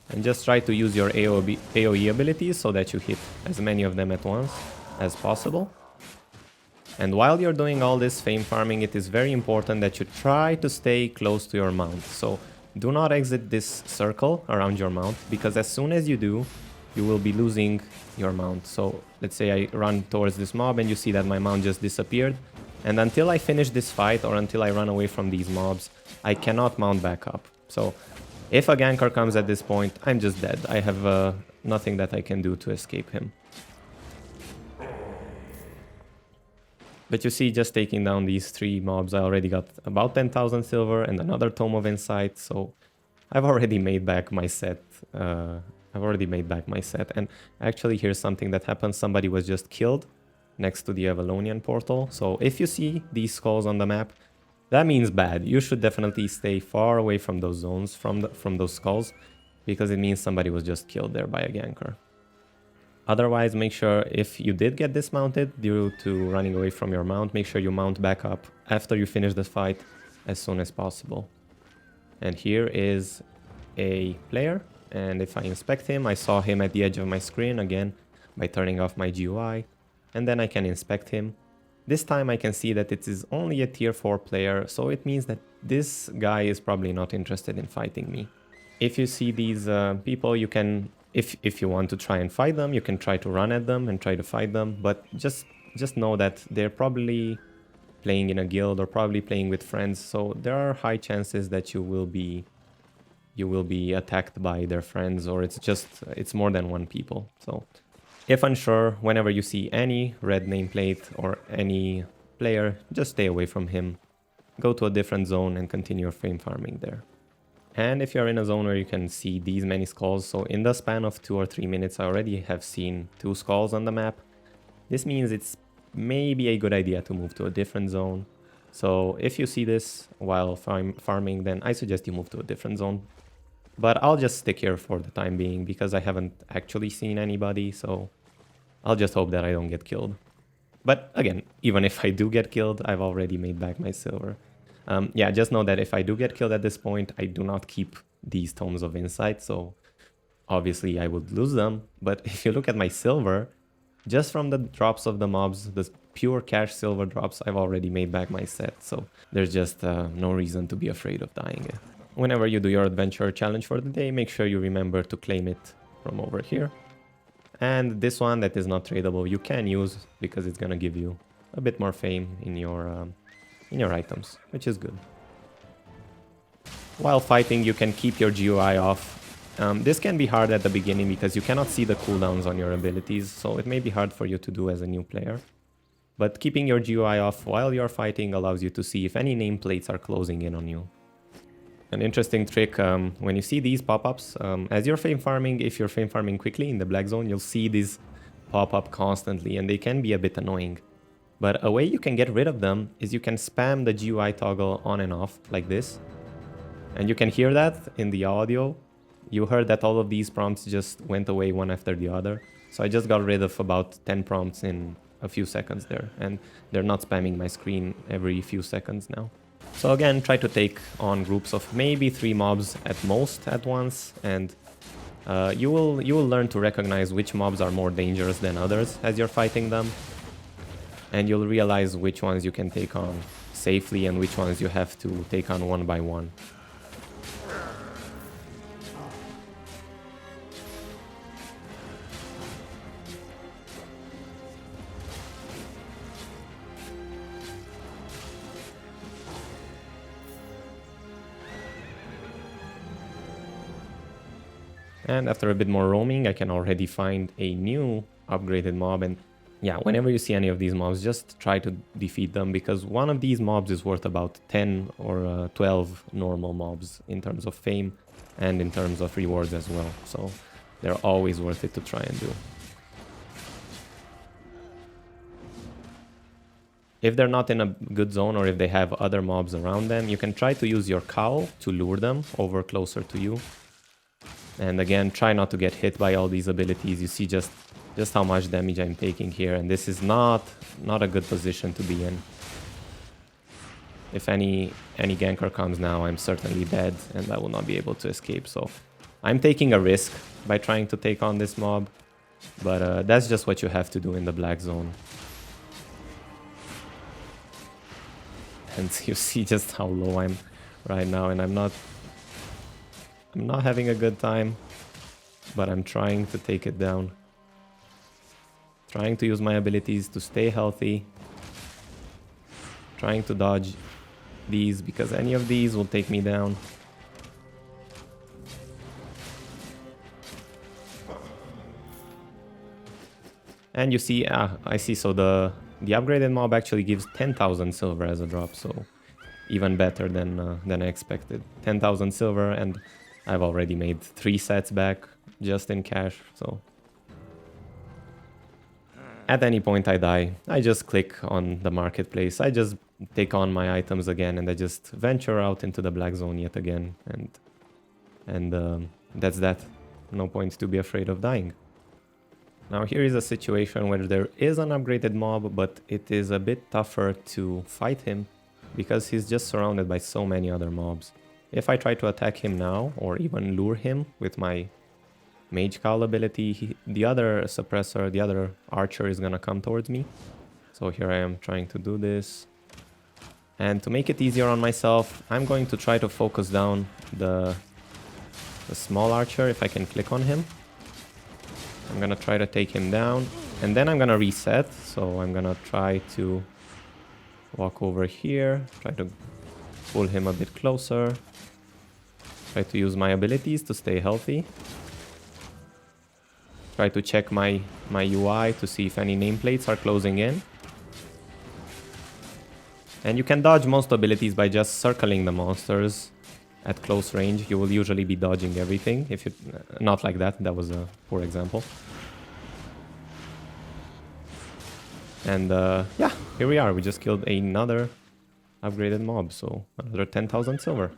And just try to use your AoE abilities so that you hit as many of them at once as possible. And while you're doing all this fame farming, it is very important that you try to stay close to your mount. So do not exit this circle around your mount, because as soon as you do, you will be losing your mount. So let's say I run towards this mob and you see that my mount just disappeared. And until I finish this fight, or until I run away from these mobs, I cannot mount back up. So if a ganker comes at this point, I'm just dead. I have nothing that I can do to escape him. But you see, just taking down these 3 mobs, I already got about 10,000 silver and another Tome of Insight, so I've already made back my set. And actually here's something that happened. Somebody was just killed next to the Avalonian portal. So if you see these skulls on the map, that means bad. You should definitely stay far away from those zones, from those skulls, because it means somebody was just killed there by a ganker. Otherwise, make sure if you did get dismounted due to running away from your mount, make sure you mount back up after you finish the fight as soon as possible. And here is a player, and if I inspect him, I saw him at the edge of my screen again by turning off my GUI, and then I can inspect him. This time I can see that it is only a tier 4 player, so it means that this guy is probably not interested in fighting me. If you see these people, you can, if you want to try and fight them, you can try to run at them and try to fight them, but just know that they're probably playing in a guild or probably playing with friends, so there are high chances that you will be attacked by their friends, or it's more than one people. So if unsure, whenever you see any red nameplate or any player, just stay away from him. Go to a different zone and continue your fame farming there. And if you're in a zone where you can see these many skulls, so in the span of 2 or 3 minutes I already have seen 2 skulls on the map. This means it's maybe a good idea to move to a different zone. So if you see this while farming, then I suggest you move to a different zone. But I'll just stick here for the time being because I haven't actually seen anybody, so I'll just hope that I don't get killed. But again, even if I do get killed, I've already made back my silver. Yeah, just know that if I do get killed at this point, I do not keep these Tomes of Insight, so obviously I would lose them. But if you look at my silver, just from the drops of the mobs, the pure cash silver drops, I've already made back my set, so there's just no reason to be afraid of dying. Whenever you do your adventure challenge for the day, make sure you remember to claim it from over here. And this one that is not tradable, you can use because it's gonna give you a bit more fame in your items, which is good. While fighting, you can keep your GUI off. This can be hard at the beginning because you cannot see the cooldowns on your abilities, so it may be hard for you to do as a new player. But keeping your GUI off while you're fighting allows you to see if any nameplates are closing in on you. An interesting trick, when you see these pop-ups, as you're fame farming, if you're fame farming quickly in the black zone, you'll see these pop up constantly and they can be a bit annoying. But a way you can get rid of them is you can spam the GUI toggle on and off like this. And you can hear that in the audio. You heard that all of these prompts just went away one after the other. So I just got rid of about 10 prompts in a few seconds there. And they're not spamming my screen every few seconds now. So again, try to take on groups of maybe 3 mobs at most at once, and you will learn to recognize which mobs are more dangerous than others as you're fighting them, and you'll realize which ones you can take on safely and which ones you have to take on one by one. And after a bit more roaming, I can already find a new upgraded mob. And yeah, whenever you see any of these mobs, just try to defeat them, because one of these mobs is worth about 10 or 12 normal mobs in terms of fame and in terms of rewards as well. So they're always worth it to try and do. If they're not in a good zone or if they have other mobs around them, you can try to use your cowl to lure them over closer to you. And again, try not to get hit by all these abilities. You see just how much damage I'm taking here, and this is not a good position to be in. If any ganker comes now, I'm certainly dead, and I will not be able to escape. So I'm taking a risk by trying to take on this mob, but that's just what you have to do in the black zone. And you see just how low I'm right now, and I'm not having a good time, but I'm trying to take it down. Trying to use my abilities to stay healthy. Trying to dodge these, because any of these will take me down. And you see, I see, so the The upgraded mob actually gives 10,000 silver as a drop, so even better than I expected. 10,000 silver, and I've already made 3 sets back just in cash, so... At any point I die, I just click on the marketplace, I just take on my items again, and I just venture out into the black zone yet again, and that's that. No point to be afraid of dying. Now here is a situation where there is an upgraded mob, but it is a bit tougher to fight him because he's just surrounded by so many other mobs. If I try to attack him now, or even lure him with my Mage Cowl ability, the other suppressor, the other archer is gonna come towards me. So here I am trying to do this. And to make it easier on myself, I'm going to try to focus down the small archer if I can click on him. I'm gonna try to take him down, and then I'm gonna reset. So I'm gonna try to walk over here, try to pull him a bit closer, try to use my abilities to stay healthy. Try to check my UI to see if any nameplates are closing in. And you can dodge most abilities by just circling the monsters at close range. You will usually be dodging everything. If you not like that, that was a poor example. And yeah, here we are. We just killed another upgraded mob, so another 10,000 silver.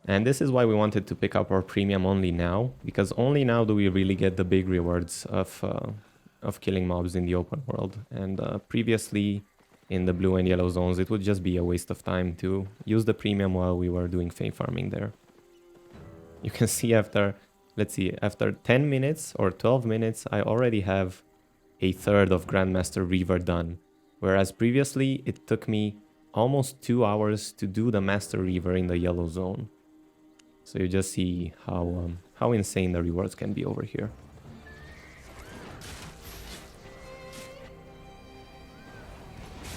And this is why we wanted to pick up our premium only now, because only now do we really get the big rewards of killing mobs in the open world. And previously, in the blue and yellow zones, it would just be a waste of time to use the premium while we were doing fame farming there. You can see after, let's see, after 10 minutes or 12 minutes, I already have a third of Grandmaster Reaver done. Whereas previously, it took me almost 2 hours to do the Master Reaver in the yellow zone. So you just see how insane the rewards can be over here.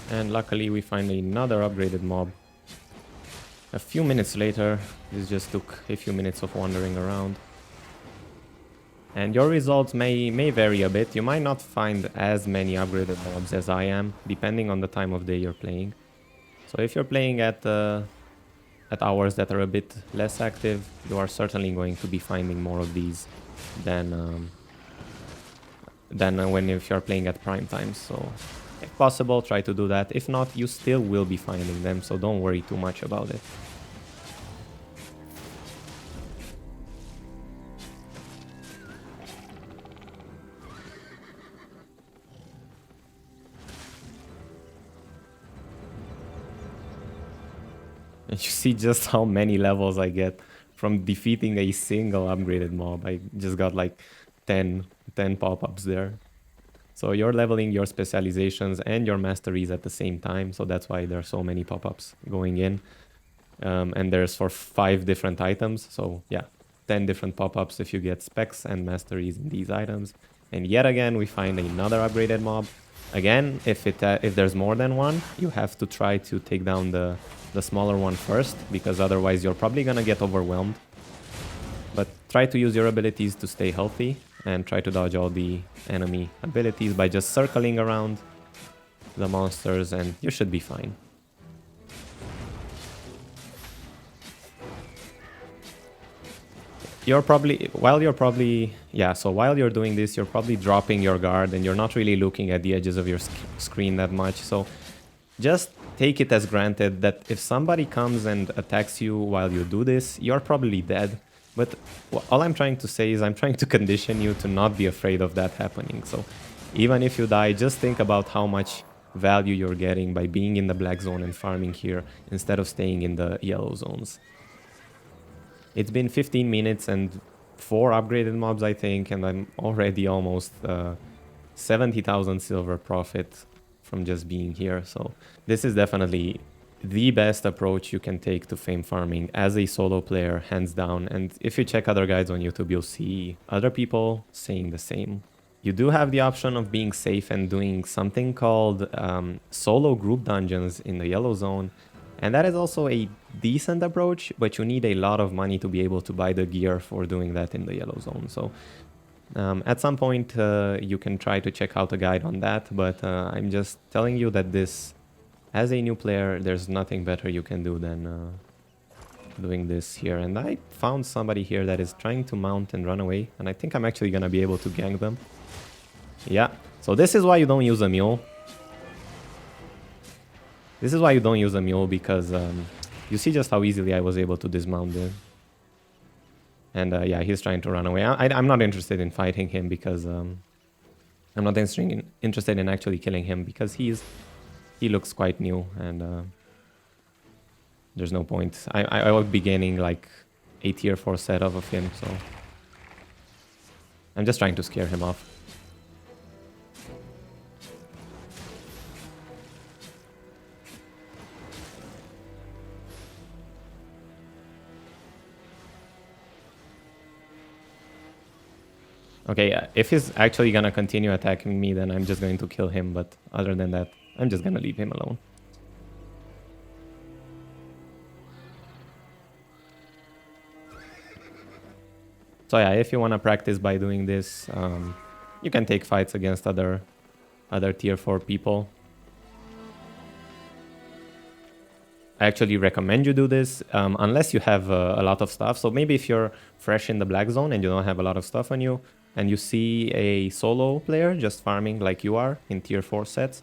And luckily we find another upgraded mob. A few minutes later, this just took a few minutes of wandering around. And your results may vary a bit. You might not find as many upgraded mobs as I am, depending on the time of day you're playing. So if you're playing at hours that are a bit less active, you are certainly going to be finding more of these than when if you're playing at prime time. So if possible, try to do that. If not, you still will be finding them, so don't worry too much about it. And you see just how many levels I get from defeating a single upgraded mob. I just got like 10 pop-ups there. So you're leveling your specializations and your masteries at the same time. So that's why there are so many pop-ups going in. And there's for 5 different items. So yeah, 10 different pop-ups if you get specs and masteries in these items. And yet again, we find another upgraded mob. Again, if there's more than one, you have to try to take down the smaller one first, because otherwise you're probably gonna get overwhelmed. But try to use your abilities to stay healthy and try to dodge all the enemy abilities by just circling around the monsters, and you should be fine. While you're doing this, you're probably dropping your guard and you're not really looking at the edges of your screen that much. So just take it as granted that if somebody comes and attacks you while you do this, you're probably dead. But all I'm trying to say is I'm trying to condition you to not be afraid of that happening. So even if you die, just think about how much value you're getting by being in the black zone and farming here instead of staying in the yellow zones. It's been 15 minutes and 4 upgraded mobs, I think, and I'm already almost 70,000 silver profit from just being here. So this is definitely the best approach you can take to fame farming as a solo player, hands down. And if you check other guides on YouTube, you'll see other people saying the same. You do have the option of being safe and doing something called solo group dungeons in the yellow zone. And that is also a decent approach, but you need a lot of money to be able to buy the gear for doing that in the yellow zone. So At some point, you can try to check out a guide on that, but I'm just telling you that this, as a new player, there's nothing better you can do than doing this here. And I found somebody here that is trying to mount and run away, and I think I'm actually gonna be able to gank them. Yeah, so this is why you don't use a mule. This is why you don't use a mule, because you see just how easily I was able to dismount it. And yeah, he's trying to run away. I'm not interested in fighting him because I'm not interested in actually killing him, because he looks quite new, and there's no point. I would be gaining like a tier 4 setup of him, so I'm just trying to scare him off. Okay, if he's actually gonna continue attacking me, then I'm just going to kill him, but other than that, I'm just gonna leave him alone. So yeah, if you wanna practice by doing this, you can take fights against other tier 4 people. I actually recommend you do this unless you have a lot of stuff. So maybe if you're fresh in the black zone and you don't have a lot of stuff on you, and you see a solo player just farming like you are in tier 4 sets,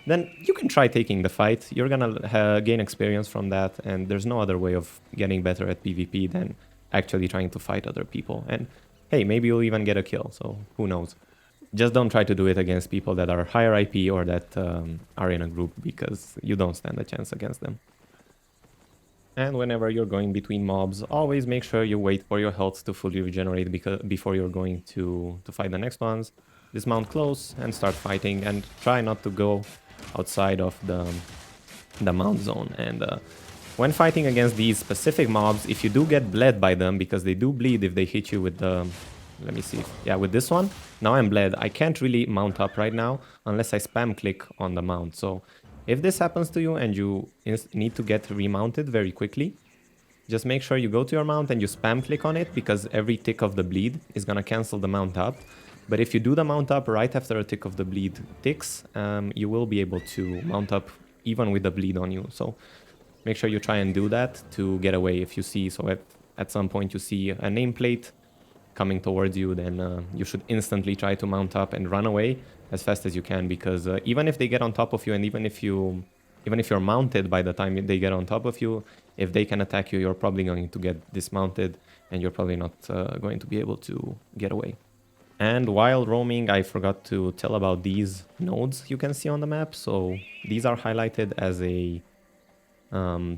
then you can try taking the fight. You're gonna gain experience from that, and there's no other way of getting better at PvP than actually trying to fight other people. And hey, maybe you'll even get a kill, so who knows. Just don't try to do it against people that are higher IP or that are in a group, because you don't stand a chance against them. And whenever you're going between mobs, always make sure you wait for your health to fully regenerate before you're going to fight the next ones. Dismount close and start fighting, and try not to go outside of the mount zone. And when fighting against these specific mobs, if you do get bled by them, because they do bleed if they hit you with the... Let me see. Yeah, with this one, now I'm bled. I can't really mount up right now unless I spam click on the mount. So if this happens to you and you need to get remounted very quickly, just make sure you go to your mount and you spam click on it, because every tick of the bleed is going to cancel the mount up. But if you do the mount up right after a tick of the bleed ticks, you will be able to mount up even with the bleed on you. So make sure you try and do that to get away. If you see, so at some point you see a nameplate coming towards you, then you should instantly try to mount up and run away as fast as you can, because even if they get on top of you, and even if you're mounted by the time they get on top of you, if they can attack you, you're probably going to get dismounted and you're probably not going to be able to get away. And while roaming, I forgot to tell about these nodes you can see on the map. So these are highlighted as a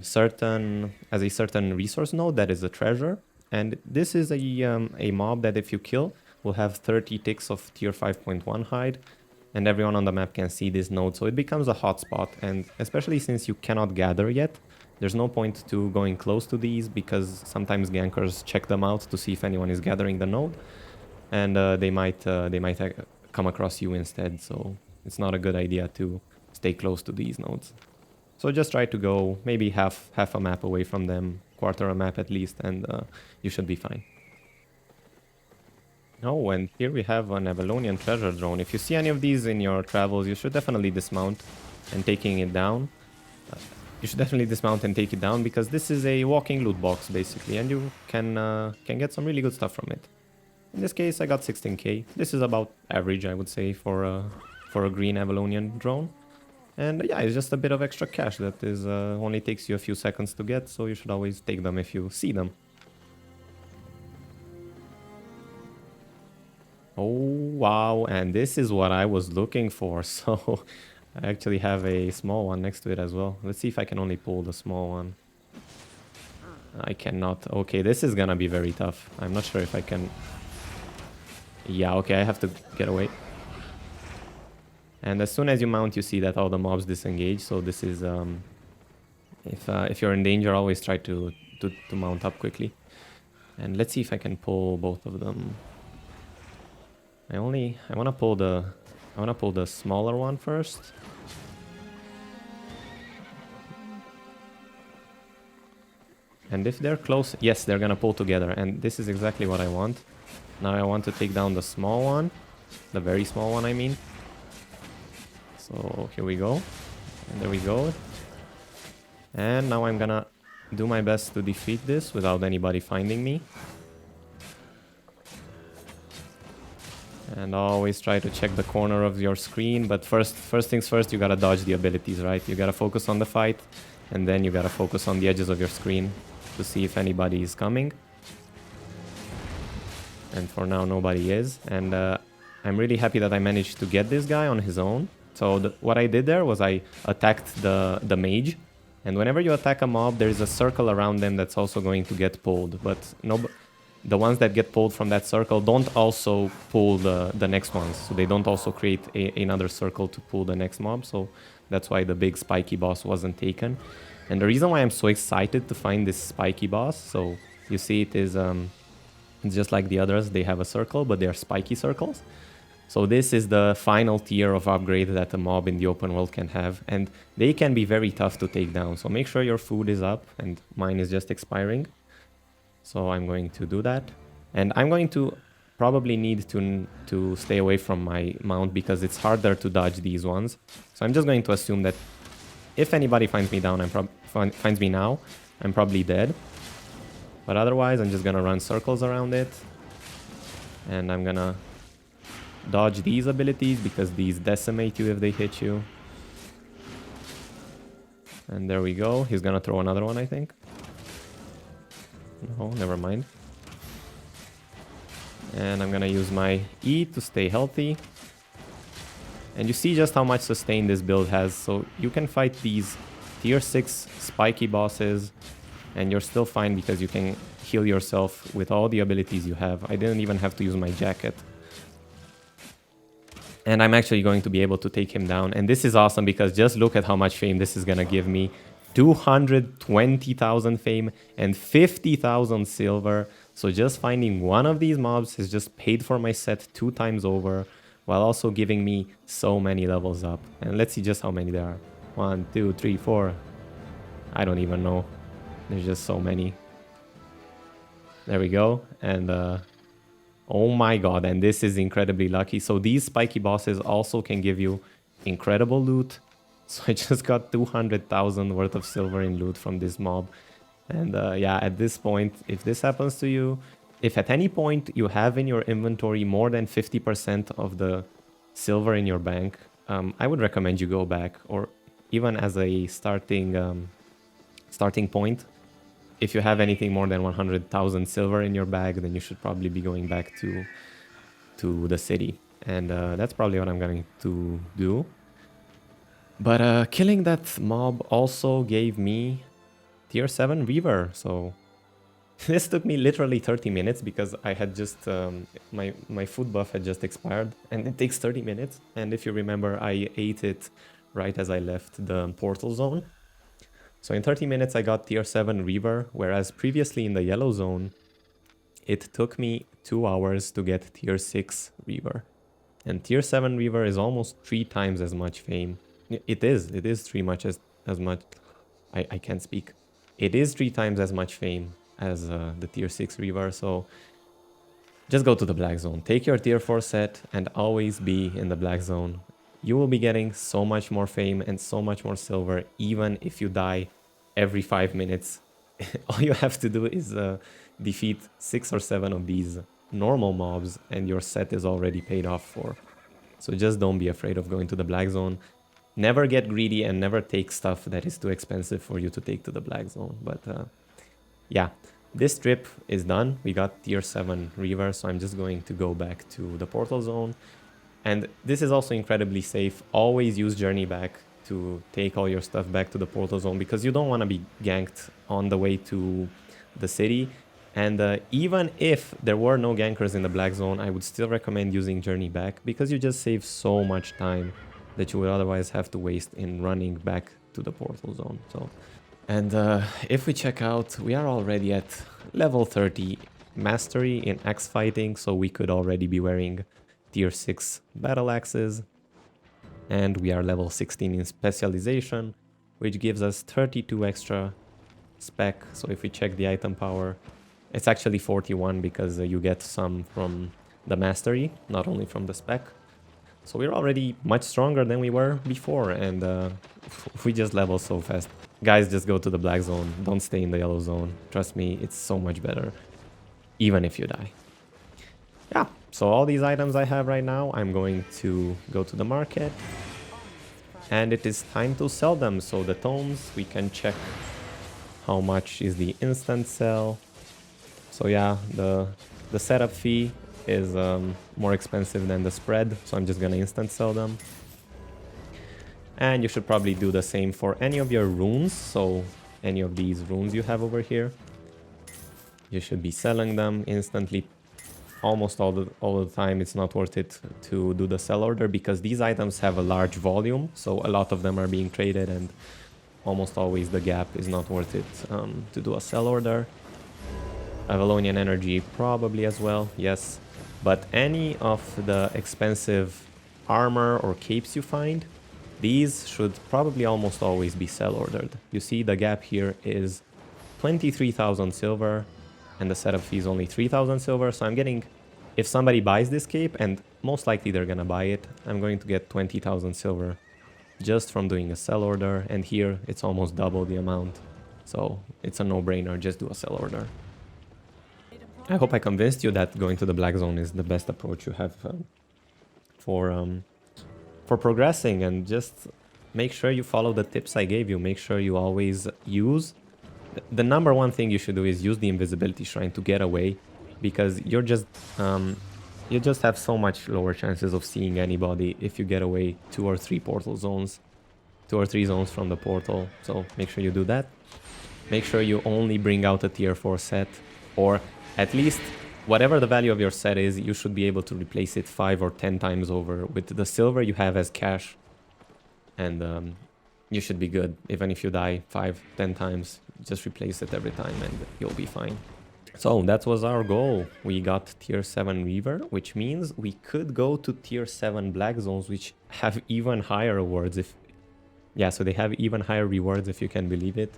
certain resource node that is a treasure. And this is a mob that if you kill will have 30 ticks of tier 5.1 hide, and everyone on the map can see this node, so it becomes a hotspot. And especially since you cannot gather yet, there's no point to going close to these, because sometimes gankers check them out to see if anyone is gathering the node, and they might come across you instead. So it's not a good idea to stay close to these nodes. So just try to go maybe half a map away from them, quarter a map at least, and you should be fine. Oh, and here we have an Avalonian treasure drone. If you see any of these in your travels, you should definitely dismount and taking it down. You should definitely dismount and take it down, because this is a walking loot box basically, and you can get some really good stuff from it. In this case, I got 16k. This is about average, I would say, for a green Avalonian drone. And yeah, it's just a bit of extra cash that is only takes you a few seconds to get, so you should always take them if you see them. Oh, wow, and this is what I was looking for, so I actually have a small one next to it as well. Let's see if I can only pull the small one. I cannot. Okay, this is gonna be very tough. I'm not sure if I can... Yeah, okay, I have to get away. And as soon as you mount, you see that all the mobs disengage, so this is... if you're in danger, always try to mount up quickly. And let's see if I can pull both of them. I want to pull the smaller one first. And if they're close, yes, they're gonna pull together, and this is exactly what I want. Now I want to take down the small one. The very small one, I mean. So here we go. And there we go. And now I'm gonna do my best to defeat this without anybody finding me. And always try to check the corner of your screen. But first things first, you gotta dodge the abilities, right? You gotta focus on the fight. And then you gotta focus on the edges of your screen to see if anybody is coming. And for now, nobody is. And I'm really happy that I managed to get this guy on his own. So what I did there was I attacked the mage. And whenever you attack a mob, there is a circle around them that's also going to get pulled. But the ones that get pulled from that circle don't also pull the next ones. So they don't also create another circle to pull the next mob. So that's why the big spiky boss wasn't taken. And the reason why I'm so excited to find this spiky boss, so you see it is it's just like the others. They have a circle, but they are spiky circles. So this is the final tier of upgrade that a mob in the open world can have. And they can be very tough to take down. So make sure your food is up, and mine is just expiring. So I'm going to do that. And I'm going to probably need to stay away from my mount because it's harder to dodge these ones. So I'm just going to assume that if anybody finds me down, finds me now, I'm probably dead. But otherwise, I'm just gonna run circles around it. And I'm gonna dodge these abilities because these decimate you if they hit you. And there we go. He's gonna throw another one, I think. No, never mind. And I'm gonna use my E to stay healthy. And you see just how much sustain this build has. So you can fight these tier 6 spiky bosses and you're still fine because you can heal yourself with all the abilities you have. I didn't even have to use my jacket. And I'm actually going to be able to take him down. And this is awesome because just look at how much fame this is gonna give me. 220,000 fame and 50,000 silver. So just finding one of these mobs has just paid for my set 2 times over, while also giving me so many levels up. And let's see just how many there are. 1, 2, 3, 4. I don't even know. There's just so many. There we go. And oh my god, and this is incredibly lucky. So these spiky bosses also can give you incredible loot. So I just got 200,000 worth of silver in loot from this mob. And yeah, at this point, if this happens to you, if at any point you have in your inventory more than 50% of the silver in your bank, I would recommend you go back, or even as a starting point. If you have anything more than 100,000 silver in your bag, then you should probably be going back to the city. And that's probably what I'm going to do. But killing that mob also gave me tier 7 reaver. So this took me literally 30 minutes because I had just my food buff had just expired, and it takes 30 minutes. And if you remember, I ate it right as I left the portal zone. So in 30 minutes I got tier 7 reaver, whereas previously in the yellow zone it took me 2 hours to get tier 6 reaver. And tier 7 reaver is almost 3 times as much fame. It is 3 much as much. I can't speak. It is 3 times as much fame as the tier 6 reaver. So just go to the black zone. Take your tier 4 set and always be in the black zone. You will be getting so much more fame and so much more silver, even if you die every 5 minutes. All you have to do is defeat 6 or 7 of these normal mobs and your set is already paid off for. So just don't be afraid of going to the black zone. Never get greedy and never take stuff that is too expensive for you to take to the black zone. But yeah, this trip is done. We got tier 7 reaver, so I'm just going to go back to the portal zone. And this is also incredibly safe. Always use journey back to take all your stuff back to the portal zone because you don't want to be ganked on the way to the city. And even if there were no gankers in the black zone, I would still recommend using journey back because you just save so much time that you would otherwise have to waste in running back to the portal zone. So, and if we check out, we are already at level 30 mastery in axe fighting, so we could already be wearing tier 6 battle axes, and we are level 16 in specialization, which gives us 32 extra spec. So if we check the item power, It's actually 41 because you get some from the mastery, not only from the spec. So we're already much stronger than we were before, and we just level so fast. Guys, just go to the black zone. Don't stay in the yellow zone. Trust me, it's so much better, even if you die. Yeah, so all these items I have right now, I'm going to go to the market, and it is time to sell them. So the tomes, we can check how much is the instant sell. So yeah, the setup fee is more expensive than the spread, so I'm just gonna instant sell them. And you should probably do the same for any of your runes, so any of these runes you have over here. You should be selling them instantly. Almost all the time it's not worth it to do the sell order because these items have a large volume, so a lot of them are being traded and almost always the gap is not worth it to do a sell order. Avalonian energy probably as well, yes. But any of the expensive armor or capes you find, these should probably almost always be sell ordered. You see the gap here is 23,000 silver and the setup fee is only 3,000 silver. So I'm getting, if somebody buys this cape, and most likely they're gonna buy it, I'm going to get 20,000 silver just from doing a sell order. And here it's almost double the amount. So it's a no-brainer, just do a sell order. I hope I convinced you that going to the black zone is the best approach you have for progressing, and just make sure you follow the tips I gave you. Make sure you always use the number one thing you should do is use the invisibility shrine to get away, because you just have so much lower chances of seeing anybody if you get away 2 or 3 portal zones, 2 or 3 zones from the portal. So make sure you do that. Make sure you only bring out a tier 4 set, or at least whatever the value of your set is, you should be able to replace it 5 or 10 times over with the silver you have as cash. And you should be good. Even if you die 5-10 times, just replace it every time and you'll be fine. So that was our goal. We got tier 7 reaver, which means we could go to tier 7 black zones, which have even higher rewards. So they have even higher rewards, if you can believe it.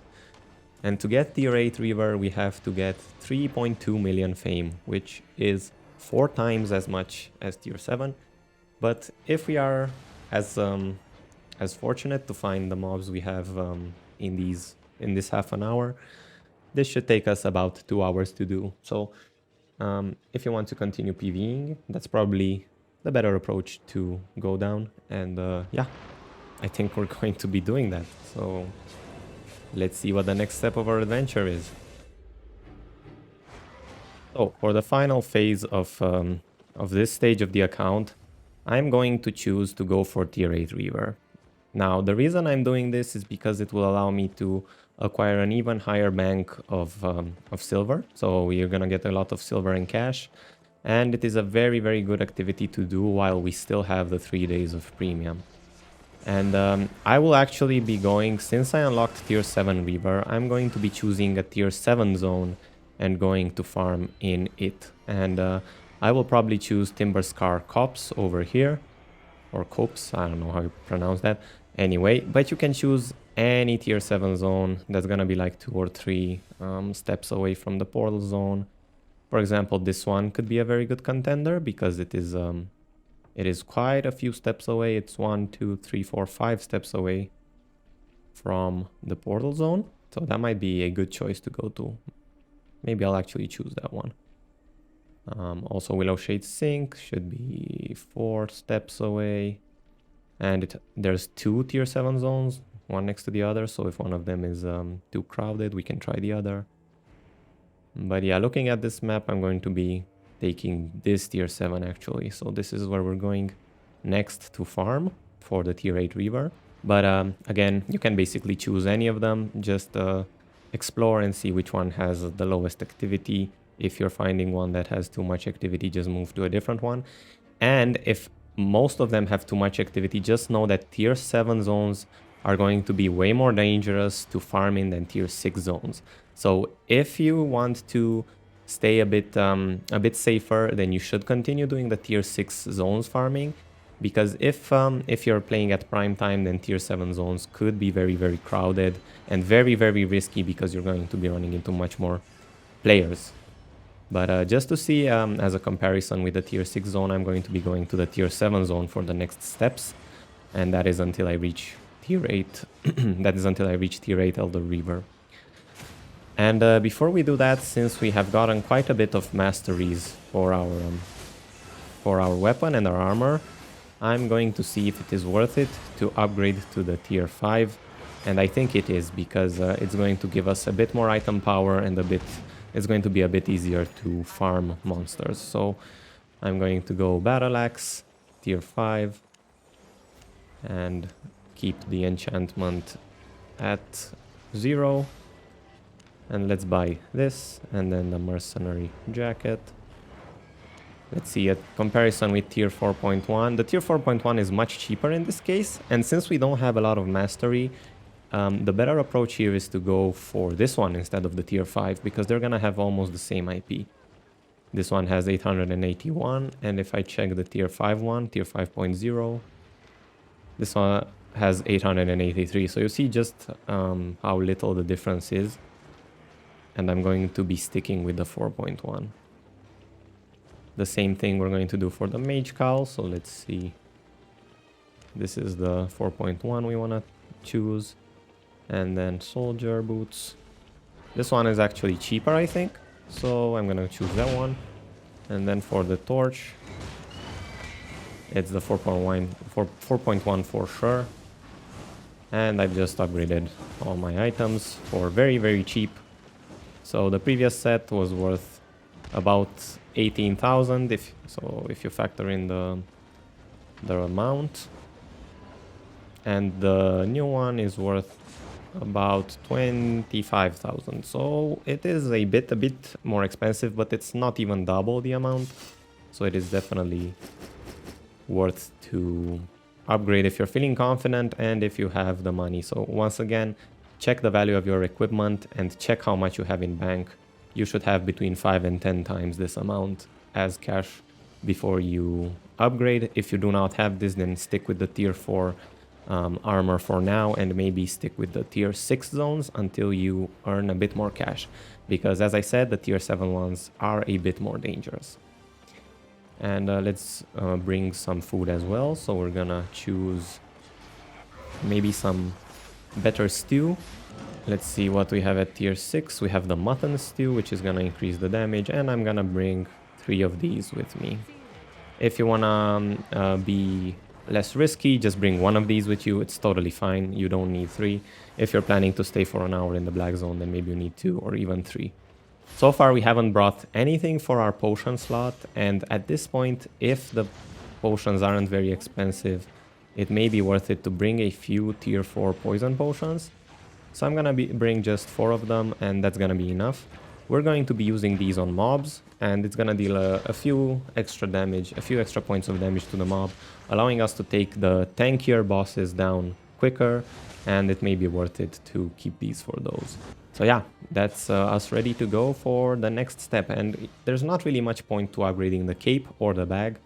And to get tier 8 reaver, we have to get 3.2 million fame, which is 4 times as much as tier 7. But if we are as fortunate to find the mobs we have in this half an hour, this should take us about 2 hours to do. So if you want to continue PvEing, that's probably the better approach to go down. And yeah, I think we're going to be doing that. So let's see what the next step of our adventure is. So for the final phase of this stage of the account, I'm going to choose to go for tier 8 reaver. Now, the reason I'm doing this is because it will allow me to acquire an even higher bank of silver. So we're gonna get a lot of silver in cash, and it is a very, very good activity to do while we still have the 3 days of premium. And I will actually be going, since I unlocked tier 7 reaver, I'm going to be choosing a tier 7 zone and going to farm in it. And I will probably choose Timber Scar Copse over here, or Copse, I don't know how you pronounce that. Anyway, but you can choose any tier 7 zone that's gonna be like 2 or 3 steps away from the portal zone. For example, this one could be a very good contender because it is quite a few steps away. It's 1, 2, 3, 4, 5 steps away from the portal zone. So that might be a good choice to go to. Maybe I'll actually choose that one. Also, Willow Shade Sink should be 4 steps away. And there's 2 tier 7 zones, one next to the other. So if one of them is too crowded, we can try the other. But yeah, looking at this map, I'm going to be taking this tier 7 actually. So this is where we're going next to farm for the tier 8 reaver. But again, you can basically choose any of them. Just explore and see which one has the lowest activity. If you're finding one that has too much activity, just move to a different one. And if most of them have too much activity, just know that tier 7 zones are going to be way more dangerous to farm in than tier 6 zones. So if you want to stay a bit safer, then you should continue doing the tier 6 zones farming, because if you're playing at prime time, then tier 7 zones could be very, very crowded and very, very risky because you're going to be running into much more players. But just to see as a comparison with the tier 6 zone, I'm going to be going to the tier 7 zone for the next steps. And that is until I reach tier 8. That is until I reach tier 8 Elder Reaver. And before we do that, since we have gotten quite a bit of masteries for our weapon and our armor, I'm going to see if it is worth it to upgrade to the tier 5. And I think it is, because it's going to give us a bit more item power and it's going to be a bit easier to farm monsters. So I'm going to go Battle Axe, tier 5, and keep the enchantment at 0. And let's buy this, and then the Mercenary Jacket. Let's see a comparison with tier 4.1. The tier 4.1 is much cheaper in this case, and since we don't have a lot of mastery, the better approach here is to go for this one instead of the tier 5, because they're gonna have almost the same IP. This one has 881, and if I check the tier 5 one, tier 5.0, this one has 883. So you see just how little the difference is. And I'm going to be sticking with the 4.1. The same thing we're going to do for the Mage Cowl. So let's see. This is the 4.1 we want to choose. And then Soldier Boots. This one is actually cheaper, I think. So I'm going to choose that one. And then for the Torch, it's the 4.1 for sure. And I've just upgraded all my items for very, very cheap. So the previous set was worth about 18,000 if you factor in the amount, and the new one is worth about 25,000. So it is a bit more expensive, but it's not even double the amount. So it is definitely worth to upgrade if you're feeling confident and if you have the money. So once again, check the value of your equipment and check how much you have in bank. You should have between 5 and 10 times this amount as cash before you upgrade. If you do not have this, then stick with the tier 4 armor for now, and maybe stick with the tier 6 zones until you earn a bit more cash. Because as I said, the tier 7 ones are a bit more dangerous. And let's bring some food as well. So we're gonna choose maybe some better stew. Let's see what we have at tier 6. We have the mutton stew, which is gonna increase the damage, and I'm gonna bring 3 of these with me. If you wanna be less risky, just bring 1 of these with you. It's totally fine. You don't need 3. If you're planning to stay for an hour in the black zone, then maybe you need 2 or even 3. So far we haven't brought anything for our potion slot, and at this point, if the potions aren't very expensive, it may be worth it to bring a few tier 4 poison potions. So I'm gonna bring just 4 of them, and that's gonna be enough. We're going to be using these on mobs, and it's gonna deal a few extra damage, a few extra points of damage to the mob, allowing us to take the tankier bosses down quicker, and it may be worth it to keep these for those. So yeah, that's us ready to go for the next step, and there's not really much point to upgrading the cape or the bag,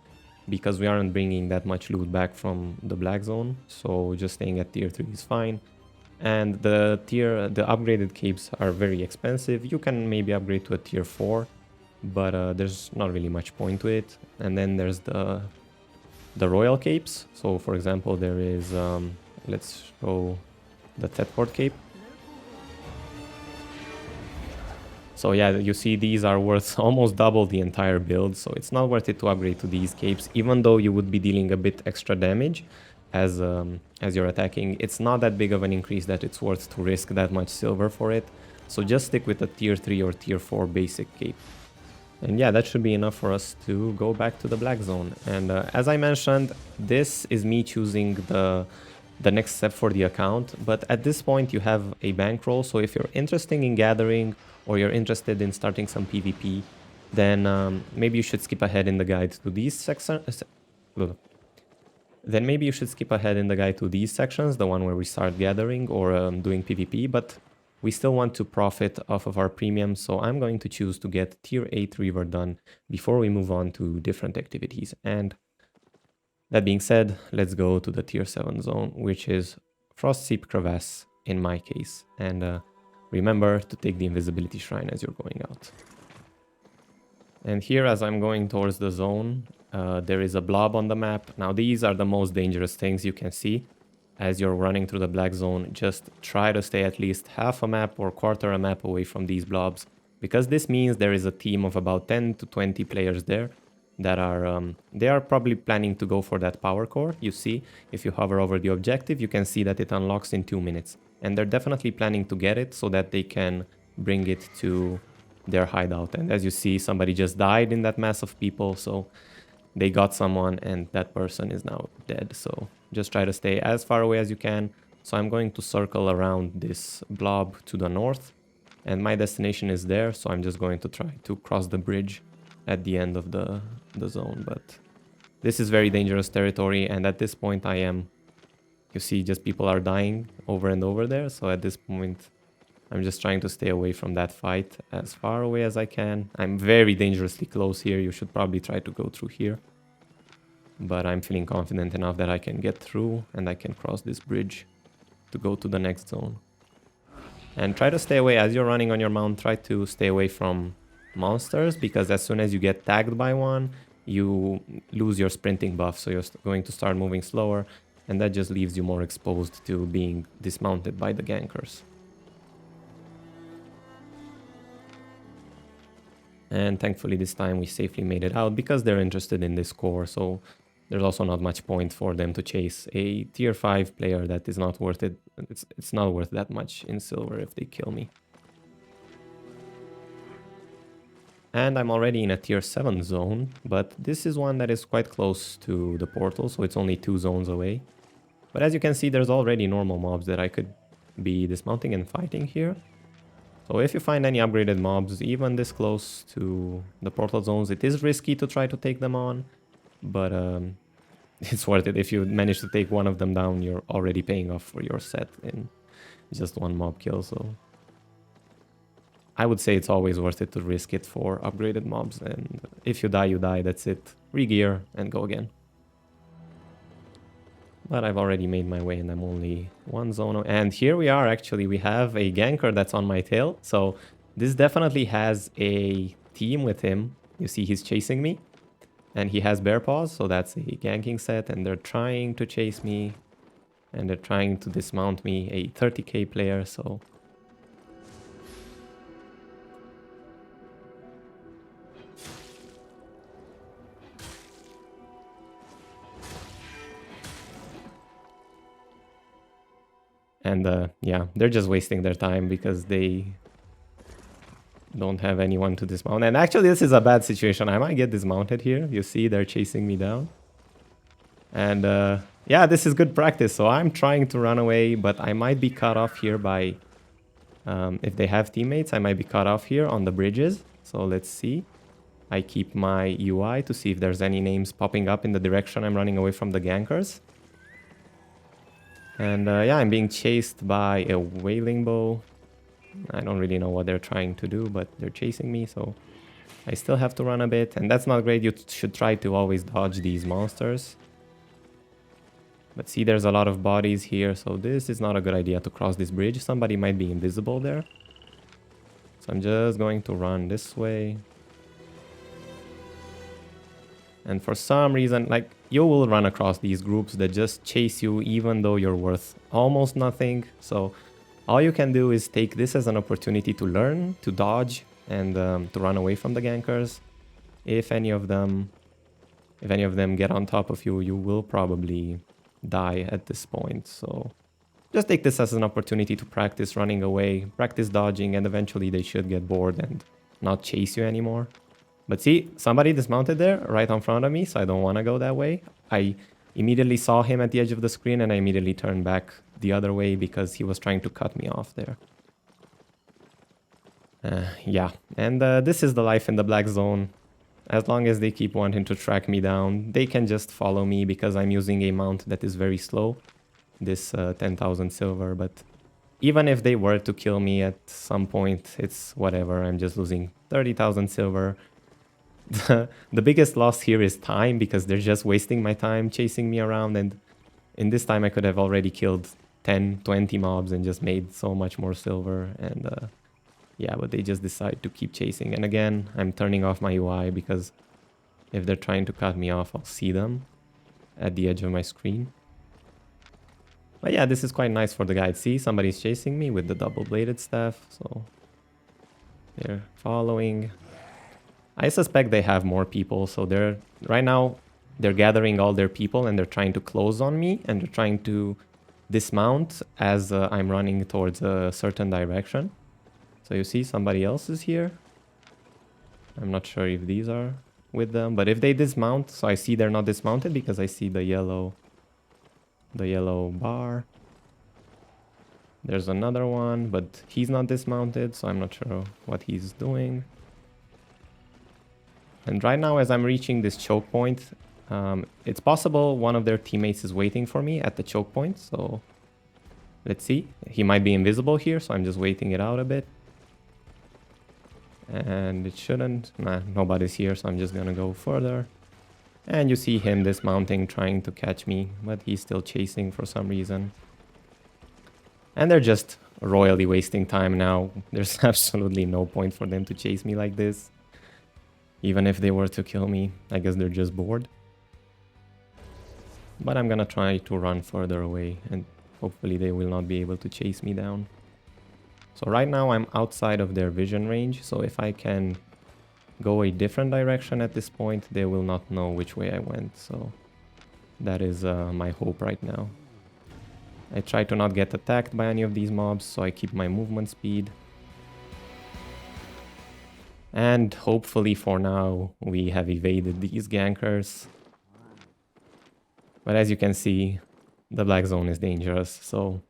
because we aren't bringing that much loot back from the black zone, so just staying at tier 3 is fine. And the upgraded capes are very expensive. You can maybe upgrade to a tier 4, but there's not really much point to it. And then there's the royal capes. So for example, there is, let's show the Thetford cape. So yeah, you see these are worth almost double the entire build, so it's not worth it to upgrade to these capes, even though you would be dealing a bit extra damage as you're attacking. It's not that big of an increase that it's worth to risk that much silver for it. So just stick with a tier 3 or tier 4 basic cape. And yeah, that should be enough for us to go back to the black zone. And as I mentioned, this is me choosing the next step for the account, but at this point you have a bankroll, so if you're interested in gathering or you're interested in starting some PvP, then maybe you should skip ahead in the guide to these sections. Then maybe you should skip ahead in the guide to these sections, the one where we start gathering or doing PvP, but we still want to profit off of our premium, so I'm going to choose to get tier 8 Reaver done before we move on to different activities. And that being said, let's go to the tier 7 zone, which is Frostseep Crevasse in my case. And remember to take the invisibility shrine as you're going out. And here, as I'm going towards the zone, there is a blob on the map. Now, these are the most dangerous things you can see. As you're running through the black zone, just try to stay at least half a map or quarter a map away from these blobs, because this means there is a team of about 10 to 20 players there that are they are probably planning to go for that power core. You see, if you hover over the objective, you can see that it unlocks in 2 minutes, and they're definitely planning to get it so that they can bring it to their hideout. And as you see, somebody just died in that mass of people, so they got someone and that person is now dead. So just try to stay as far away as you can. So I'm going to circle around this blob to the north, and my destination is there, so I'm just going to try to cross the bridge at the end of the zone. But this is very dangerous territory, and at this point you see, just people are dying over and over there. So at this point I'm just trying to stay away from that fight as far away as I can. I'm very dangerously close here. You should probably try to go through here, but I'm feeling confident enough that I can get through and I can cross this bridge to go to the next zone. And try to stay away as you're running on your mount. Try to stay away from monsters, because as soon as you get tagged by one, you lose your sprinting buff, so you're going to start moving slower, and that just leaves you more exposed to being dismounted by the gankers. And thankfully this time we safely made it out, because they're interested in this core, so there's also not much point for them to chase a tier 5 player that is not worth it. It's not worth that much in silver if they kill me. And I'm already in a tier 7 zone, but this is one that is quite close to the portal, so it's only 2 zones away. But as you can see, there's already normal mobs that I could be dismounting and fighting here. So if you find any upgraded mobs, even this close to the portal zones, it is risky to try to take them on, but it's worth it. If you manage to take one of them down, you're already paying off for your set in just one mob kill. So I would say it's always worth it to risk it for upgraded mobs, and if you die, you die, that's it. Re-gear and go again. But I've already made my way and I'm only 1 zone. And here we are, actually. We have a ganker that's on my tail. So this definitely has a team with him. You see he's chasing me. And he has bear paws, so that's a ganking set. And they're trying to chase me. And they're trying to dismount me, a 30k player, so... And yeah, they're just wasting their time because they don't have anyone to dismount. And actually, this is a bad situation. I might get dismounted here. You see, they're chasing me down. And yeah, this is good practice. So I'm trying to run away, but I might be cut off here by... if they have teammates, I might be cut off here on the bridges. So let's see. I keep my UI to see if there's any names popping up in the direction I'm running away from the gankers. And yeah, I'm being chased by a wailing bow. I don't really know what they're trying to do, but they're chasing me, so I still have to run a bit. And that's not great. You should try to always dodge these monsters. But see, there's a lot of bodies here, so this is not a good idea to cross this bridge. Somebody might be invisible there. So I'm just going to run this way. And for some reason, like, you will run across these groups that just chase you even though you're worth almost nothing. So all you can do is take this as an opportunity to learn, to dodge, and to run away from the gankers. If any of them get on top of you, you will probably die at this point. So just take this as an opportunity to practice running away, practice dodging, and eventually they should get bored and not chase you anymore. But see, somebody dismounted there right in front of me, so I don't want to go that way. I immediately saw him at the edge of the screen and I immediately turned back the other way because he was trying to cut me off there. Yeah, and this is the life in the black zone. As long as they keep wanting to track me down, they can just follow me because I'm using a mount that is very slow. This 10,000 silver, but even if they were to kill me at some point, it's whatever. I'm just losing 30,000 silver. The biggest loss here is time, because they're just wasting my time chasing me around, and in this time I could have already killed 10, 20 mobs and just made so much more silver. And Yeah, but they just decide to keep chasing. And again, I'm turning off my UI because if they're trying to cut me off, I'll see them at the edge of my screen. But yeah, this is quite nice for the guide. See, somebody's chasing me with the double-bladed staff, so they're following. I suspect they have more people, so they're right now they're gathering all their people and they're trying to close on me and they're trying to dismount as I'm running towards a certain direction. So you see somebody else is here. I'm not sure if these are with them, but if they dismount, so I see they're not dismounted because I see the yellow bar. There's another one, but he's not dismounted, so I'm not sure what he's doing. And right now, as I'm reaching this choke point, it's possible one of their teammates is waiting for me at the choke point, so let's see. He might be invisible here, so I'm just waiting it out a bit. And it shouldn't. Nah, nobody's here, so I'm just gonna go further. And you see him dismounting, trying to catch me, but he's still chasing for some reason. And they're just royally wasting time now. There's absolutely no point for them to chase me like this. Even if they were to kill me, I guess they're just bored. But I'm gonna try to run further away and hopefully they will not be able to chase me down. So right now I'm outside of their vision range, so if I can go a different direction at this point, they will not know which way I went. So that is my hope right now. I try to not get attacked by any of these mobs, so I keep my movement speed. And hopefully for now we have evaded these gankers. But as you can see, the black zone is dangerous, so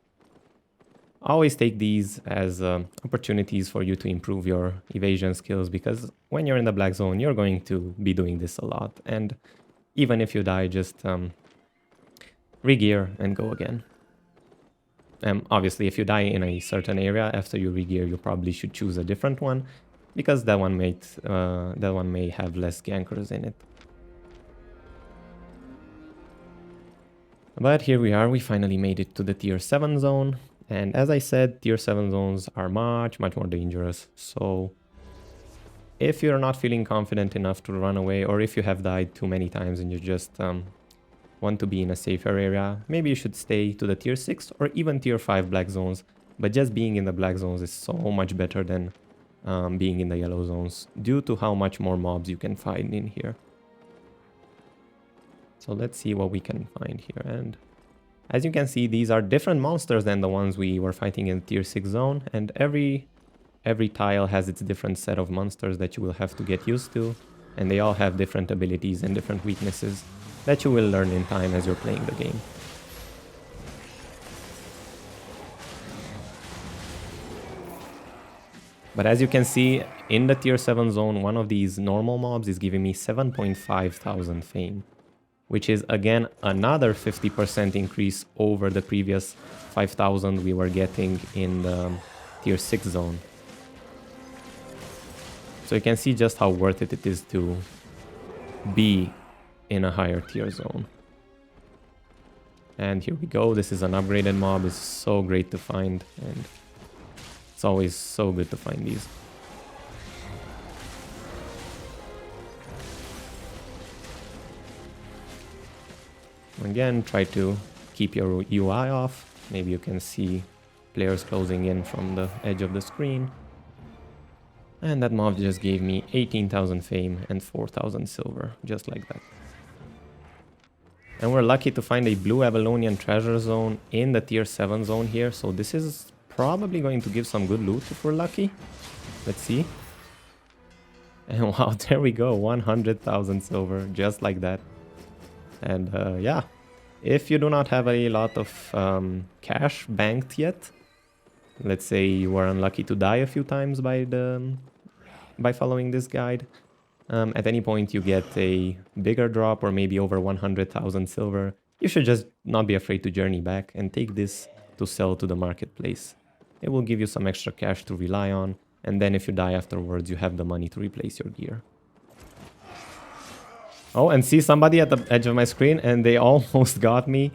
always take these as opportunities for you to improve your evasion skills, because when you're in the black zone, you're going to be doing this a lot. And even if you die, just regear and go again. Obviously, if you die in a certain area, after you regear, you probably should choose a different one, because that one may have less gankers in it. But here we are, we finally made it to the tier 7 zone. And as I said, tier 7 zones are much more dangerous. So if you're not feeling confident enough to run away, or if you have died too many times and you just want to be in a safer area, maybe you should stay to the tier 6 or even tier 5 black zones. But just being in the black zones is so much better than being in the yellow zones, due to how much more mobs you can find in here. So let's see what we can find here. And as you can see, these are different monsters than the ones we were fighting in tier 6 zone, and every tile has its different set of monsters that you will have to get used to, and they all have different abilities and different weaknesses that you will learn in time as you're playing the game. But as you can see, in the tier 7 zone, one of these normal mobs is giving me 7.5 thousand fame, which is again another 50% increase over the previous 5,000 we were getting in the tier 6 zone. So you can see just how worth it is to be in a higher tier zone. And here we go, this is an upgraded mob. It's so great to find, and it's always so good to find these. Again, try to keep your UI off. Maybe you can see players closing in from the edge of the screen. And that mob just gave me 18,000 fame and 4,000 silver, just like that. And we're lucky to find a blue Avalonian treasure zone in the tier 7 zone here. So this is probably going to give some good loot if we're lucky. Let's see. And wow, there we go, 100,000 silver, just like that. And yeah, if you do not have a lot of cash banked yet, let's say you were unlucky to die a few times by following this guide, at any point you get a bigger drop or maybe over 100,000 silver, you should just not be afraid to journey back and take this to sell to the marketplace. It will give you some extra cash to rely on, and then if you die afterwards, you have the money to replace your gear. Oh, and see somebody at the edge of my screen, and they almost got me.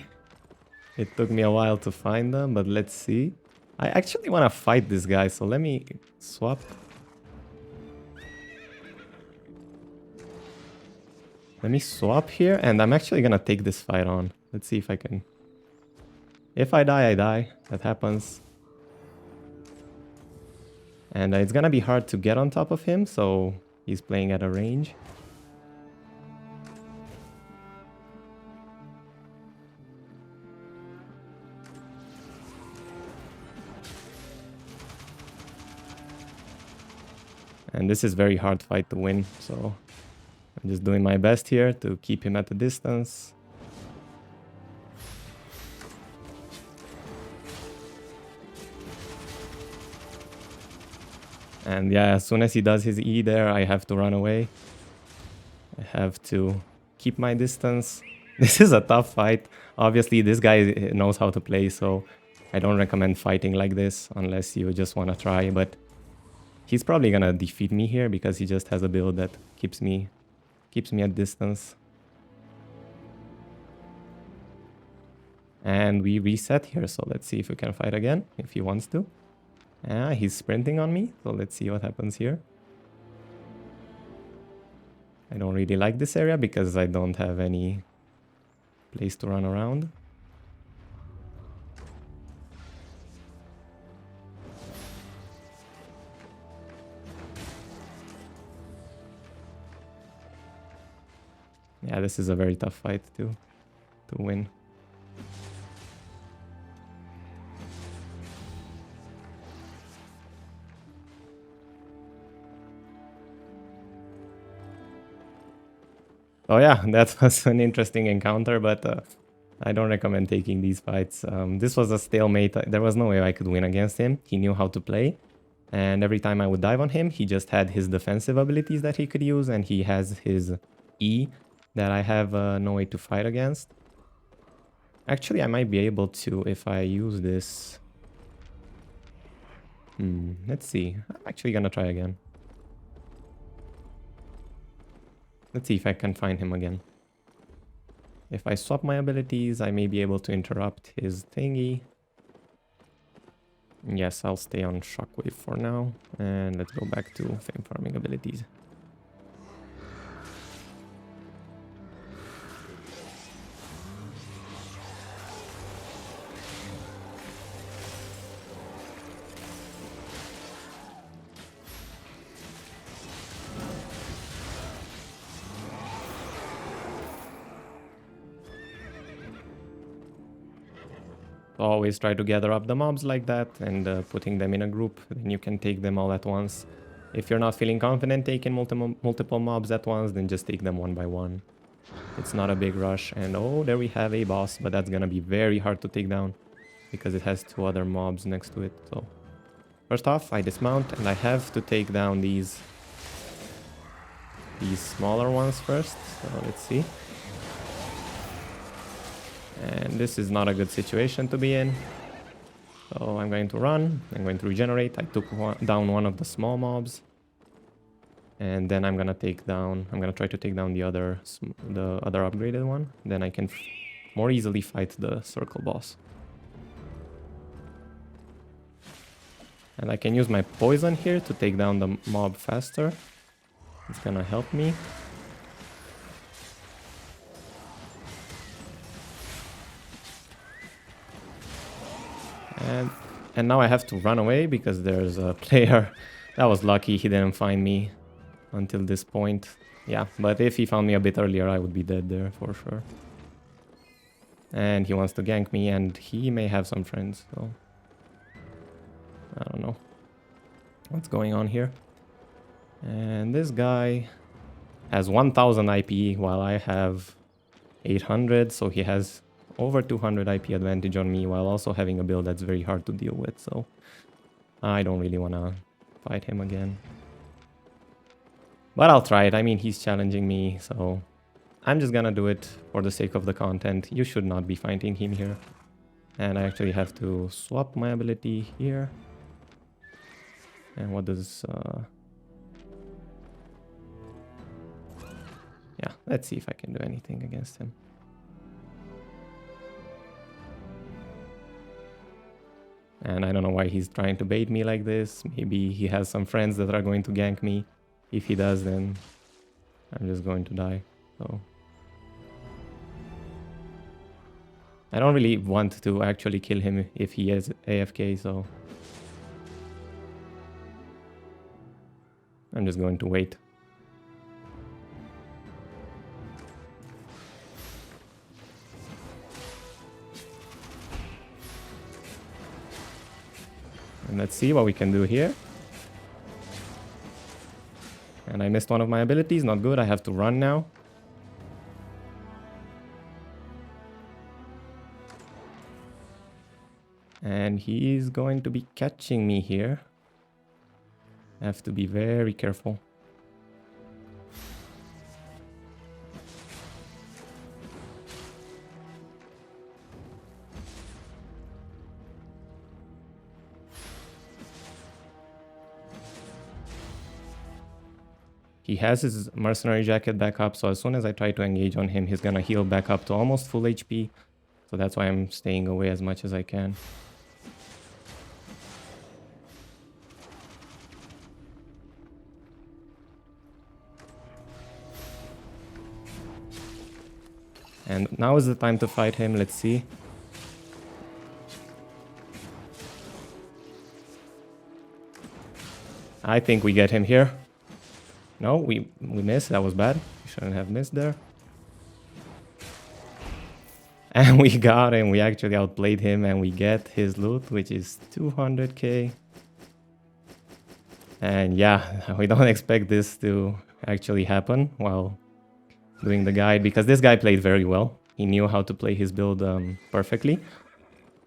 It took me a while to find them, but let's see. I actually want to fight this guy, so let me swap. Let me swap here, and I'm actually gonna take this fight on. Let's see if I can... If I die, I die. That happens. And it's gonna be hard to get on top of him, so he's playing at a range. And this is very hard fight to win, so I'm just doing my best here to keep him at a distance. And yeah, as soon as he does his E there, I have to run away. I have to keep my distance. This is a tough fight. Obviously, this guy knows how to play, so I don't recommend fighting like this unless you just want to try. But he's probably gonna defeat me here because he just has a build that keeps me at distance. And we reset here, so let's see if we can fight again, if he wants to. He's sprinting on me, so let's see what happens here. I don't really like this area because I don't have any place to run around. Yeah, this is a very tough fight to win. Oh yeah, that was an interesting encounter, but I don't recommend taking these fights. This was a stalemate. There was no way I could win against him. He knew how to play. And every time I would dive on him, he just had his defensive abilities that he could use. And he has his E that I have no way to fight against. Actually, I might be able to if I use this. Let's see. I'm actually gonna try again. Let's see if I can find him again. If I swap my abilities, I may be able to interrupt his thingy. Yes, I'll stay on Shockwave for now. And let's go back to fame farming abilities. Always try to gather up the mobs like that and putting them in a group, then you can take them all at once. If you're not feeling confident taking multiple mobs at once, then just take them one by one. It's not a big rush. And oh, there we have a boss, but that's gonna be very hard to take down because it has two other mobs next to it. So first off, I dismount and I have to take down these smaller ones first. So let's see. And this is not a good situation to be in. So I'm going to run. I'm going to regenerate. I took down one of the small mobs. And then I'm gonna try to take down the other upgraded one. Then I can more easily fight the circle boss. And I can use my poison here to take down the mob faster. It's gonna help me. And now I have to run away because there's a player. That was lucky, he didn't find me until this point. Yeah, but if he found me a bit earlier, I would be dead there for sure. And he wants to gank me, and he may have some friends, so... I don't know what's going on here. And this guy has 1000 IP while I have 800, so he has over 200 IP advantage on me while also having a build that's very hard to deal with, so I don't really want to fight him again. But I'll try it. I mean, he's challenging me, so I'm just gonna do it for the sake of the content. You should not be fighting him here. And I actually have to swap my ability here. And what does... Yeah, let's see if I can do anything against him. And I don't know why he's trying to bait me like this. Maybe he has some friends that are going to gank me. If he does, then I'm just going to die. So I don't really want to actually kill him if he is AFK, so I'm just going to wait. And let's see what we can do here. And I missed one of my abilities, not good. I have to run now. And he's going to be catching me here. I have to be very careful. He has his mercenary jacket back up, so as soon as I try to engage on him, he's gonna heal back up to almost full HP. So that's why I'm staying away as much as I can. And now is the time to fight him, let's see. I think we get him here. No, we missed, that was bad. We shouldn't have missed there. And we got him, we actually outplayed him and we get his loot, which is 200k. And yeah, we don't expect this to actually happen while doing the guide, because this guy played very well. He knew how to play his build perfectly.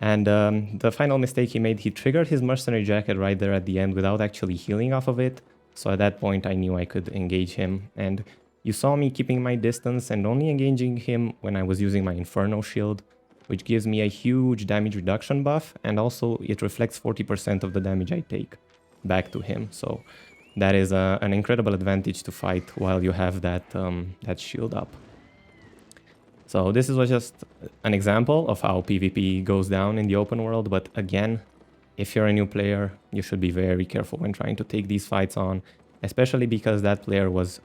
And the final mistake he made, he triggered his mercenary jacket right there at the end without actually healing off of it. So at that point I knew I could engage him. And you saw me keeping my distance and only engaging him when I was using my Inferno shield, which gives me a huge damage reduction buff, and also it reflects 40% of the damage I take back to him. So that is an incredible advantage to fight while you have that, that shield up. So this was just an example of how PvP goes down in the open world, but again, if you're a new player, you should be very careful when trying to take these fights on, especially because that player was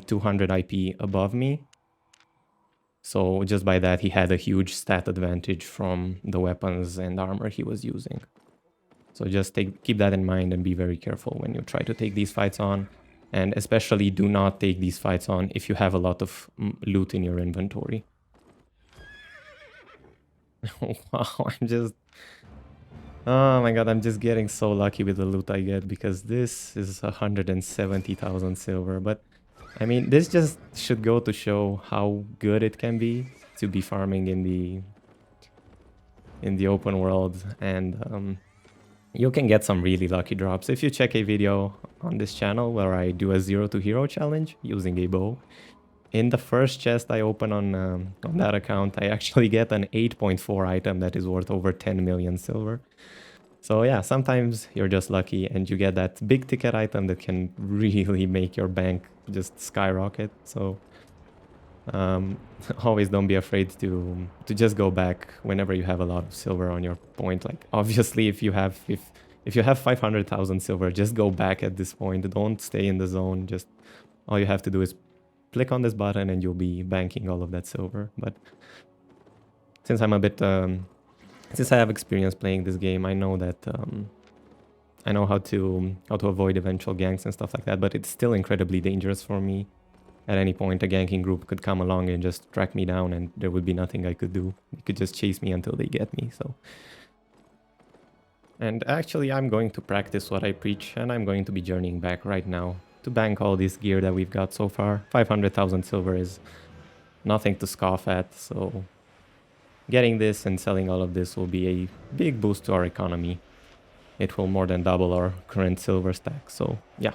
200 IP above me. So just by that, he had a huge stat advantage from the weapons and armor he was using. So just keep that in mind and be very careful when you try to take these fights on. And especially do not take these fights on if you have a lot of loot in your inventory. Wow, I'm just... Oh my god, I'm just getting so lucky with the loot I get, because this is 170,000 silver. But I mean, this just should go to show how good it can be to be farming in the open world. And you can get some really lucky drops. If you check a video on this channel where I do a 0 to hero challenge using a bow, in the first chest I open on that account, I actually get an 8.4 item that is worth over 10 million silver. So yeah, sometimes you're just lucky and you get that big ticket item that can really make your bank just skyrocket. So always don't be afraid to just go back whenever you have a lot of silver on your point. Like obviously if you have 500,000 silver, just go back at this point. Don't stay in the zone. Just all you have to do is click on this button and you'll be banking all of that silver. But since I'm a bit since I have experience playing this game, I know that I know how to avoid eventual ganks and stuff like that, but it's still incredibly dangerous for me. At any point a ganking group could come along and just track me down and there would be nothing I could do. They could just chase me until they get me. So, and actually I'm going to practice what I preach, and I'm going to be journeying back right now to bank all this gear that we've got so far. 500,000 silver is nothing to scoff at, so getting this and selling all of this will be a big boost to our economy. It will more than double our current silver stack. So yeah,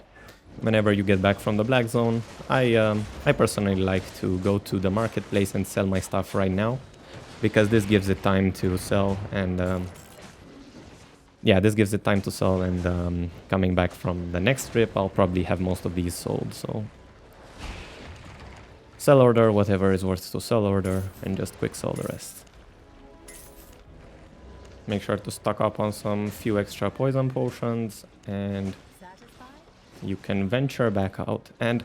whenever you get back from the black zone, I personally like to go to the marketplace and sell my stuff right now, because this gives it time to sell. And yeah, this gives it time to sell, and coming back from the next trip, I'll probably have most of these sold. So sell order, whatever is worth to sell order, and just quick sell the rest. Make sure to stock up on some few extra poison potions, and you can venture back out. And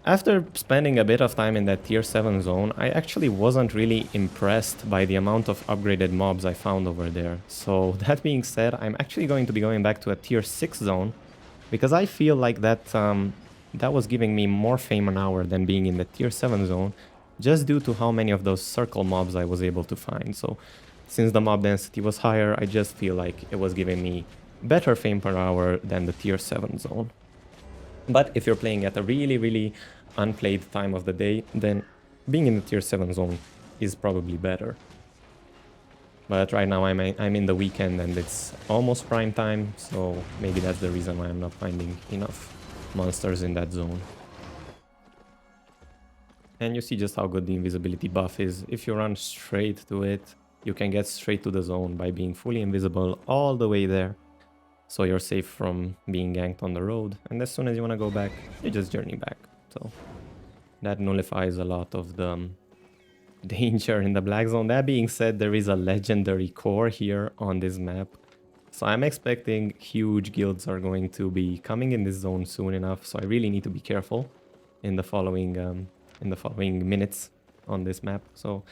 after spending a bit of time in that tier 7 zone, I actually wasn't really impressed by the amount of upgraded mobs I found over there. So that being said, I'm actually going to be going back to a tier 6 zone, because I feel like that that was giving me more fame an hour than being in the tier 7 zone, just due to how many of those circle mobs I was able to find. So since the mob density was higher, I just feel like it was giving me better fame per hour than the tier 7 zone. But if you're playing at a really unplayed time of the day, then being in the tier 7 zone is probably better. But right now I'm in the weekend and it's almost prime time, so maybe that's the reason why I'm not finding enough monsters in that zone. And you see just how good the invisibility buff is. If you run straight to it, you can get straight to the zone by being fully invisible all the way there. So you're safe from being ganked on the road. And as soon as you want to go back, you just journey back. So that nullifies a lot of the danger in the black zone. That being said, there is a legendary core here on this map. So I'm expecting huge guilds are going to be coming in this zone soon enough. So I really need to be careful in the following minutes on this map. So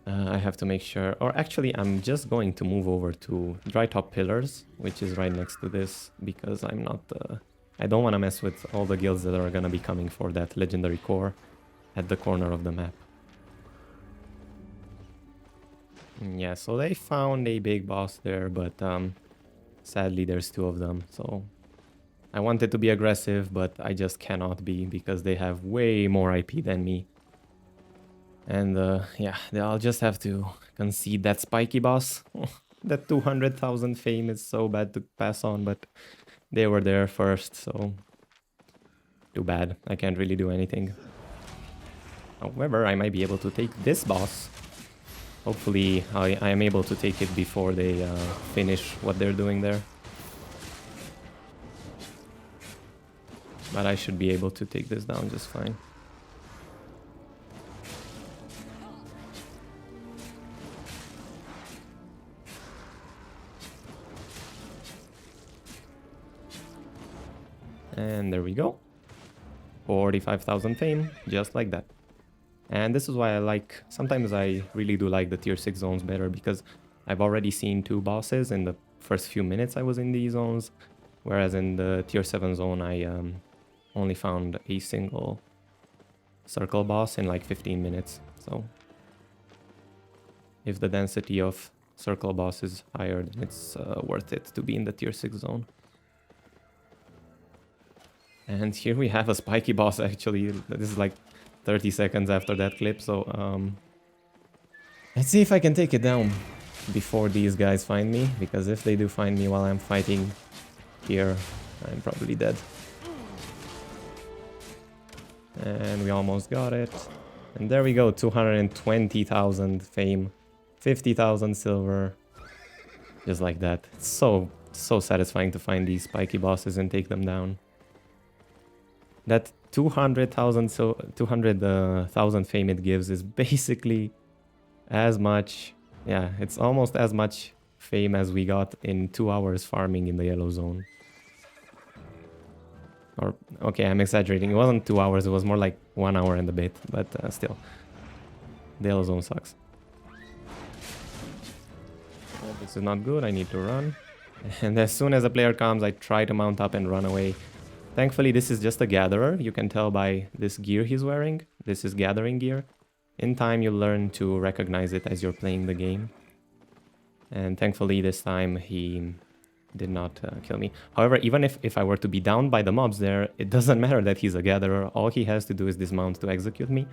I have to make sure, or actually I'm just going to move over to Dry Top Pillars, which is right next to this, because I don't want to mess with all the guilds that are going to be coming for that legendary core at the corner of the map. Yeah, so they found a big boss there, but sadly there's two of them, so I wanted to be aggressive, but I just cannot be because they have way more IP than me. And yeah, I'll just have to concede that spiky boss. That 200,000 fame is so bad to pass on, but they were there first, so too bad. I can't really do anything. However, I might be able to take this boss. Hopefully, I am able to take it before they finish what they're doing there. But I should be able to take this down just fine. And there we go. 45,000 fame, just like that. And this is why sometimes I really do like the tier 6 zones better, because I've already seen two bosses in the first few minutes I was in these zones, whereas in the tier 7 zone I only found a single circle boss in like 15 minutes. So if the density of circle boss is higher, then it's worth it to be in the tier 6 zone. And here we have a spiky boss actually. This is like 30 seconds after that clip, so let's see if I can take it down before these guys find me, because if they do find me while I'm fighting here, I'm probably dead. And we almost got it. And there we go, 220,000 fame, 50,000 silver, just like that. It's so satisfying to find these spiky bosses and take them down. That 200,000 fame it gives is basically as much, yeah, it's almost as much fame as we got in 2 hours farming in the yellow zone. Or, okay, I'm exaggerating, it wasn't 2 hours, it was more like 1 hour and a bit, but still, the yellow zone sucks. Well, this is not good, I need to run. And as soon as a player comes, I try to mount up and run away. Thankfully, this is just a gatherer. You can tell by this gear he's wearing. This is gathering gear. In time, you'll learn to recognize it as you're playing the game. And thankfully, this time, he did not kill me. However, even if I were to be downed by the mobs there, it doesn't matter that he's a gatherer. All he has to do is dismount to execute me.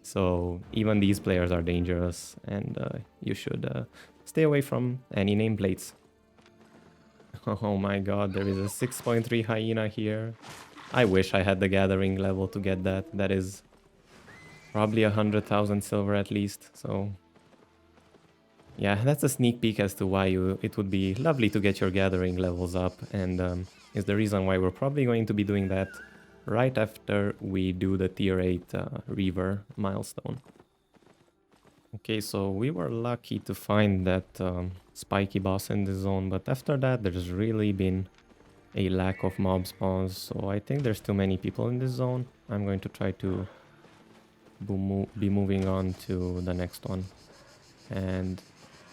So even these players are dangerous, and you should stay away from any nameplates. Oh my god, there is a 6.3 hyena here. I wish I had the gathering level to get that. That is probably 100,000 silver at least. So yeah, that's a sneak peek as to why it would be lovely to get your gathering levels up, and is the reason why we're probably going to be doing that right after we do the tier 8 reaver milestone. Okay, so we were lucky to find that spiky boss in the zone, but after that there's really been a lack of mob spawns, so I think there's too many people in this zone. I'm going to try to be moving on to the next one. And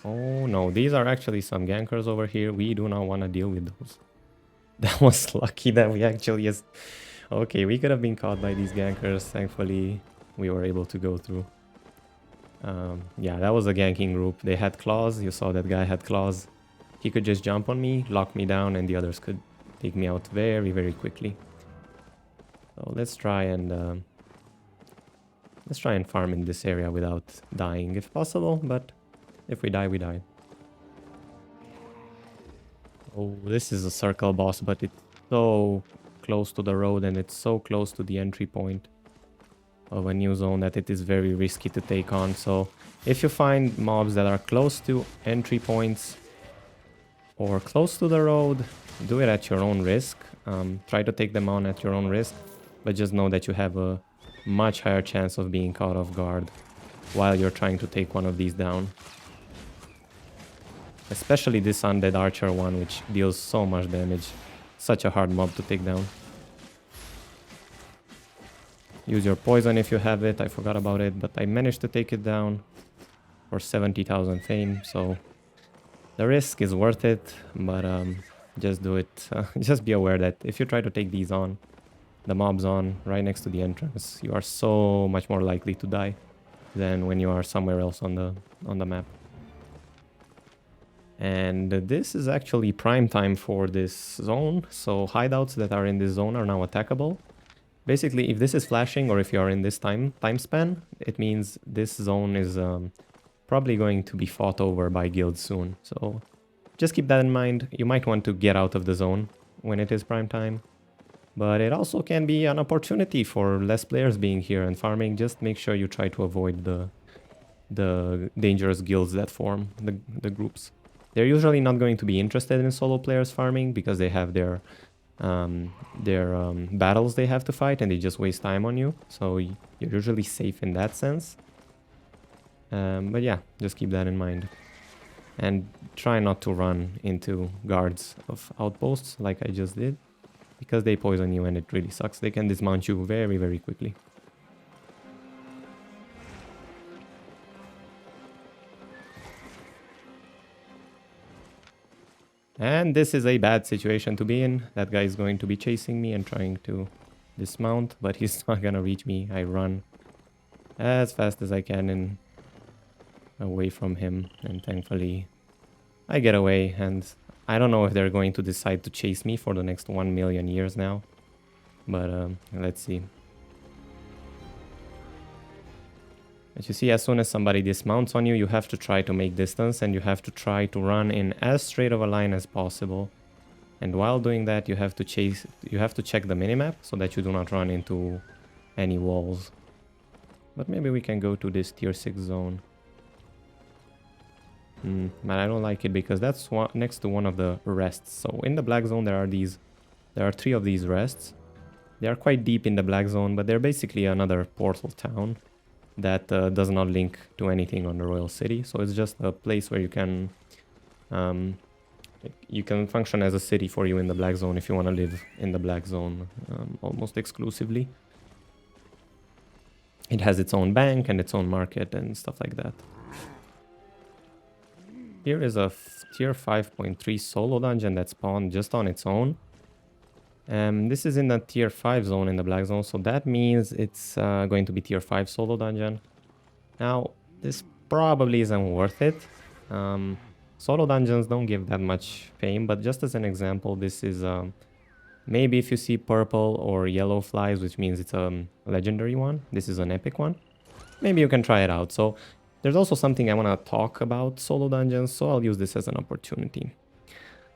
oh no, these are actually some gankers over here. We do not want to deal with those. That was lucky that we actually just... Okay, we could have been caught by these gankers. Thankfully, we were able to go through. Yeah, that was a ganking group. They had claws. You saw that guy had claws. He could just jump on me, lock me down, and the others could take me out very, very quickly. So let's try and farm in this area without dying if possible, but if we die, we die. Oh, this is a circle boss, but it's so close to the road and it's so close to the entry point of a new zone that it is very risky to take on. So if you find mobs that are close to entry points or close to the road, do it at your own risk. Try to take them on at your own risk, but just know that you have a much higher chance of being caught off guard while you're trying to take one of these down. Especially this undead archer one, which deals so much damage. Such a hard mob to take down. Use your poison if you have it. I forgot about it, but I managed to take it down for 70,000 fame, so the risk is worth it, but just do it. Just be aware that if you try to take these on, the mobs on right next to the entrance, you are so much more likely to die than when you are somewhere else on the map. And this is actually prime time for this zone, so hideouts that are in this zone are now attackable. Basically, if this is flashing or if you are in this time span, it means this zone is probably going to be fought over by guilds soon. So just keep that in mind. You might want to get out of the zone when it is prime time. But it also can be an opportunity for less players being here and farming. Just make sure you try to avoid the dangerous guilds that form, the groups. They're usually not going to be interested in solo players farming because they have their battles they have to fight and they just waste time on you. So you're usually safe in that sense. But yeah, just keep that in mind. And try not to run into guards of outposts like I just did, because they poison you and it really sucks. They can dismount you very, very quickly. And this is a bad situation to be in. That guy is going to be chasing me and trying to dismount, but he's not gonna reach me. I run as fast as I can and away from him, and thankfully I get away. And I don't know if they're going to decide to chase me for the next 1 million years now, but let's see. As you see, as soon as somebody dismounts on you, you have to try to make distance and you have to try to run in as straight of a line as possible. And while doing that, you have to check the minimap so that you do not run into any walls. But maybe we can go to this tier 6 zone. But I don't like it because that's next to one of the rests. So in the black zone there are 3 of these rests. They are quite deep in the black zone, but they're basically another portal town that does not link to anything on the royal city. So it's just a place where you can function as a city for you in the black zone if you want to live in the black zone almost exclusively. It has its own bank and its own market and stuff like that. Here is a tier 5.3 solo dungeon that spawned just on its own. This is in the tier 5 zone in the black zone, so that means it's going to be tier 5 solo dungeon. Now, this probably isn't worth it. Solo dungeons don't give that much fame, but just as an example, this is maybe if you see purple or yellow flies, which means it's a legendary one. This is an epic one. Maybe you can try it out. So there's also something I want to talk about solo dungeons, so I'll use this as an opportunity.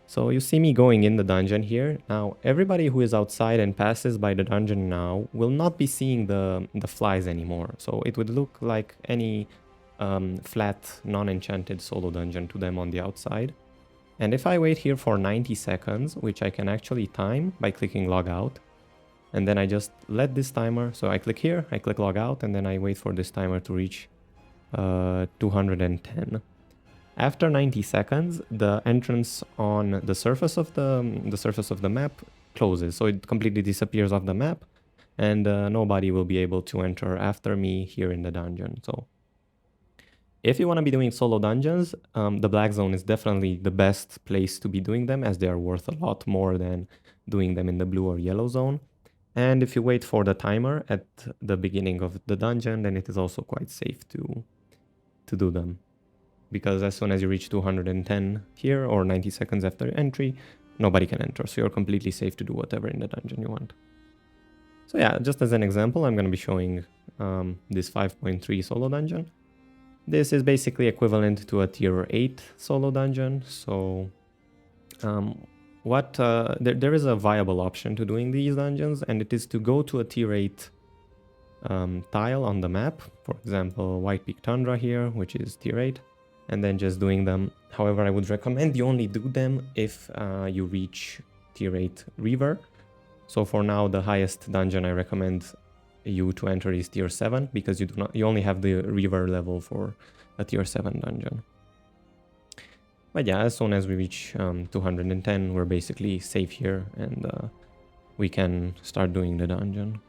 So you see me going in the dungeon here. Now, everybody who is outside and passes by the dungeon now will not be seeing the flies anymore. So it would look like any flat, non-enchanted solo dungeon to them on the outside. And if I wait here for 90 seconds, which I can actually time by clicking log out, and then I just let this timer, so I click here, I click log out, and then I wait for this timer to reach 210. After 90 seconds, the entrance on the surface of the map closes, so it completely disappears off the map, and nobody will be able to enter after me here in the dungeon. So if you want to be doing solo dungeons, the black zone is definitely the best place to be doing them, as they are worth a lot more than doing them in the blue or yellow zone. And if you wait for the timer at the beginning of the dungeon, then it is also quite safe to do them. Because as soon as you reach 210 here, or 90 seconds after entry, nobody can enter. So you're completely safe to do whatever in the dungeon you want. So yeah, just as an example, I'm going to be showing this 5.3 solo dungeon. This is basically equivalent to a tier 8 solo dungeon. So there is a viable option to doing these dungeons, and it is to go to a tier 8 tile on the map. For example, White Peak Tundra here, which is tier 8. And then just doing them. However, I would recommend you only do them if you reach tier 8 reaver. So for now, the highest dungeon I recommend you to enter is tier 7, because you only have the reaver level for a tier 7 dungeon. But yeah, as soon as we reach 210, we're basically safe here, and we can start doing the dungeon.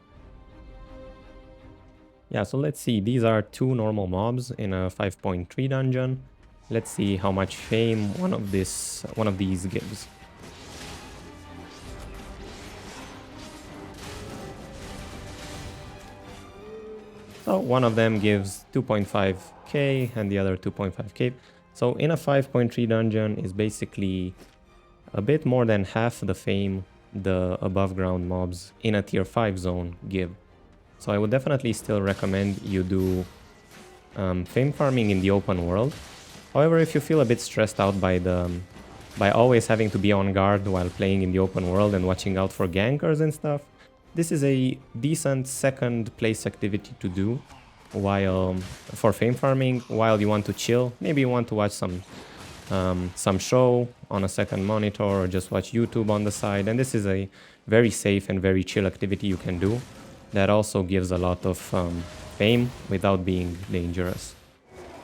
Yeah, so let's see. These are 2 normal mobs in a 5.3 dungeon. Let's see how much fame one of these gives. So one of them gives 2.5k and the other 2.5k. So in a 5.3 dungeon is basically a bit more than half the fame the above ground mobs in a tier 5 zone give. So I would definitely still recommend you do fame farming in the open world. However, if you feel a bit stressed out by always having to be on guard while playing in the open world and watching out for gankers and stuff, this is a decent second place activity to do for fame farming while you want to chill. Maybe you want to watch some show on a second monitor, or just watch YouTube on the side. And this is a very safe and very chill activity you can do that also gives a lot of fame without being dangerous.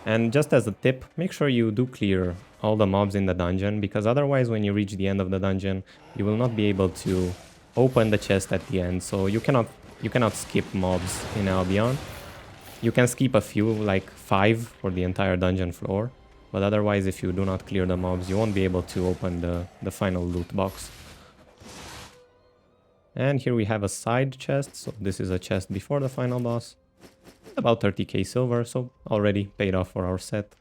And just as a tip, make sure you do clear all the mobs in the dungeon, because otherwise when you reach the end of the dungeon, you will not be able to open the chest at the end. So you cannot skip mobs in Albion. You can skip a few, like 5 for the entire dungeon floor, but otherwise if you do not clear the mobs, you won't be able to open the final loot box. And here we have a side chest, so this is a chest before the final boss. About 30k silver, so already paid off for our set.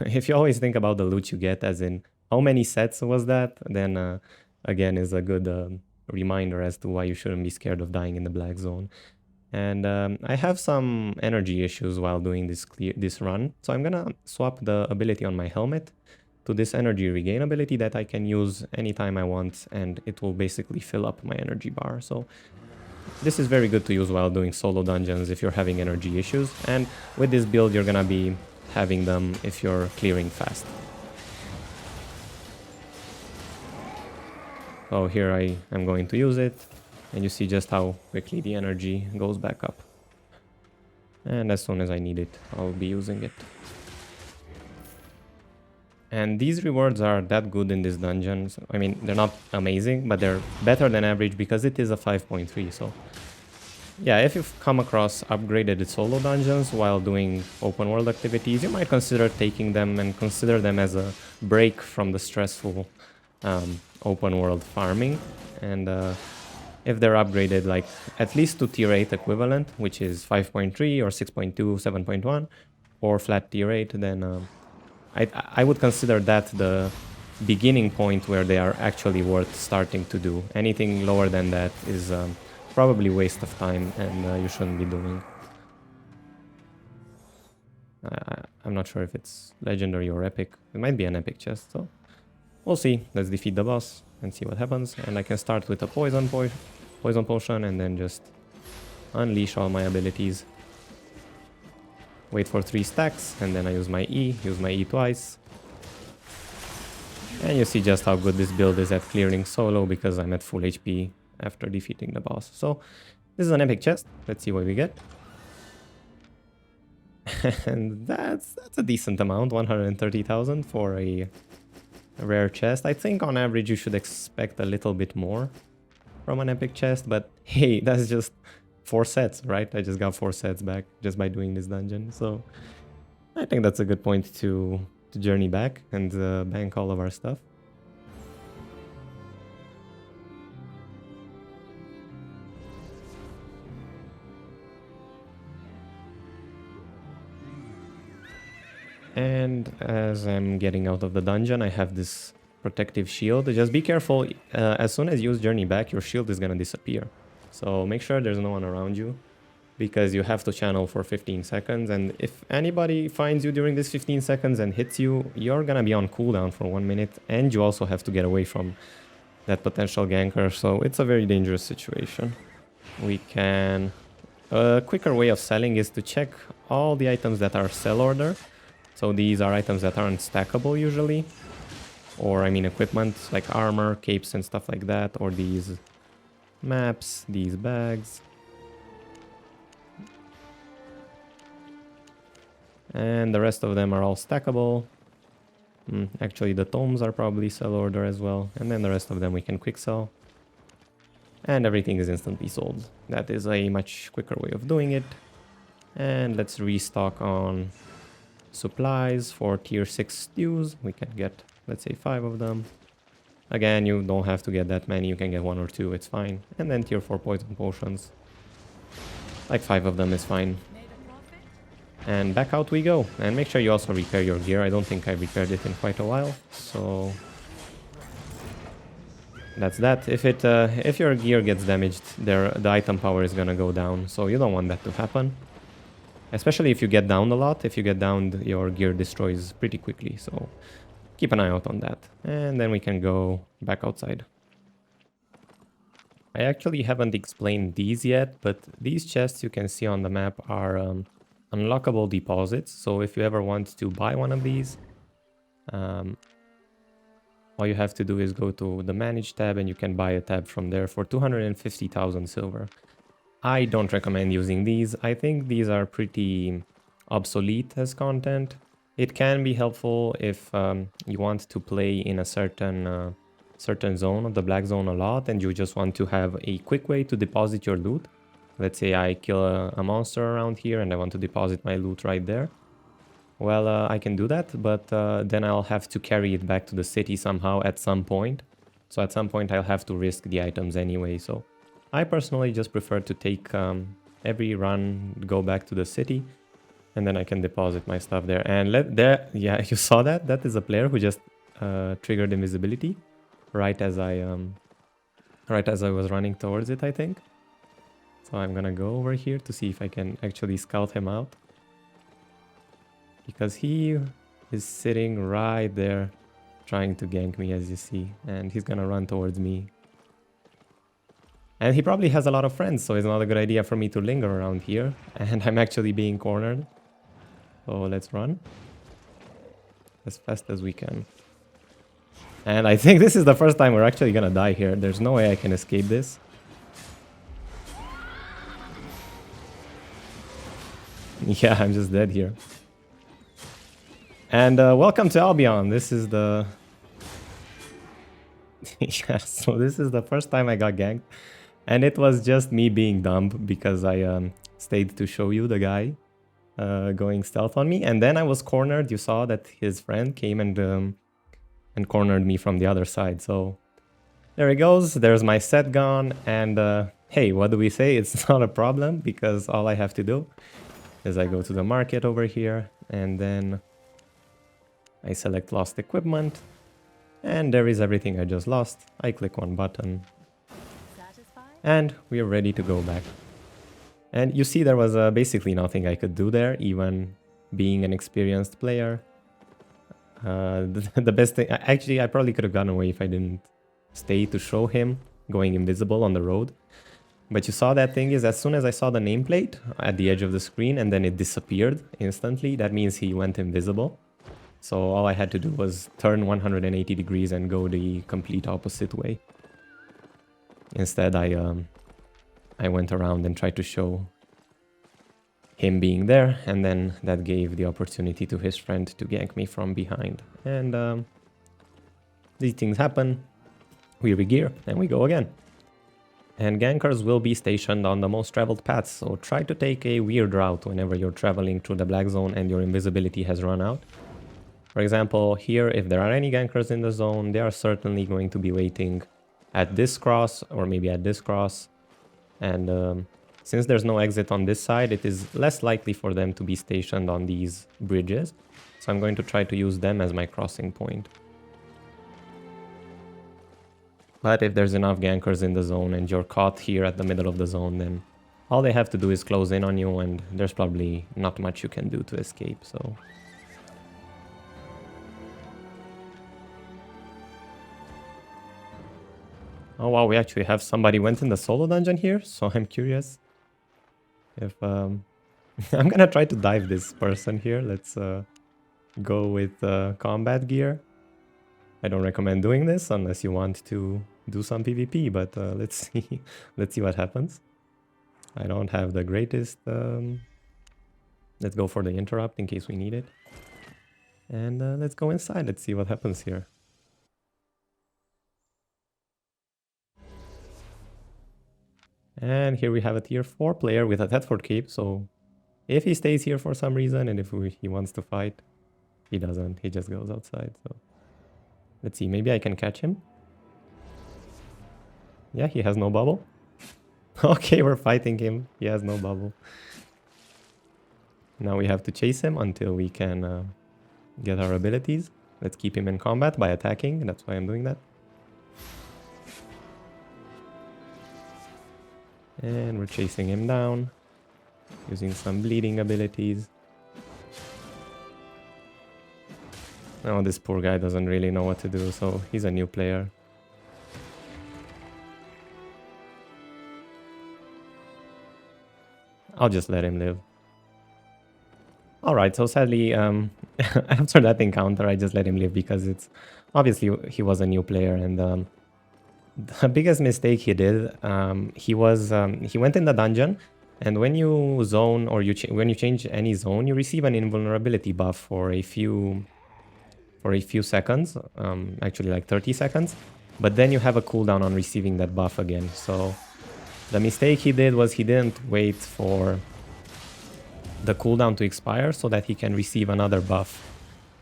If you always think about the loot you get, as in how many sets was that, then again is a good reminder as to why you shouldn't be scared of dying in the black zone. And I have some energy issues while doing this run, so I'm gonna swap the ability on my helmet to this energy regain ability that I can use anytime I want, and it will basically fill up my energy bar. So this is very good to use while doing solo dungeons if you're having energy issues, and with this build you're gonna be having them if you're clearing fast. So here I am going to use it, and you see just how quickly the energy goes back up. And as soon as I need it, I'll be using it. And these rewards are that good in this dungeon. So, I mean, they're not amazing, but they're better than average because it is a 5.3. So yeah, if you've come across upgraded solo dungeons while doing open world activities, you might consider taking them and consider them as a break from the stressful open world farming. And if they're upgraded like at least to tier 8 equivalent, which is 5.3 or 6.2, 7.1, or flat tier 8, then I would consider that the beginning point where they are actually worth starting to do. Anything lower than that is probably waste of time, and you shouldn't be doing. I'm not sure if it's legendary or epic. It might be an epic chest, so we'll see. Let's defeat the boss and see what happens. And I can start with a poison potion and then just unleash all my abilities. Wait for 3 stacks, and then I use my E twice. And you see just how good this build is at clearing solo, because I'm at full HP after defeating the boss. So this is an epic chest. Let's see what we get. And that's a decent amount, 130,000 for a rare chest. I think on average you should expect a little bit more from an epic chest, but hey, that's just 4 sets, right? I just got 4 sets back just by doing this dungeon, so I think that's a good point to journey back and bank all of our stuff. And as I'm getting out of the dungeon, I have this protective shield. Just be careful, as soon as you use journey back, your shield is gonna disappear. So make sure there's no one around you, because you have to channel for 15 seconds. And if anybody finds you during this 15 seconds and hits you, you're gonna be on cooldown for 1 minute. And you also have to get away from that potential ganker. So it's a very dangerous situation. We can... A quicker way of selling is to check all the items that are sell order. So these are items that aren't stackable usually, or I mean equipment like armor, capes and stuff like that, or these maps, these bags. And the rest of them are all stackable. Actually the tomes are probably sell order as well, and then the rest of them we can quick sell. And everything is instantly sold. That is a much quicker way of doing it. And let's restock on supplies for tier 6 stews. We can get, let's say, 5 of them. Again, you don't have to get that many, you can get 1 or 2, it's fine. And then tier 4 poison potions. Like 5 of them is fine. And back out we go. And make sure you also repair your gear. I don't think I repaired it in quite a while, so that's that. If your gear gets damaged, the item power is gonna go down, so you don't want that to happen. Especially if you get downed a lot. If you get downed, your gear destroys pretty quickly, so keep an eye out on that. And then we can go back outside. I actually haven't explained these yet, but these chests you can see on the map are unlockable deposits. So if you ever want to buy one of these, all you have to do is go to the Manage tab and you can buy a tab from there for 250,000 silver. I don't recommend using these. I think these are pretty obsolete as content. It can be helpful if you want to play in a certain zone of the black zone a lot and you just want to have a quick way to deposit your loot. Let's say I kill a monster around here and I want to deposit my loot right there. Well, I can do that, but then I'll have to carry it back to the city somehow at some point. So at some point I'll have to risk the items anyway, so I personally just prefer to take every run, go back to the city, and then I can deposit my stuff there. And yeah, you saw that? That is a player who just triggered invisibility right as I was running towards it, I think. So I'm gonna go over here to see if I can actually scout him out, because he is sitting right there trying to gank me, as you see, and he's gonna run towards me. And he probably has a lot of friends, so it's not a good idea for me to linger around here. And I'm actually being cornered. So let's run as fast as we can. And I think this is the first time we're actually gonna die here. There's no way I can escape this. Yeah, I'm just dead here. And welcome to Albion. This is the... yeah, so this is the first time I got ganked. And it was just me being dumb because I stayed to show you the guy going stealth on me. And then I was cornered. You saw that his friend came and cornered me from the other side. So there he goes. There's my set gone. And hey, what do we say? It's not a problem, because all I have to do is I go to the market over here and then I select lost equipment. And there is everything I just lost. I click one button. And we are ready to go back. And you see there was basically nothing I could do there, even being an experienced player. The best thing... Actually, I probably could have gotten away if I didn't stay to show him going invisible on the road. But you saw that thing is, as soon as I saw the nameplate at the edge of the screen and then it disappeared instantly, that means he went invisible. So all I had to do was turn 180 degrees and go the complete opposite way. Instead, I went around and tried to show him being there, and then that gave the opportunity to his friend to gank me from behind. And these things happen. We regear and we go again. And gankers will be stationed on the most traveled paths, so try to take a weird route whenever you're traveling through the black zone and your invisibility has run out. For example, here, if there are any gankers in the zone, they are certainly going to be waiting at this cross or maybe at this cross. And since there's no exit on this side, it is less likely for them to be stationed on these bridges. So I'm going to try to use them as my crossing point. But if there's enough gankers in the zone and you're caught here at the middle of the zone, then all they have to do is close in on you, and there's probably not much you can do to escape, so... Oh wow, we actually have somebody went in the solo dungeon here, so I'm curious if... I'm gonna try to dive this person here. Let's go with combat gear. I don't recommend doing this unless you want to do some PvP, but let's see. Let's see what happens. I don't have the greatest... Let's go for the interrupt in case we need it. And let's go inside. Let's see what happens here. And here we have a tier 4 player with a Thetford cape, so if he stays here for some reason and if he wants to fight, he doesn't. He just goes outside, so... Let's see, maybe I can catch him. Yeah, he has no bubble. Okay, we're fighting him. He has no bubble. Now we have to chase him until we can get our abilities. Let's keep him in combat by attacking. That's why I'm doing that. And we're chasing him down, using some bleeding abilities. Oh, this poor guy doesn't really know what to do, so he's a new player. I'll just let him live. Alright, so sadly, after that encounter, I just let him live because it's... Obviously, he was a new player, and the biggest mistake he did, he went in the dungeon, and when you zone or when you change any zone, you receive an invulnerability buff for a few seconds, actually like 30 seconds, but then you have a cooldown on receiving that buff again. So the mistake he did was he didn't wait for the cooldown to expire so that he can receive another buff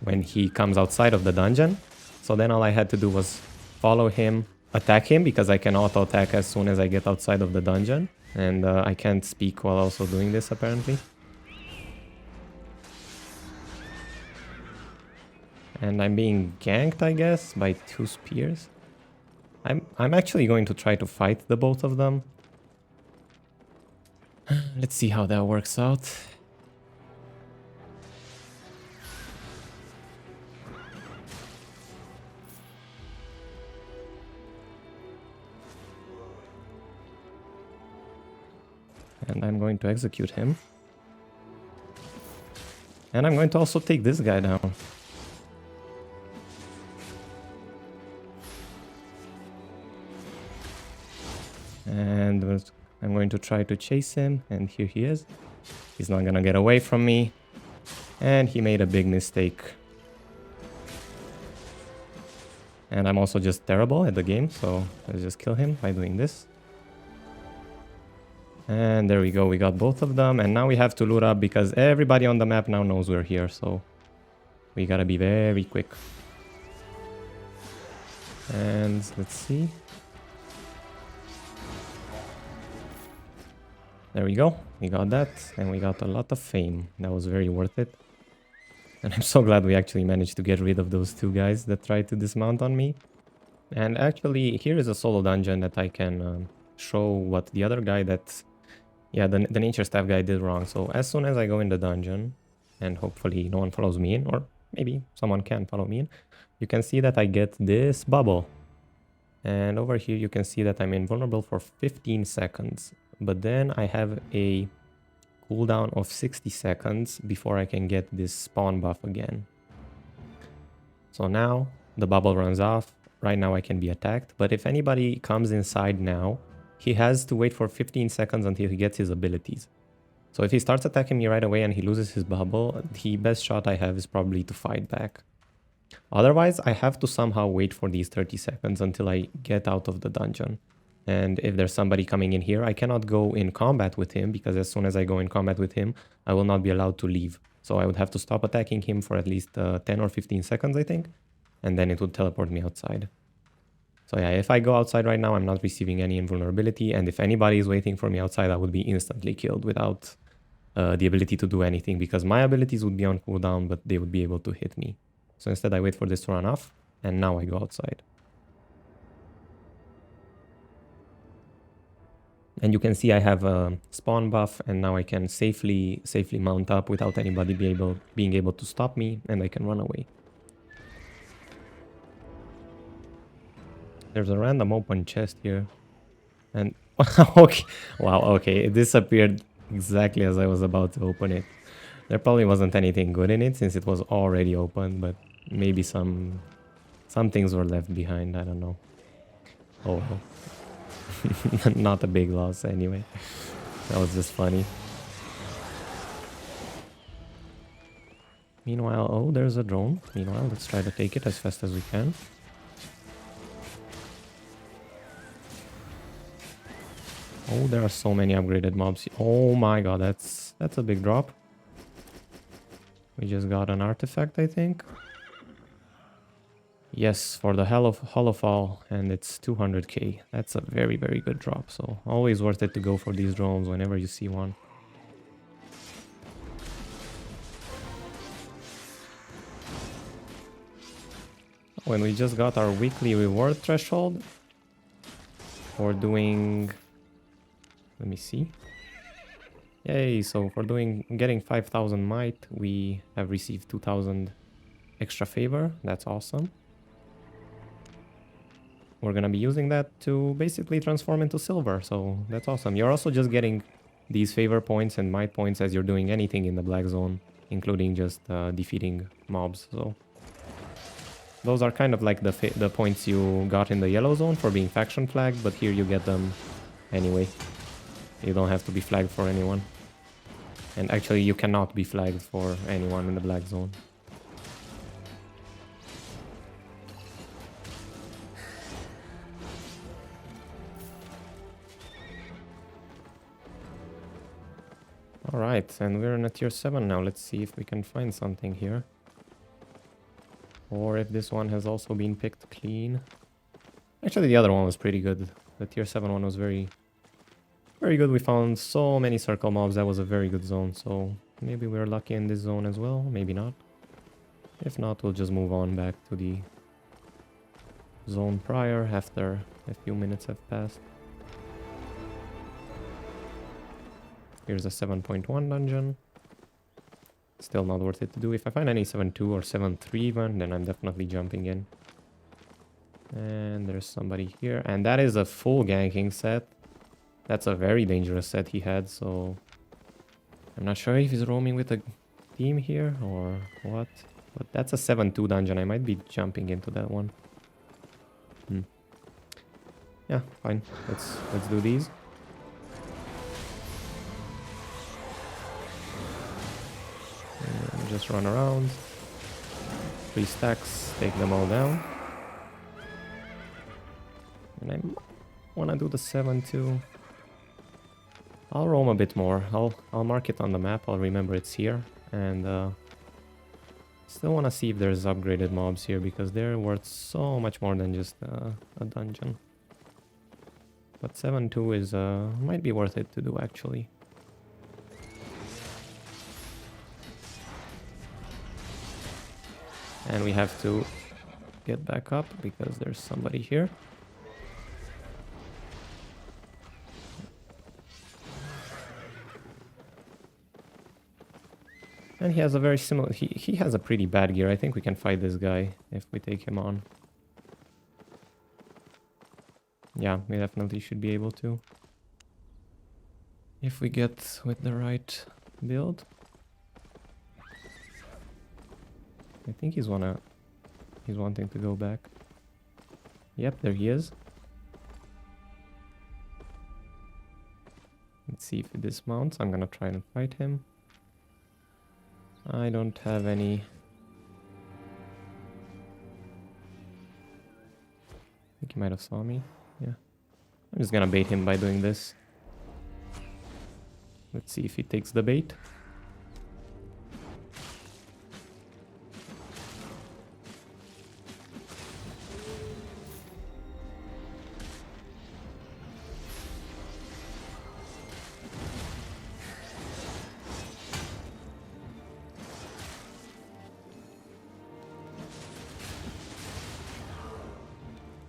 when he comes outside of the dungeon. So then all I had to do was follow him, attack him, because I can auto attack as soon as I get outside of the dungeon, and I can't speak while also doing this apparently. And I'm being ganked, I guess, by 2 spears. I'm actually going to try to fight the both of them. Let's see how that works out. And I'm going to execute him. And I'm going to also take this guy down. And I'm going to try to chase him, and here he is. He's not gonna get away from me. And he made a big mistake. And I'm also just terrible at the game, so let's just kill him by doing this. And there we go, we got both of them, and now we have to loot up because everybody on the map now knows we're here, so we gotta be very quick. And let's see. There we go, we got that, and we got a lot of fame. That was very worth it. And I'm so glad we actually managed to get rid of those 2 guys that tried to dismount on me. And actually, here is a solo dungeon that I can show what the other guy that... Yeah, the nature staff guy did wrong. So as soon as I go in the dungeon, and hopefully no one follows me in, or maybe someone can follow me in, you can see that I get this bubble. And over here you can see that I'm invulnerable for 15 seconds. But then I have a cooldown of 60 seconds before I can get this spawn buff again. So now the bubble runs off. Right now I can be attacked. But if anybody comes inside now, he has to wait for 15 seconds until he gets his abilities. So if he starts attacking me right away and he loses his bubble, the best shot I have is probably to fight back. Otherwise, I have to somehow wait for these 30 seconds until I get out of the dungeon. And if there's somebody coming in here, I cannot go in combat with him, because as soon as I go in combat with him, I will not be allowed to leave. So I would have to stop attacking him for at least 10 or 15 seconds, I think. And then it would teleport me outside. So yeah, if I go outside right now, I'm not receiving any invulnerability. And if anybody is waiting for me outside, I would be instantly killed without the ability to do anything. Because my abilities would be on cooldown, but they would be able to hit me. So instead I wait for this to run off. And now I go outside. And you can see I have a spawn buff, and now I can safely mount up without anybody being able to stop me, and I can run away. There's a random open chest here. And okay, wow, okay, it disappeared exactly as I was about to open it. There probably wasn't anything good in it since it was already open, but maybe some things were left behind, I don't know. Oh well. Not a big loss anyway. That was just funny. Meanwhile, oh, there's a drone. Meanwhile, let's try to take it as fast as we can. Oh, there are so many upgraded mobs. Oh my god, that's a big drop. We just got an artifact, I think. Yes, for the Holofall, and it's 200k. That's a very, very good drop, so always worth it to go for these drones whenever you see one. When we just got our weekly reward threshold for doing... Let me see. Yay, so for getting 5,000 might, we have received 2,000 extra favor. That's awesome. We're gonna be using that to basically transform into silver, so that's awesome. You're also just getting these favor points and might points as you're doing anything in the black zone, including just defeating mobs. So those are kind of like the points you got in the yellow zone for being faction flagged, but here you get them anyway. You don't have to be flagged for anyone. And actually you cannot be flagged for anyone in the black zone. Alright, and we're in a tier 7 now. Let's see if we can find something here. Or if this one has also been picked clean. Actually, the other one was pretty good. The tier 7 one was very good. We found so many circle mobs. That was a very good zone. So maybe we're lucky in this zone as well. Maybe not. If not, we'll just move on back to the zone prior after a few minutes have passed. Here's a 7.1 dungeon. Still not worth it to do. If I find any 7.2 or 7.3 even, then I'm definitely jumping in. And there's somebody here. And that is a full ganking set. That's a very dangerous set he had, so... I'm not sure if he's roaming with a team here or what. But that's a 7.2 dungeon. I might be jumping into that one. Yeah, fine. Let's do these. Just run around. 3 stacks, take them all down. And I want to do the 7-2. I'll roam a bit more. I'll mark it on the map. I'll remember it's here. And still want to see if there's upgraded mobs here, because they're worth so much more than just a dungeon. But 7-2 is might be worth it to do actually. And we have to get back up because there's somebody here. And he has a very similar... He has a pretty bad gear. I think we can fight this guy if we take him on. Yeah, we definitely should be able to. If we get with the right build. I think he's wanting to go back. Yep, there he is. Let's see if he dismounts. I'm gonna try and fight him. I don't have any... I think he might have saw me. Yeah. I'm just gonna bait him by doing this. Let's see if he takes the bait.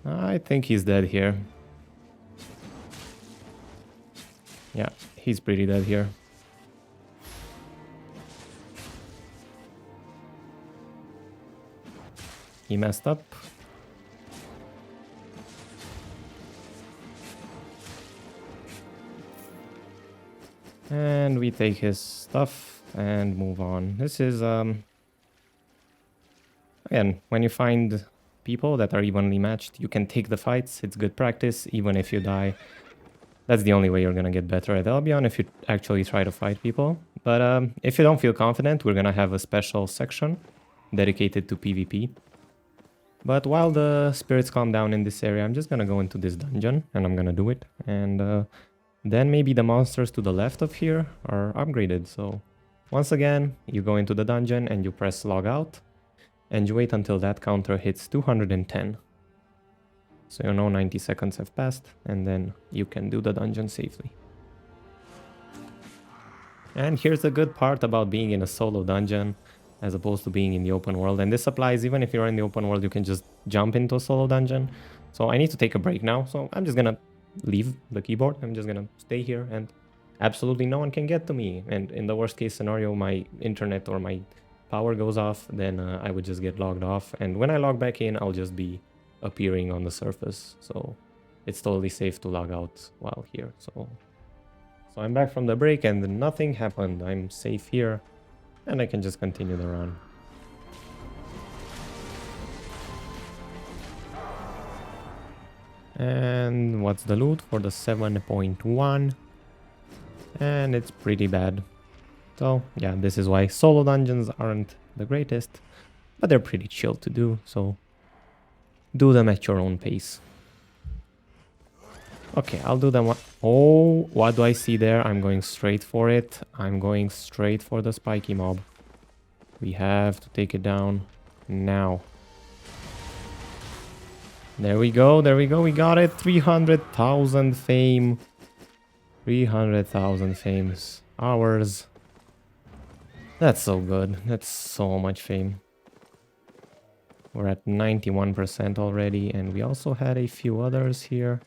I think he's dead here. Yeah, he's pretty dead here. He messed up. And we take his stuff and move on. This is, again, when you find people that are evenly matched, you can take the fights. It's good practice, even if you die. That's the only way you're gonna get better at Albion, if you actually try to fight people. But if you don't feel confident, we're gonna have a special section dedicated to PvP. But while the spirits calm down in this area, I'm just gonna go into this dungeon, and I'm gonna do it. And then maybe the monsters to the left of here are upgraded. So once again, you go into the dungeon and you press log out. And you wait until that counter hits 210. So you know 90 seconds have passed, and then you can do the dungeon safely. And here's the good part about being in a solo dungeon as opposed to being in the open world. And this applies even if you're in the open world, you can just jump into a solo dungeon. So I need to take a break now, so I'm just gonna leave the keyboard. I'm just gonna stay here and absolutely no one can get to me. And in the worst case scenario, my internet or my power goes off, then I would just get logged off, and when I log back in, I'll just be appearing on the surface. So it's totally safe to log out while here. So I'm back from the break and nothing happened. I'm safe here and I can just continue the run. And what's the loot for the 7.1? And it's pretty bad. So yeah, this is why solo dungeons aren't the greatest, but they're pretty chill to do, so do them at your own pace. Okay, I'll do them. Oh, what do I see there? I'm going straight for it. I'm going straight for the spiky mob. We have to take it down now. There we go, we got it. 300,000 fame. 300,000 fames. Ours. That's so good. That's so much fame. We're at 91% already, and we also had a few others here.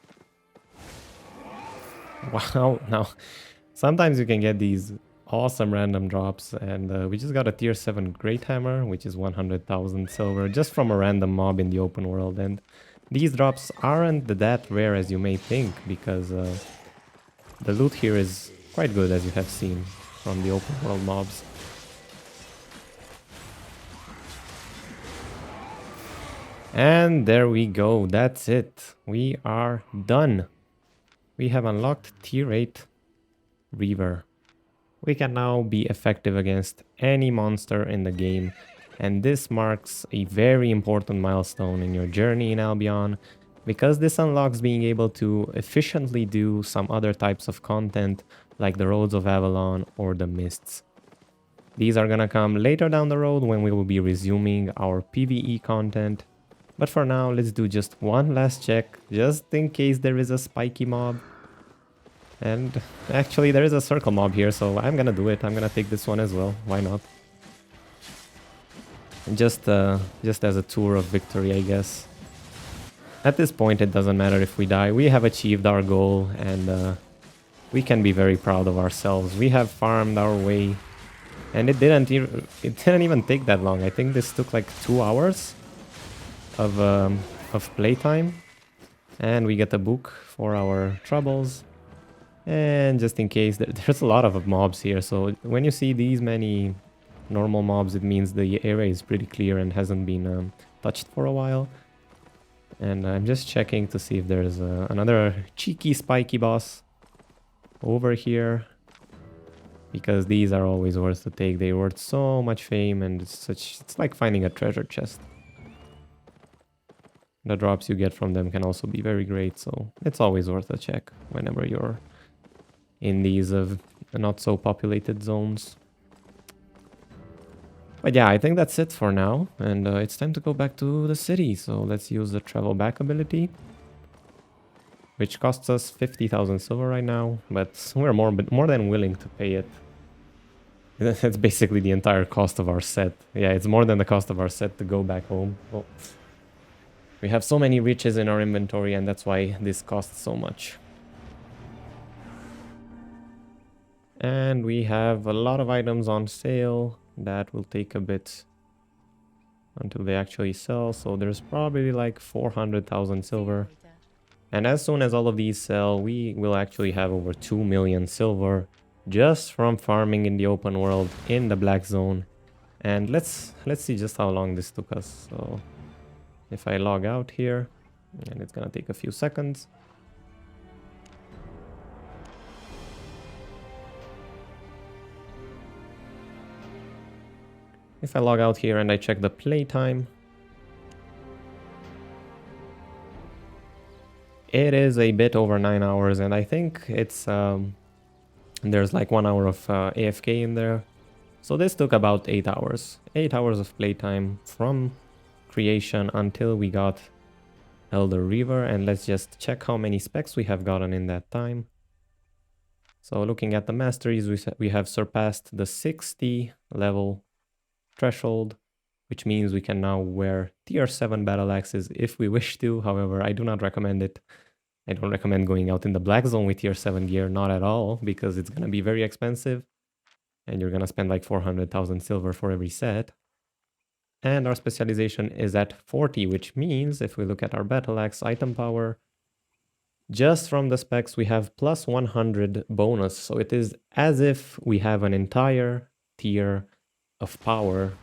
Wow, now sometimes you can get these awesome random drops, and we just got a tier 7 Great Hammer, which is 100,000 silver, just from a random mob in the open world. And these drops aren't that rare as you may think, because the loot here is quite good, as you have seen from the open world mobs. And there we go, that's it. We are done. We have unlocked tier 8 Reaver. We can now be effective against any monster in the game, and this marks a very important milestone in your journey in Albion, because this unlocks being able to efficiently do some other types of content like the Roads of Avalon or the Mists. These are gonna come later down the road when we will be resuming our PvE content. But for now, let's do just one last check, just in case there is a spiky mob. And actually, there is a circle mob here, so I'm gonna do it. I'm gonna take this one as well. Why not? Just as a tour of victory, I guess. At this point, it doesn't matter if we die. We have achieved our goal, and we can be very proud of ourselves. We have farmed our way, and it didn't even take that long. I think this took like 2 hours of playtime, and we get a book for our troubles. And just in case, there's a lot of mobs here, so when you see these many normal mobs, it means the area is pretty clear and hasn't been touched for a while. And I'm just checking to see if there's another cheeky spiky boss. over here, because these are always worth to take. They're worth so much fame, and it's like finding a treasure chest. The drops you get from them can also be very great, so it's always worth a check whenever you're in these not so populated zones. But yeah, I think that's it for now, and it's time to go back to the city. So let's use the travel back ability, which costs us 50,000 silver right now, but we're more than willing to pay it. That's basically the entire cost of our set. Yeah, it's more than the cost of our set to go back home. Well, we have so many riches in our inventory, and that's why this costs so much. And we have a lot of items on sale that will take a bit until they actually sell. So there's probably like 400,000 silver. And as soon as all of these sell, we will actually have over 2 million silver just from farming in the open world in the black zone. And let's see just how long this took us. So if I log out here, and it's gonna take a few seconds. If I log out here and I check the playtime, it is a bit over 9 hours, and I think it's there's like 1 hour of AFK in there. So this took about 8 hours. 8 hours of playtime from creation until we got Elder Reaver, and let's just check how many specs we have gotten in that time. So looking at the masteries, we have surpassed the 60 level threshold, which means we can now wear tier 7 battle axes if we wish to. However, I do not recommend it. I don't recommend going out in the black zone with tier 7 gear, not at all, because it's going to be very expensive and you're going to spend like 400,000 silver for every set. And our specialization is at 40, which means if we look at our battle axe item power, just from the specs we have plus 100 bonus. So it is as if we have an entire tier of power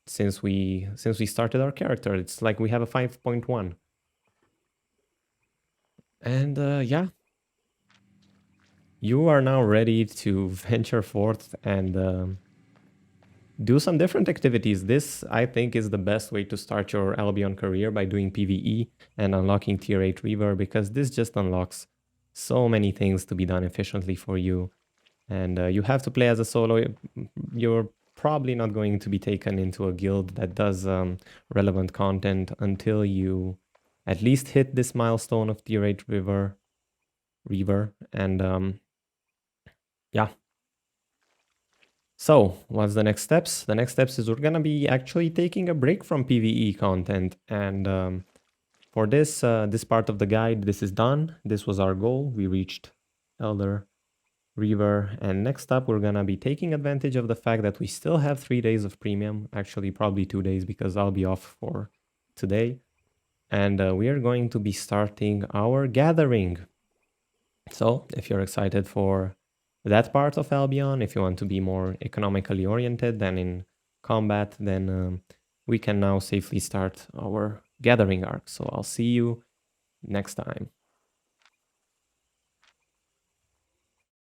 since we started our character. It's like we have a 5.1. And yeah, you are now ready to venture forth and do some different activities. This, I think, is the best way to start your Albion career, by doing PvE and unlocking tier 8 reaver, because this just unlocks so many things to be done efficiently for you. And you have to play as a solo. You're probably not going to be taken into a guild that does relevant content until you at least hit this milestone of tier 8 reaver. And yeah. So what's the next steps? The next steps is we're gonna be actually taking a break from PvE content, and for this this part of the guide, this is done. This was our goal. We reached Elder Reaver, and next up we're gonna be taking advantage of the fact that we still have 3 days of premium, actually probably 2 days because I'll be off for today, and we are going to be starting our gathering. So if you're excited for that part of Albion, if you want to be more economically oriented than in combat, then we can now safely start our gathering arc. So I'll see you next time.